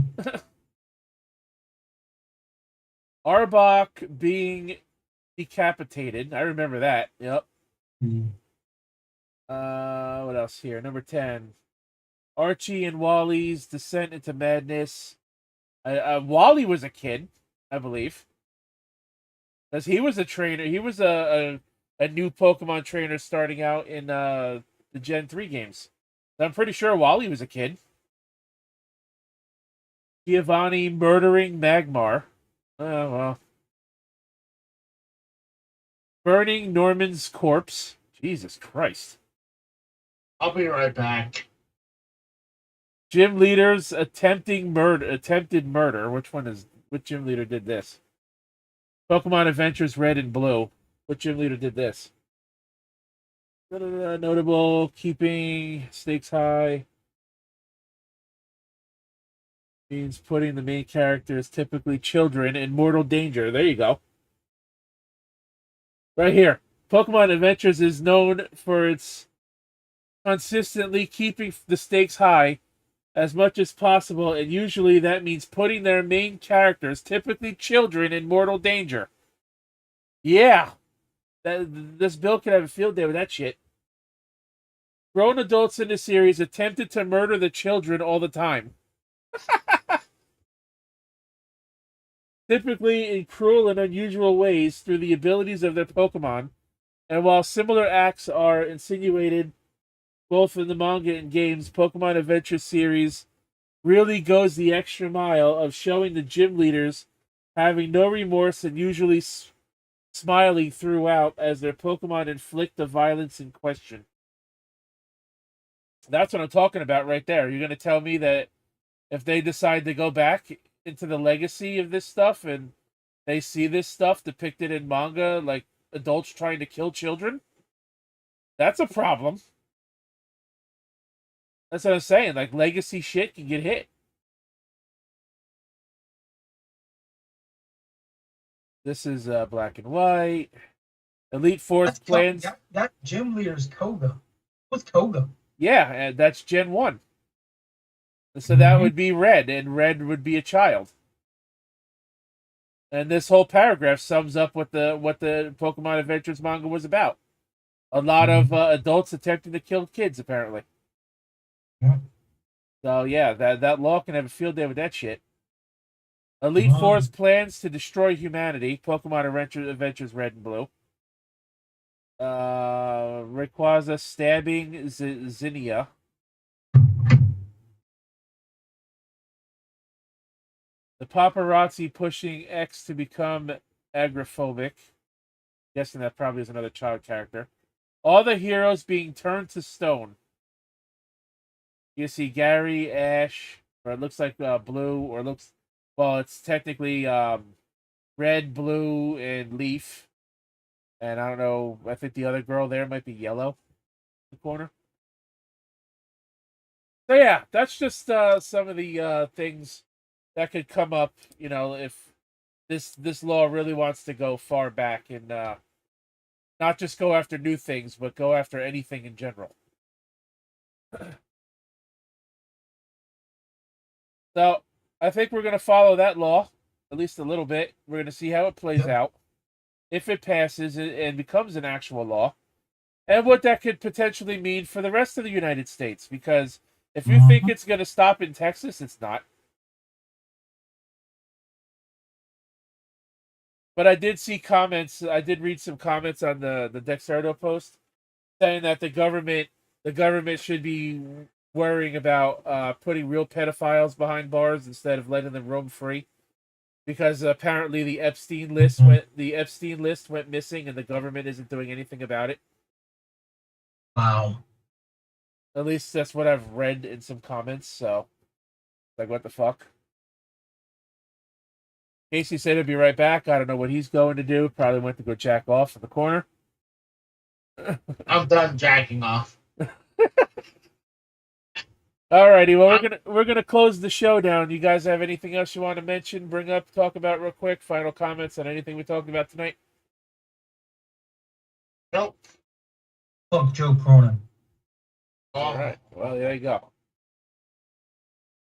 Arbok being decapitated. I remember that. Yep. Mm. What else here? Number 10. Archie and Wally's descent into madness. Wally was a kid, I believe. Because he was a trainer. He was a new Pokemon trainer starting out in the Gen 3 games. I'm pretty sure Wally was a kid. Giovanni murdering Magmar. Oh, well. Burning Norman's corpse. Jesus Christ. I'll be right back. Gym leaders attempted murder. Which gym leader did this? Pokemon Adventures Red and Blue. What gym leader did this? Notable, keeping stakes high. Means putting the main characters, typically children, in mortal danger. There you go. Right here. Pokemon Adventures is known for its consistently keeping the stakes high as much as possible, and usually that means putting their main characters, typically children, in mortal danger. Yeah. This bill could have a field day with that shit. Grown adults in the series attempted to murder the children all the time. Typically in cruel and unusual ways through the abilities of their Pokemon, and while similar acts are insinuated both in the manga and games, Pokemon Adventure series really goes the extra mile of showing the gym leaders having no remorse and usually smiling throughout as their Pokemon inflict the violence in question. That's what I'm talking about right there. You're going to tell me that if they decide to go back into the legacy of this stuff and they see this stuff depicted in manga, like adults trying to kill children, that's a problem. That's what I'm saying. Like, legacy shit can get hit. This is black and white. Elite Force plans. That gym leader is Koga. What's Koga? Yeah, that's Gen 1. So that would be Red, and Red would be a child. And this whole paragraph sums up what the Pokemon Adventures manga was about. A lot of adults attempting to kill kids, apparently. Yeah. So yeah, that law can have a field day with that shit. Elite Force plans to destroy humanity. Pokemon Adventures Red and Blue. Rayquaza stabbing Zinnia. The paparazzi pushing X to become agoraphobic. Guessing that probably is another child character. All the heroes being turned to stone. You see Gary, Ash, or it looks like blue, or it's technically red, blue, and Leaf. And I don't know, I think the other girl there might be yellow in the corner. So yeah, that's just some of the things that could come up, if this law really wants to go far back and not just go after new things, but go after anything in general. So I think we're going to follow that law, at least a little bit. We're going to see how it plays out. If it passes and becomes an actual law, and what that could potentially mean for the rest of the United States. Because if you think it's going to stop in Texas, it's not. But I did see comments. I did read some comments on the Dexerto post saying that the government should be worrying about putting real pedophiles behind bars instead of letting them roam free, because apparently the Epstein list went missing and the government isn't doing anything about it. Wow. At least that's what I've read in some comments. So, like, what the fuck? Casey said he'll be right back. I don't know what he's going to do. Probably went to go jack off in the corner. I'm done jacking off. Alrighty, well we're gonna close the show down. You guys have anything else you want to mention, bring up, talk about real quick? Final comments on anything we talked about tonight? Nope. Fuck Joe Cronin. All right. Well, there you go.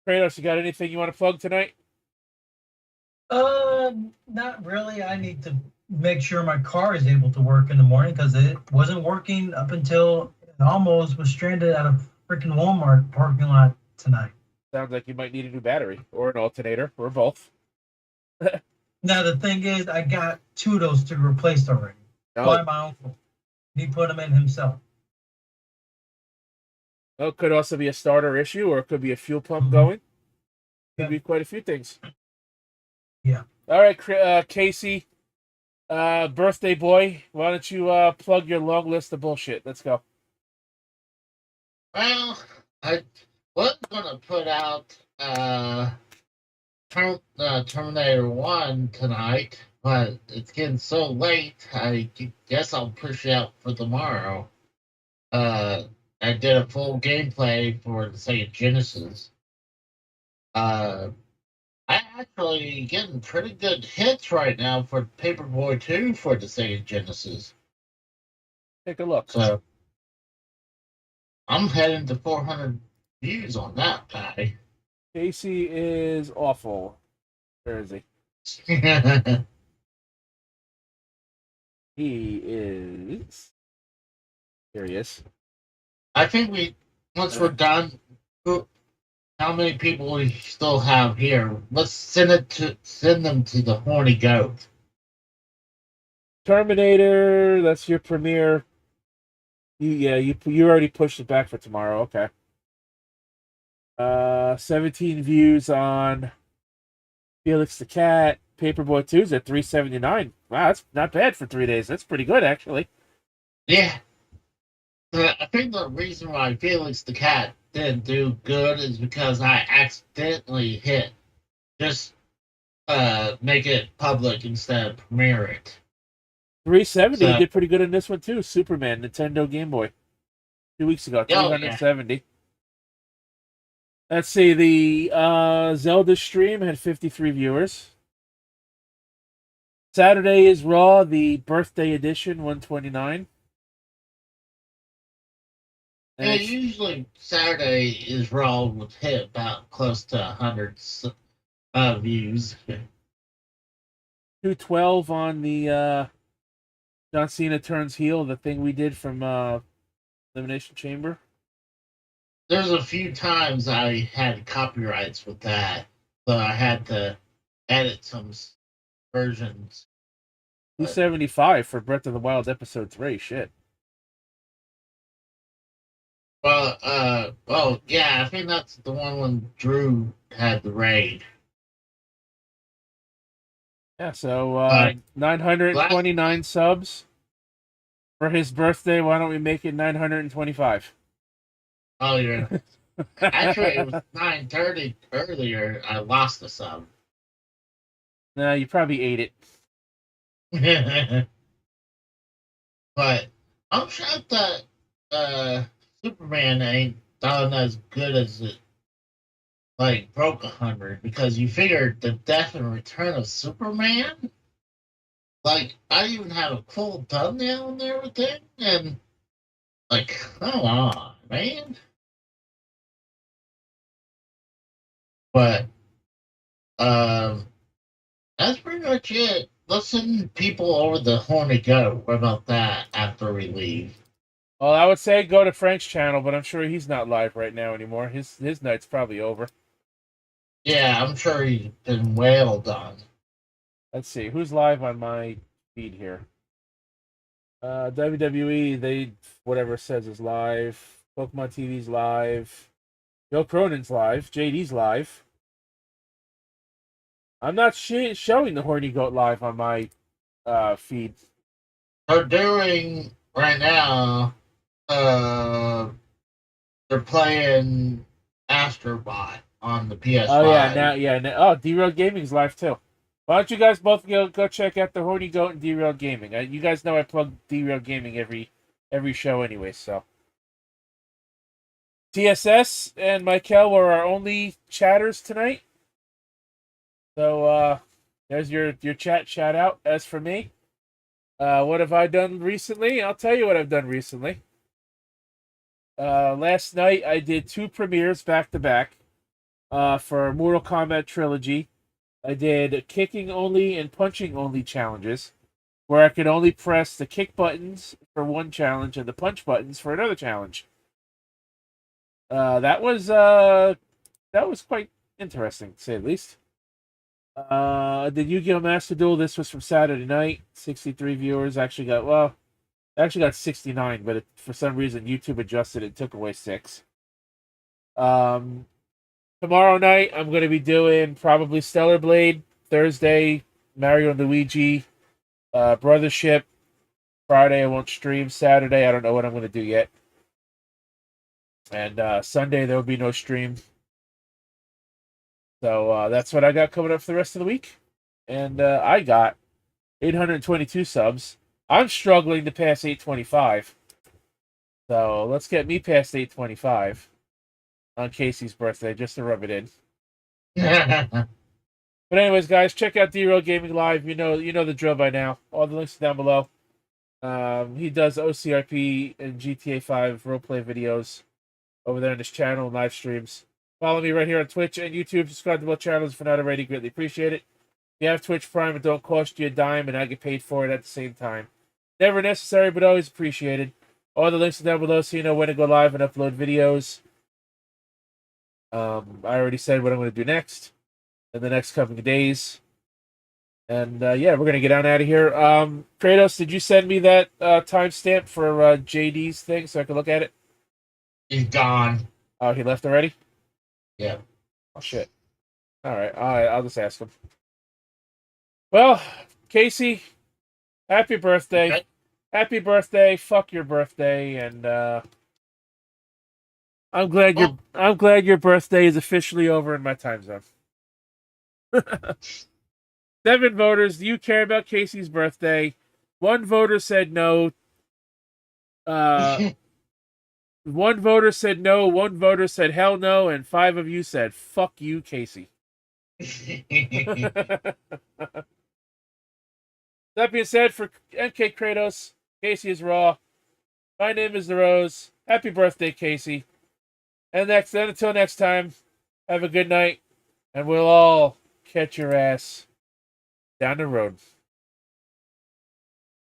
Kratos, you got anything you want to plug tonight? Not really. I need to make sure my car is able to work in the morning because it wasn't working up until it almost was stranded at a freaking Walmart parking lot tonight. Sounds like you might need a new battery or an alternator or both. Now the thing is, I got two of those to be replaced already by my uncle. He put them in himself. Well, it could also be a starter issue, or it could be a fuel pump going. Could be quite a few things. Yeah. All right, Casey, birthday boy, why don't you plug your long list of bullshit? Let's go. Well, I was gonna put out Terminator 1 tonight, but it's getting so late, I guess I'll push it out for tomorrow. I did a full gameplay for the Sega Genesis. I actually getting pretty good hits right now for Paperboy 2 for the Sega Genesis. Take a look. So I'm heading to 400 views on that guy. Casey is awful. Where is he? He is. Here he is. I think once we're done, how many people we still have here? Let's send them to the horny goat. Terminator, that's your premiere. You already pushed it back for tomorrow. Okay. 17 views on Felix the Cat. Paperboy 2's at 379. Wow, that's not bad for 3 days. That's pretty good, actually. Yeah. I think the reason why Felix the Cat didn't do good is because I accidentally hit just make it public instead of premiere it. 370 did pretty good in this one too. Superman, Nintendo Game Boy. 2 weeks ago, 370. Yeah. Let's see, the Zelda stream had 53 viewers. Saturday is Raw, the birthday edition, 129. Yeah, usually Saturday is Raw would hit about close to 100 views. 212 on the John Cena turns heel, the thing we did from Elimination Chamber. There's a few times I had copyrights with that, so I had to edit some versions. 275 for Breath of the Wild Episode 3. Shit. Well, yeah, I think that's the one when Drew had the raid. Yeah, so 929 subs for his birthday. Why don't we make it 925? Oh, yeah. Actually, it was 9:30 earlier. I lost the sub. Nah, you probably ate it. But I'm shocked that Superman ain't done as good as it like broke 100 because you figured the death and return of Superman. Like I even have a cool thumbnail and everything, and like, come on, man. But um, that's pretty much it. Let's send people over the horny goat. What about that after we leave? Well, I would say go to Frank's channel, but I'm sure he's not live right now anymore. His night's probably over. Yeah, I'm sure he's been wailed on. Let's see who's live on my feed here. WWE, they whatever it says is live. Pokemon TV's live. Joe Cronin's live. JD's live. I'm not showing the horny goat live on my feed. They're doing right now. They're playing Astrobot on the PS5. Oh yeah, now, oh, Derailed Gaming's live too. Why don't you guys both go check out the Horny Goat and Derailed Gaming? You guys know I plug Derailed Gaming every show anyway. So TSS and Michael were our only chatters tonight. So there's your chat shout out. As for me, what have I done recently? I'll tell you what I've done recently. Last night I did 2 premieres back to back for Mortal Kombat Trilogy. I did kicking only and punching only challenges, where I could only press the kick buttons for one challenge and the punch buttons for another challenge. That was quite interesting, to say the least. The Yu-Gi-Oh! Master Duel. This was from Saturday night. 63 viewers. Actually got 69, but for some reason YouTube adjusted it and took away 6. Tomorrow night, I'm going to be doing probably Stellar Blade. Thursday, Mario and Luigi. Brothership. Friday, I won't stream. Saturday, I don't know what I'm going to do yet. And Sunday, there will be no stream. So that's what I got coming up for the rest of the week. And I got 822 subs. I'm struggling to pass 825. So let's get me past 825. On Casey's birthday, just to rub it in. But anyways, guys, check out D-Roll Gaming Live. You know the drill by now. All the links are down below. He does OCRP and GTA 5 roleplay videos over there on his channel and live streams. Follow me right here on Twitch and YouTube. Subscribe to both channels if you're not already. Greatly appreciate it. If you have Twitch Prime, it don't cost you a dime, and I get paid for it at the same time. Never necessary, but always appreciated. All the links are down below so you know when to go live and upload videos. I already said what I'm going to do next in the next couple of days. And yeah, we're going to get on out of here. Kratos, did you send me that timestamp for JD's thing so I can look at it? He's gone. Oh, he left already? Yeah. Oh, shit. All right, I'll just ask him. Well, Casey, happy birthday. Okay. Happy birthday. Fuck your birthday. And I'm glad your birthday is officially over in my time zone. 7 voters. Do you care about Casey's birthday? 1 voter said no. 1 voter said no. 1 voter said hell no, and 5 of you said fuck you, Casey. That being said, for MK Kratos, Casey is Raw. My name is The Rose. Happy birthday, Casey. And until next time, have a good night, and we'll all catch your ass down the road.